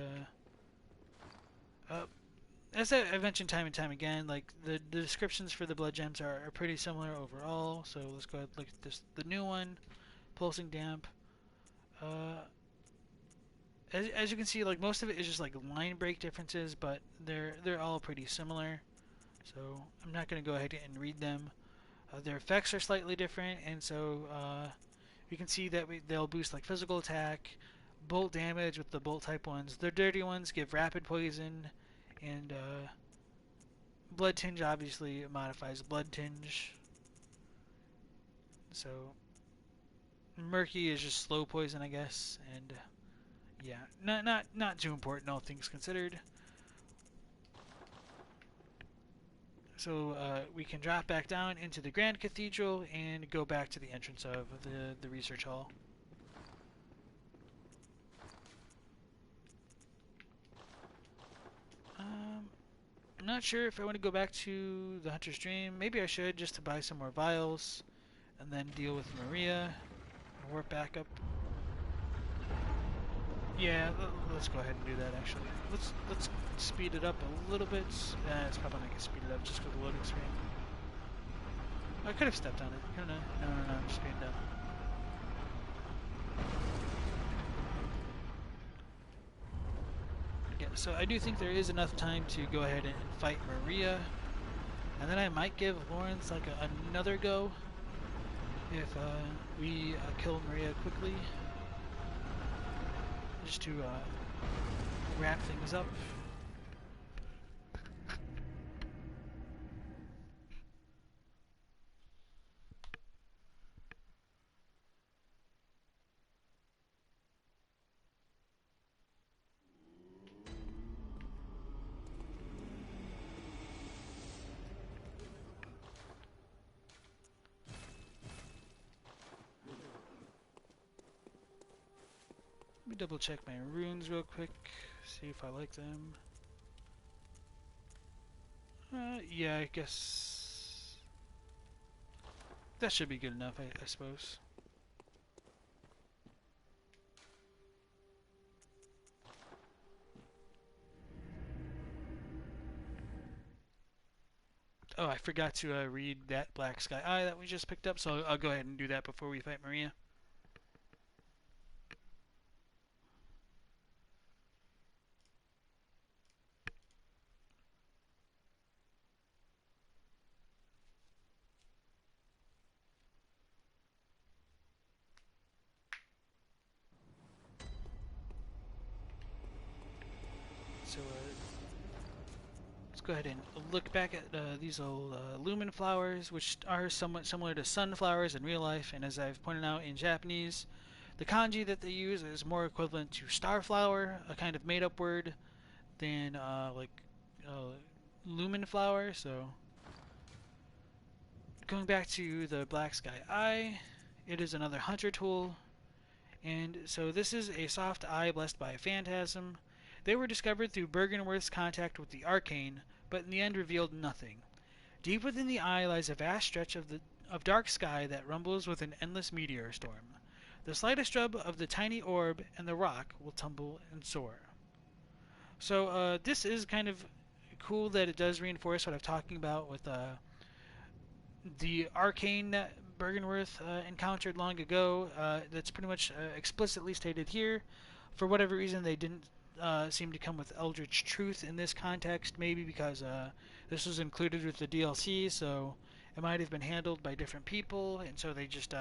as I've mentioned time and time again, like the descriptions for the blood gems are pretty similar overall. So let's go ahead and look at this, the new one, pulsing damp. As you can see, like most of it is just like line break differences, but they're all pretty similar. So I'm not going to go ahead and read them. Their effects are slightly different, and so you can see that they'll boost like physical attack, bolt damage with the bolt type ones. The dirty ones give rapid poison, and blood tinge obviously modifies blood tinge. So murky is just slow poison, I guess, and yeah, not too important, all things considered. So we can drop back down into the Grand Cathedral and go back to the entrance of the research hall. I'm not sure if I want to go back to the Hunter's Dream. Maybe I should, just to buy some more vials and then deal with Maria and warp back up. Yeah, let's go ahead and do that actually. Let's speed it up a little bit. It's probably not going to speed it up just for the loading screen. I could have stepped on it. No, I'm just being dumb. Yeah, so I do think there is enough time to go ahead and fight Maria. And then I might give Laurence like another go if we kill Maria quickly. Just to wrap things up. Let me double check my runes real quick, see if I like them. Yeah, I guess that should be good enough, I suppose. Oh, I forgot to read that Black Sky Eye that we just picked up, so I'll go ahead and do that before we fight Maria. So let's go ahead and look back at these old lumen flowers, which are somewhat similar to sunflowers in real life, and as I've pointed out in Japanese, the kanji that they use is more equivalent to starflower, a kind of made-up word, than lumen flower. So going back to the Black Sky Eye, it is another hunter tool, and so this is a soft eye blessed by a phantasm. They were discovered through Bergenworth's contact with the Arcane, but in the end revealed nothing. Deep within the eye lies a vast stretch of dark sky that rumbles with an endless meteor storm. The slightest rub of the tiny orb and the rock will tumble and soar. So this is kind of cool that it does reinforce what I'm talking about with the Arcane that Bergenworth encountered long ago. That's pretty much explicitly stated here. For whatever reason, they didn't seem to come with Eldritch Truth in this context, maybe because this was included with the DLC, so it might have been handled by different people, and so they just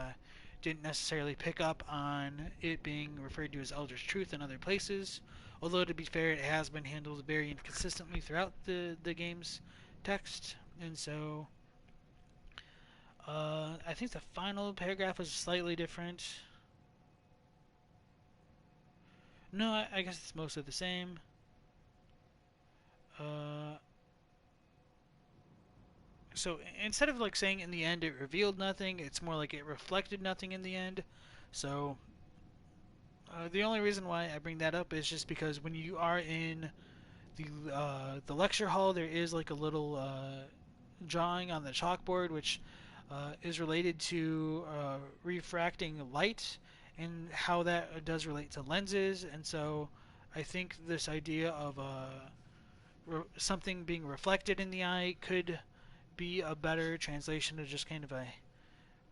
didn't necessarily pick up on it being referred to as Eldritch Truth in other places. Although, to be fair, it has been handled very inconsistently throughout the game's text, and so I think the final paragraph was slightly different. No, I guess it's mostly the same. So instead of like saying in the end it revealed nothing, it's more like it reflected nothing in the end. So the only reason why I bring that up is just because when you are in the lecture hall, there is like a little drawing on the chalkboard which is related to refracting light and how that does relate to lenses, and so I think this idea of something being reflected in the eye could be a better translation to just kind of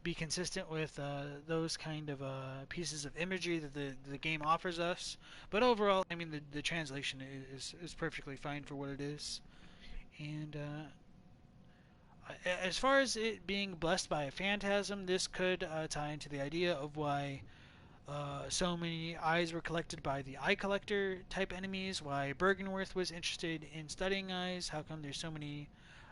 be consistent with those kind of pieces of imagery that the game offers us. But overall, I mean, the translation is perfectly fine for what it is. And as far as it being blessed by a phantasm, this could tie into the idea of why so many eyes were collected by the eye collector type enemies, why Bergenworth was interested in studying eyes, how come there's so many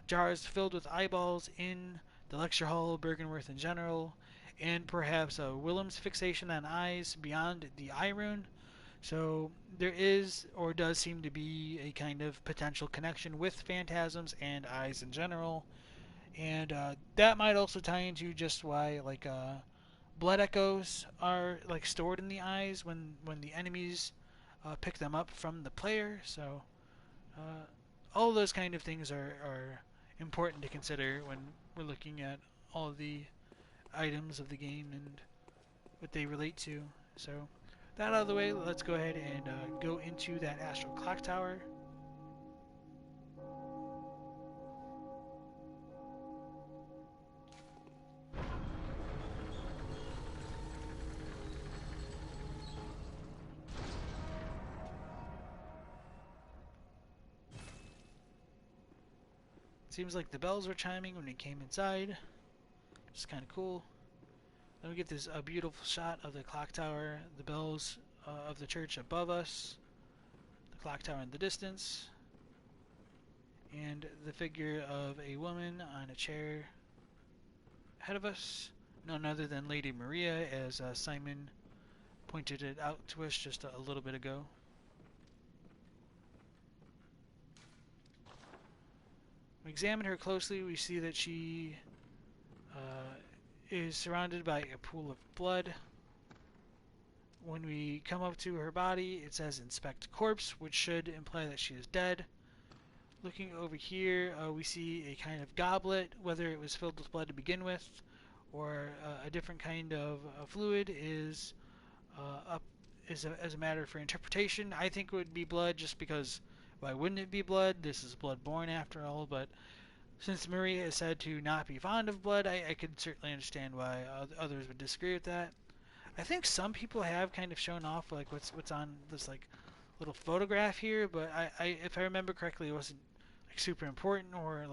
jars filled with eyeballs in the lecture hall, Bergenworth in general, and perhaps Willem's fixation on eyes beyond the eye rune. So there is, or does seem to be, a kind of potential connection with phantasms and eyes in general, and that might also tie into just why blood echoes are stored in the eyes when the enemies pick them up from the player. So all those kind of things are important to consider when we're looking at all of the items of the game and what they relate to. So that out of the way, let's go ahead and go into that Astral Clocktower. Seems like the bells were chiming when we came inside, which is kind of cool. Then we get this beautiful shot of the clock tower, the bells of the church above us, the clock tower in the distance, and the figure of a woman on a chair ahead of us. None other than Lady Maria, as Simon pointed it out to us just a little bit ago. When we examine her closely, we see that she is surrounded by a pool of blood. When we come up to her body, it says inspect corpse, which should imply that she is dead. Looking over here, we see a kind of goblet, whether it was filled with blood to begin with, or a different kind of fluid is up as a matter for interpretation. I think it would be blood, just because why wouldn't it be blood? This is bloodborne after all, but since Maria is said to not be fond of blood, I could certainly understand why others would disagree with that. I think some people have kind of shown off what's on this little photograph here, but if I remember correctly, it wasn't super important, or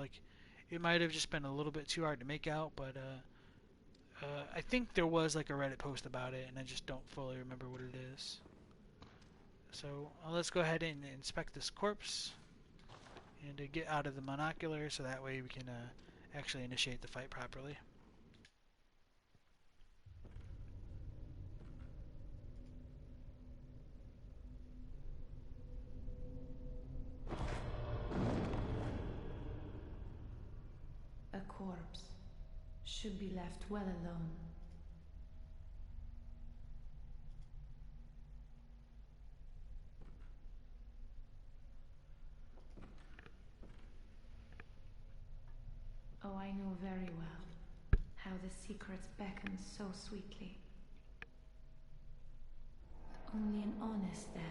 it might have just been a little bit too hard to make out. But I think there was a Reddit post about it, and I just don't fully remember what it is. So let's go ahead and inspect this corpse and get out of the monocular, so that way we can actually initiate the fight properly. A corpse should be left well alone. Oh, I know very well how the secrets beckon so sweetly. Only an honest death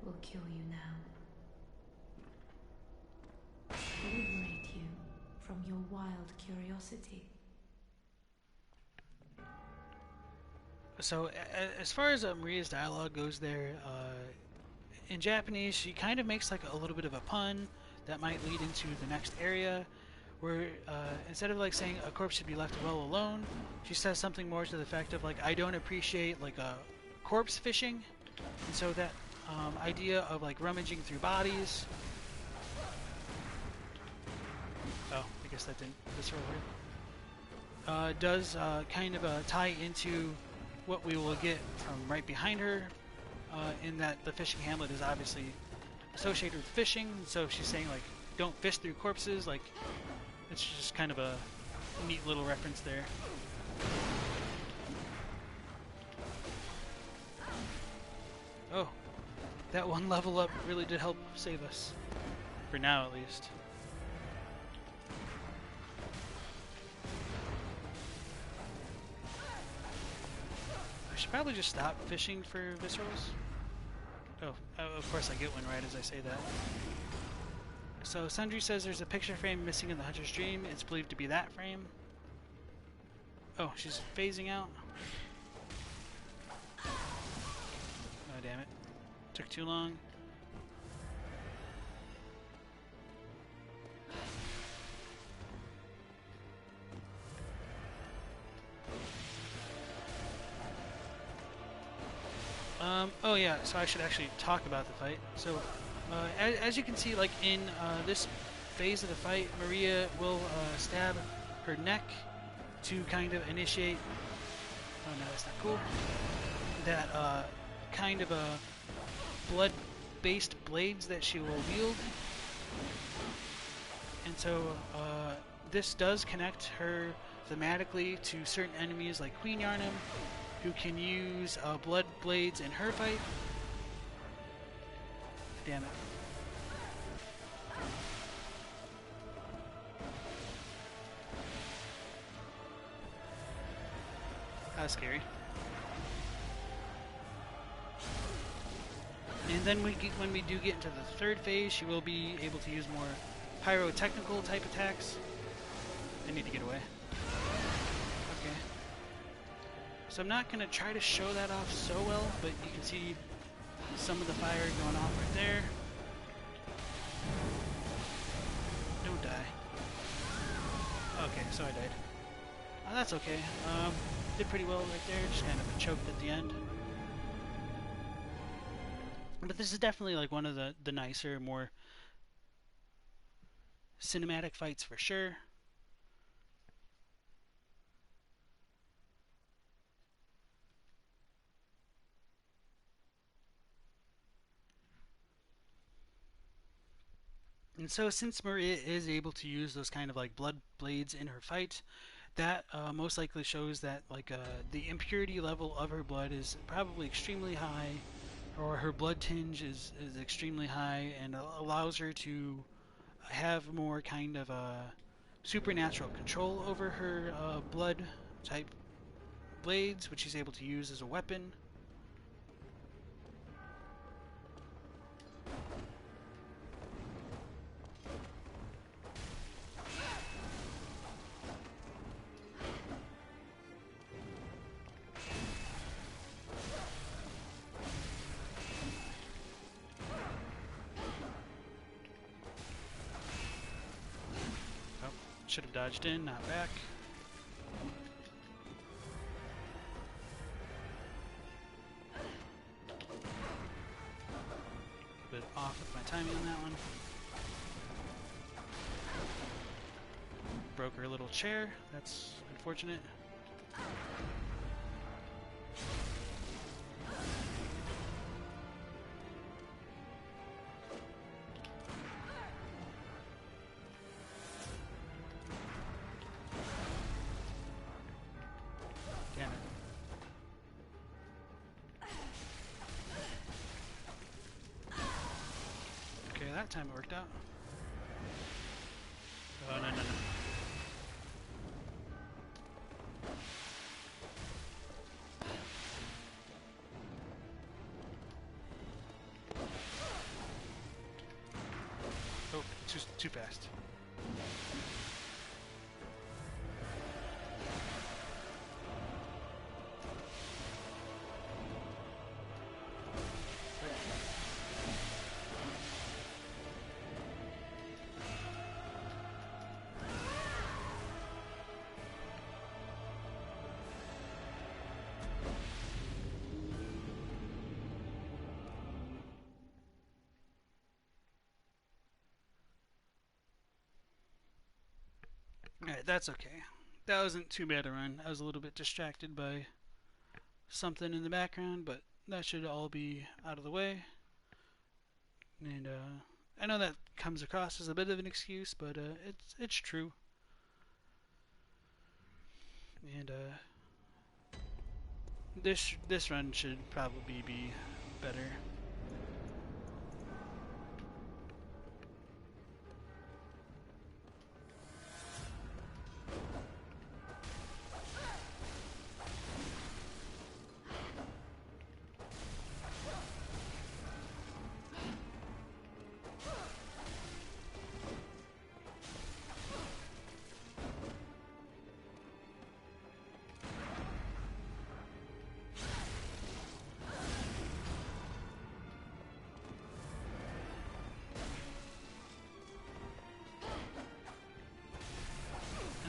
will kill you now. Liberate you from your wild curiosity. So as far as Maria's dialogue goes there, in Japanese she kind of makes a little bit of a pun that might lead into the next area, where instead of saying a corpse should be left well alone, she says something more to the effect of I don't appreciate a corpse fishing. And so that idea of rummaging through bodies. Oh, I guess that didn't visceral here. Does kind of tie into what we will get from right behind her, in that the fishing hamlet is obviously associated with fishing. So if she's saying don't fish through corpses, it's just kind of a neat little reference there. Oh, that one level up really did help save us. For now, at least. I should probably just stop fishing for viscerals. Oh, of course I get one right as I say that. So Sundry says there's a picture frame missing in the Hunter's Dream. It's believed to be that frame. Oh, she's phasing out. Oh, damn it. Took too long. Oh yeah, so I should actually talk about the fight. So, as you can see, like in this phase of the fight, Maria will stab her neck to kind of initiate. Oh no, that's not cool. That kind of blood-based blades that she will wield, and so this does connect her thematically to certain enemies like Queen Yarnum, who can use blood blades in her fight. Damn it. That was scary. And then when we do get into the third phase, she will be able to use more pyrotechnical type attacks. I need to get away. Okay. So I'm not going to try to show that off so well, but you can see some of the fire going off right there. Don't die. Okay, so I died. That's okay. Did pretty well right there, just kind of choked at the end. But this is definitely like one of the nicer, more cinematic fights for sure. And so since Maria is able to use those kind of like blood blades in her fight, that most likely shows that like the impurity level of her blood is probably extremely high, or her blood tinge is extremely high, and allows her to have more kind of supernatural control over her blood type blades, which she's able to use as a weapon. Should have dodged in, not back. A bit off with my timing on that one. Broke her little chair. That's unfortunate. That time it worked out. Oh, no. Oh, too fast. Alright, that's okay. That wasn't too bad a run. I was a little bit distracted by something in the background, but that should all be out of the way. And I know that comes across as a bit of an excuse, but it's true. And this run should probably be better.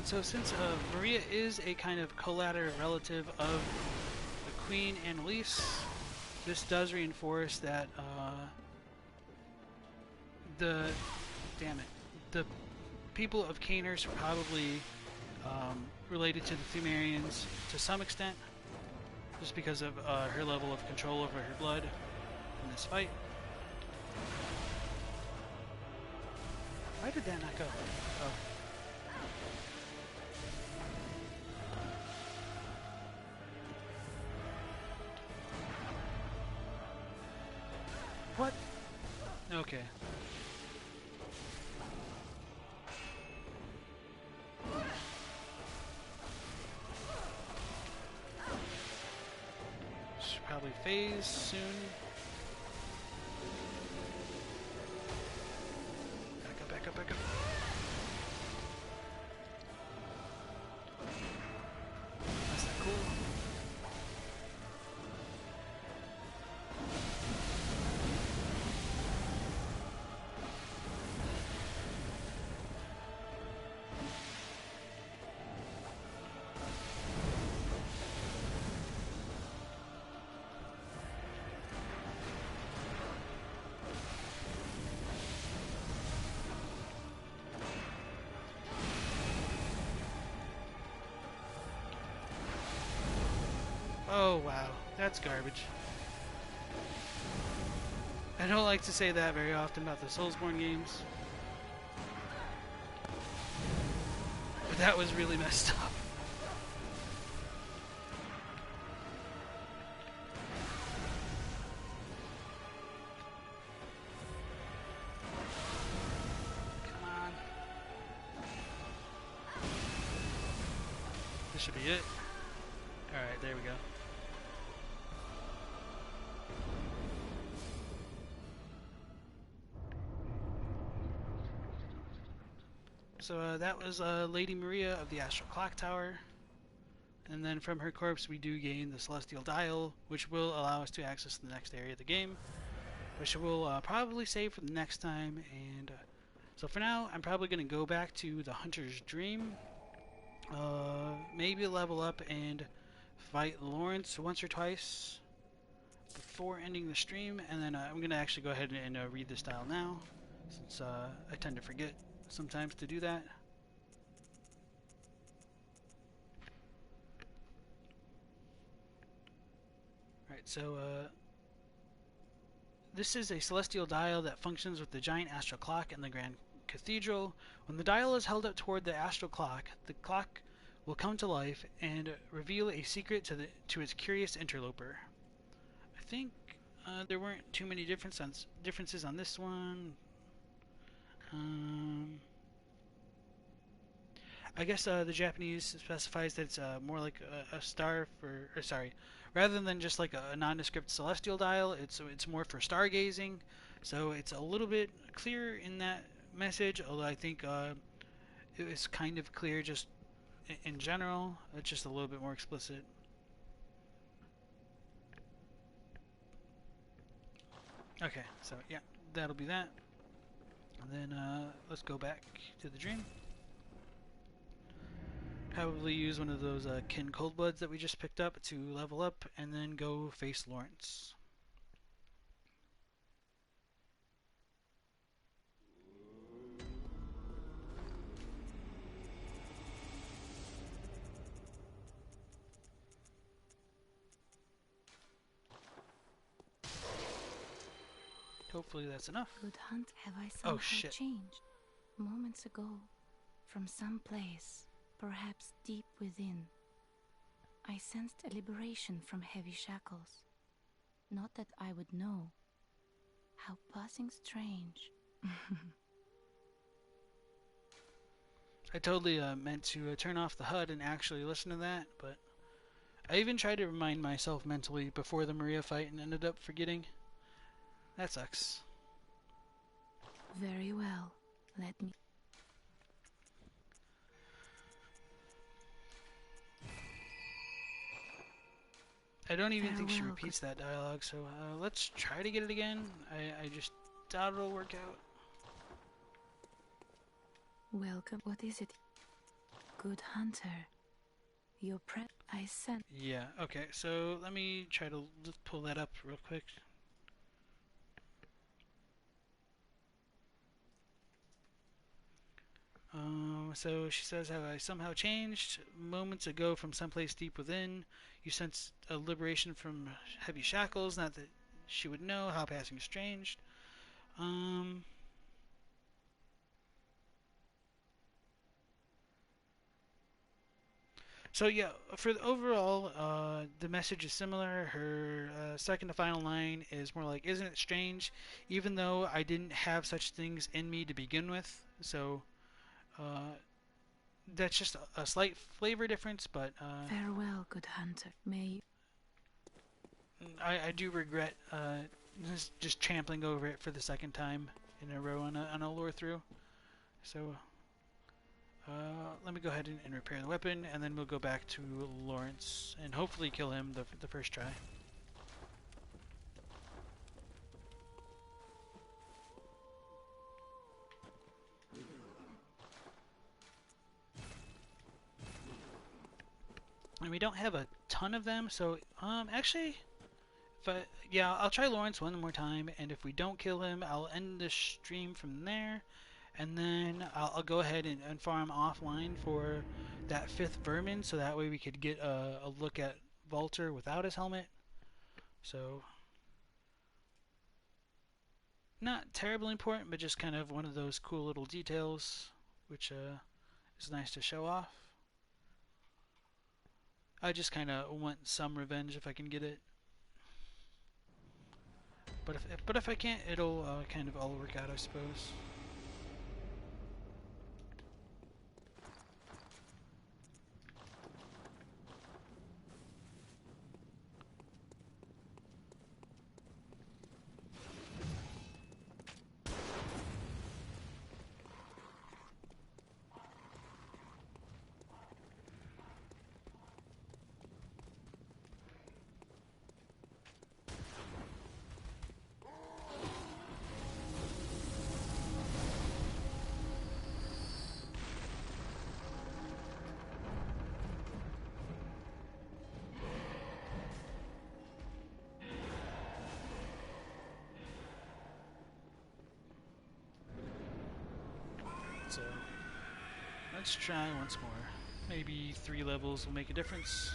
So since Maria is a kind of collateral relative of the Queen Annalise, this does reinforce that the the people of Caners are probably related to the Thumerians to some extent, just because of her level of control over her blood in this fight. Why did that not go? Oh. What? Okay. Should probably phase soon. Back up, back up, back up. That's not cool. Oh wow, that's garbage. I don't like to say that very often about the Soulsborne games, but that was really messed up. Come on. This should be it. Alright, there we go. So that was Lady Maria of the Astral Clocktower. And then from her corpse we do gain the Celestial Dial, which will allow us to access the next area of the game, which we'll probably save for the next time. And so for now, I'm probably going to go back to the Hunter's Dream, maybe level up and fight Laurence once or twice before ending the stream, and then I'm going to actually go ahead and read this dial now, since I tend to forget sometimes to do that. Alright, so this is a celestial dial that functions with the giant astral clock in the Grand Cathedral. When the dial is held up toward the astral clock, the clock will come to life and reveal a secret to its curious interloper. I think there weren't too many differences on this one. I guess the Japanese specifies that it's more like a star for, or sorry, rather than just like a nondescript celestial dial, it's more for stargazing. So it's a little bit clearer in that message, although I think it was kind of clear just in general. It's just a little bit more explicit. Okay, so yeah, that'll be that. And then let's go back to the dream. Probably use one of those Kin Coldbloods that we just picked up to level up, and then go face Laurence. Hopefully that's enough. Good hunt, have I somehow shit. changed? Moments ago, from some place, perhaps deep within, I sensed a liberation from heavy shackles. Not that I would know. How passing strange. I totally meant to turn off the HUD and actually listen to that, but I even tried to remind myself mentally before the Maria fight and ended up forgetting. That sucks. Very well. Let me... I don't even think she Farewell, repeats that dialogue, so let's try to get it again. I just doubt it'll work out. Welcome. What is it? Good hunter. Your I sent. Yeah, okay, so let me try to pull that up real quick. So she says how I somehow changed moments ago from someplace deep within. You sensed a liberation from heavy shackles, not that she would know how passing estranged. Um, so yeah, for the overall, the message is similar. Her second to final line is more like, "Isn't it strange? Even though I didn't have such things in me to begin with." So that's just a slight flavor difference, but Farewell, good hunter. May I do regret just trampling over it for the second time in a row on a lore through. So let me go ahead and repair the weapon, and then we'll go back to Laurence and hopefully kill him the first try. And we don't have a ton of them, so actually, yeah, I'll try Laurence one more time, and if we don't kill him, I'll end the stream from there, and then I'll go ahead and farm offline for that fifth vermin, so that way we could get a look at Walter without his helmet. So, not terribly important, but just kind of one of those cool little details, which is nice to show off. I just kind of want some revenge if I can get it. But if I can't, it'll kind of all work out, I suppose. So let's try once more. Maybe 3 levels will make a difference.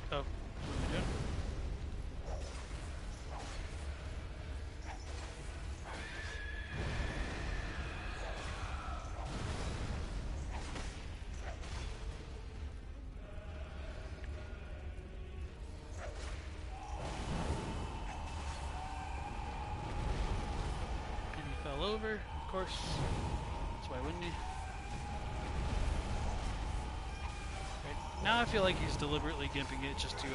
Oh, what am I doing? Over, of course. That's why wouldn't he? Right. Now I feel like he's deliberately gimping it just to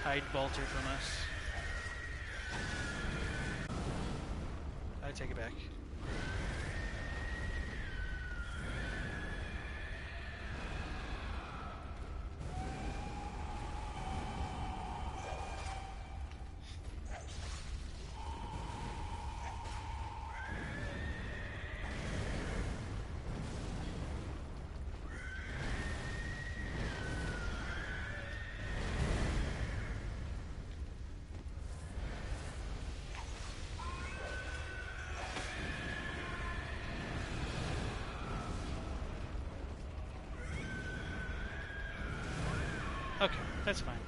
hide Balter from us. I take it back. Okay, that's fine.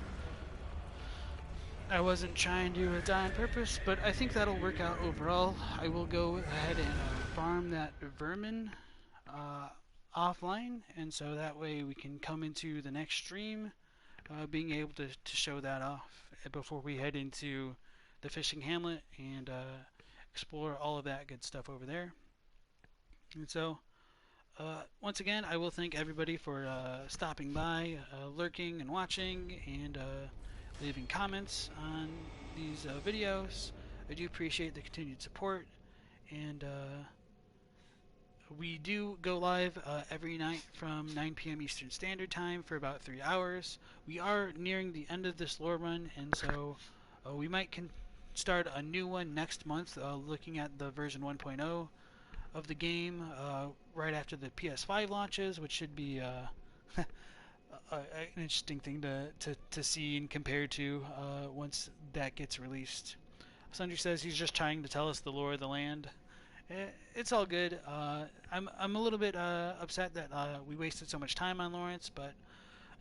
I wasn't trying to die on purpose, but I think that'll work out overall. I will go ahead and farm that vermin offline, and so that way we can come into the next stream being able to show that off before we head into the fishing hamlet and explore all of that good stuff over there. And so once again, I will thank everybody for stopping by, lurking and watching, and leaving comments on these videos. I do appreciate the continued support, and we do go live every night from 9 p.m. Eastern Standard Time for about 3 hours. We are nearing the end of this lore run, and so We might start a new one next month, looking at the version 1.0 of the game right after the PS5 launches, which should be an interesting thing to see and compare to once that gets released. Sundry says he's just trying to tell us the lore of the land. It's all good. I'm a little bit upset that we wasted so much time on Laurence, but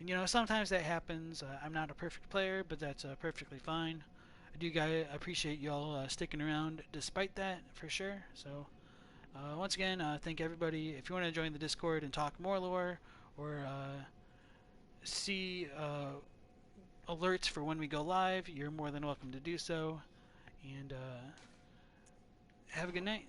you know, sometimes that happens. I'm not a perfect player, but that's perfectly fine. I do appreciate y'all sticking around despite that, for sure. So, once again, thank everybody. If you want to join the Discord and talk more lore, or see alerts for when we go live, you're more than welcome to do so. And have a good night.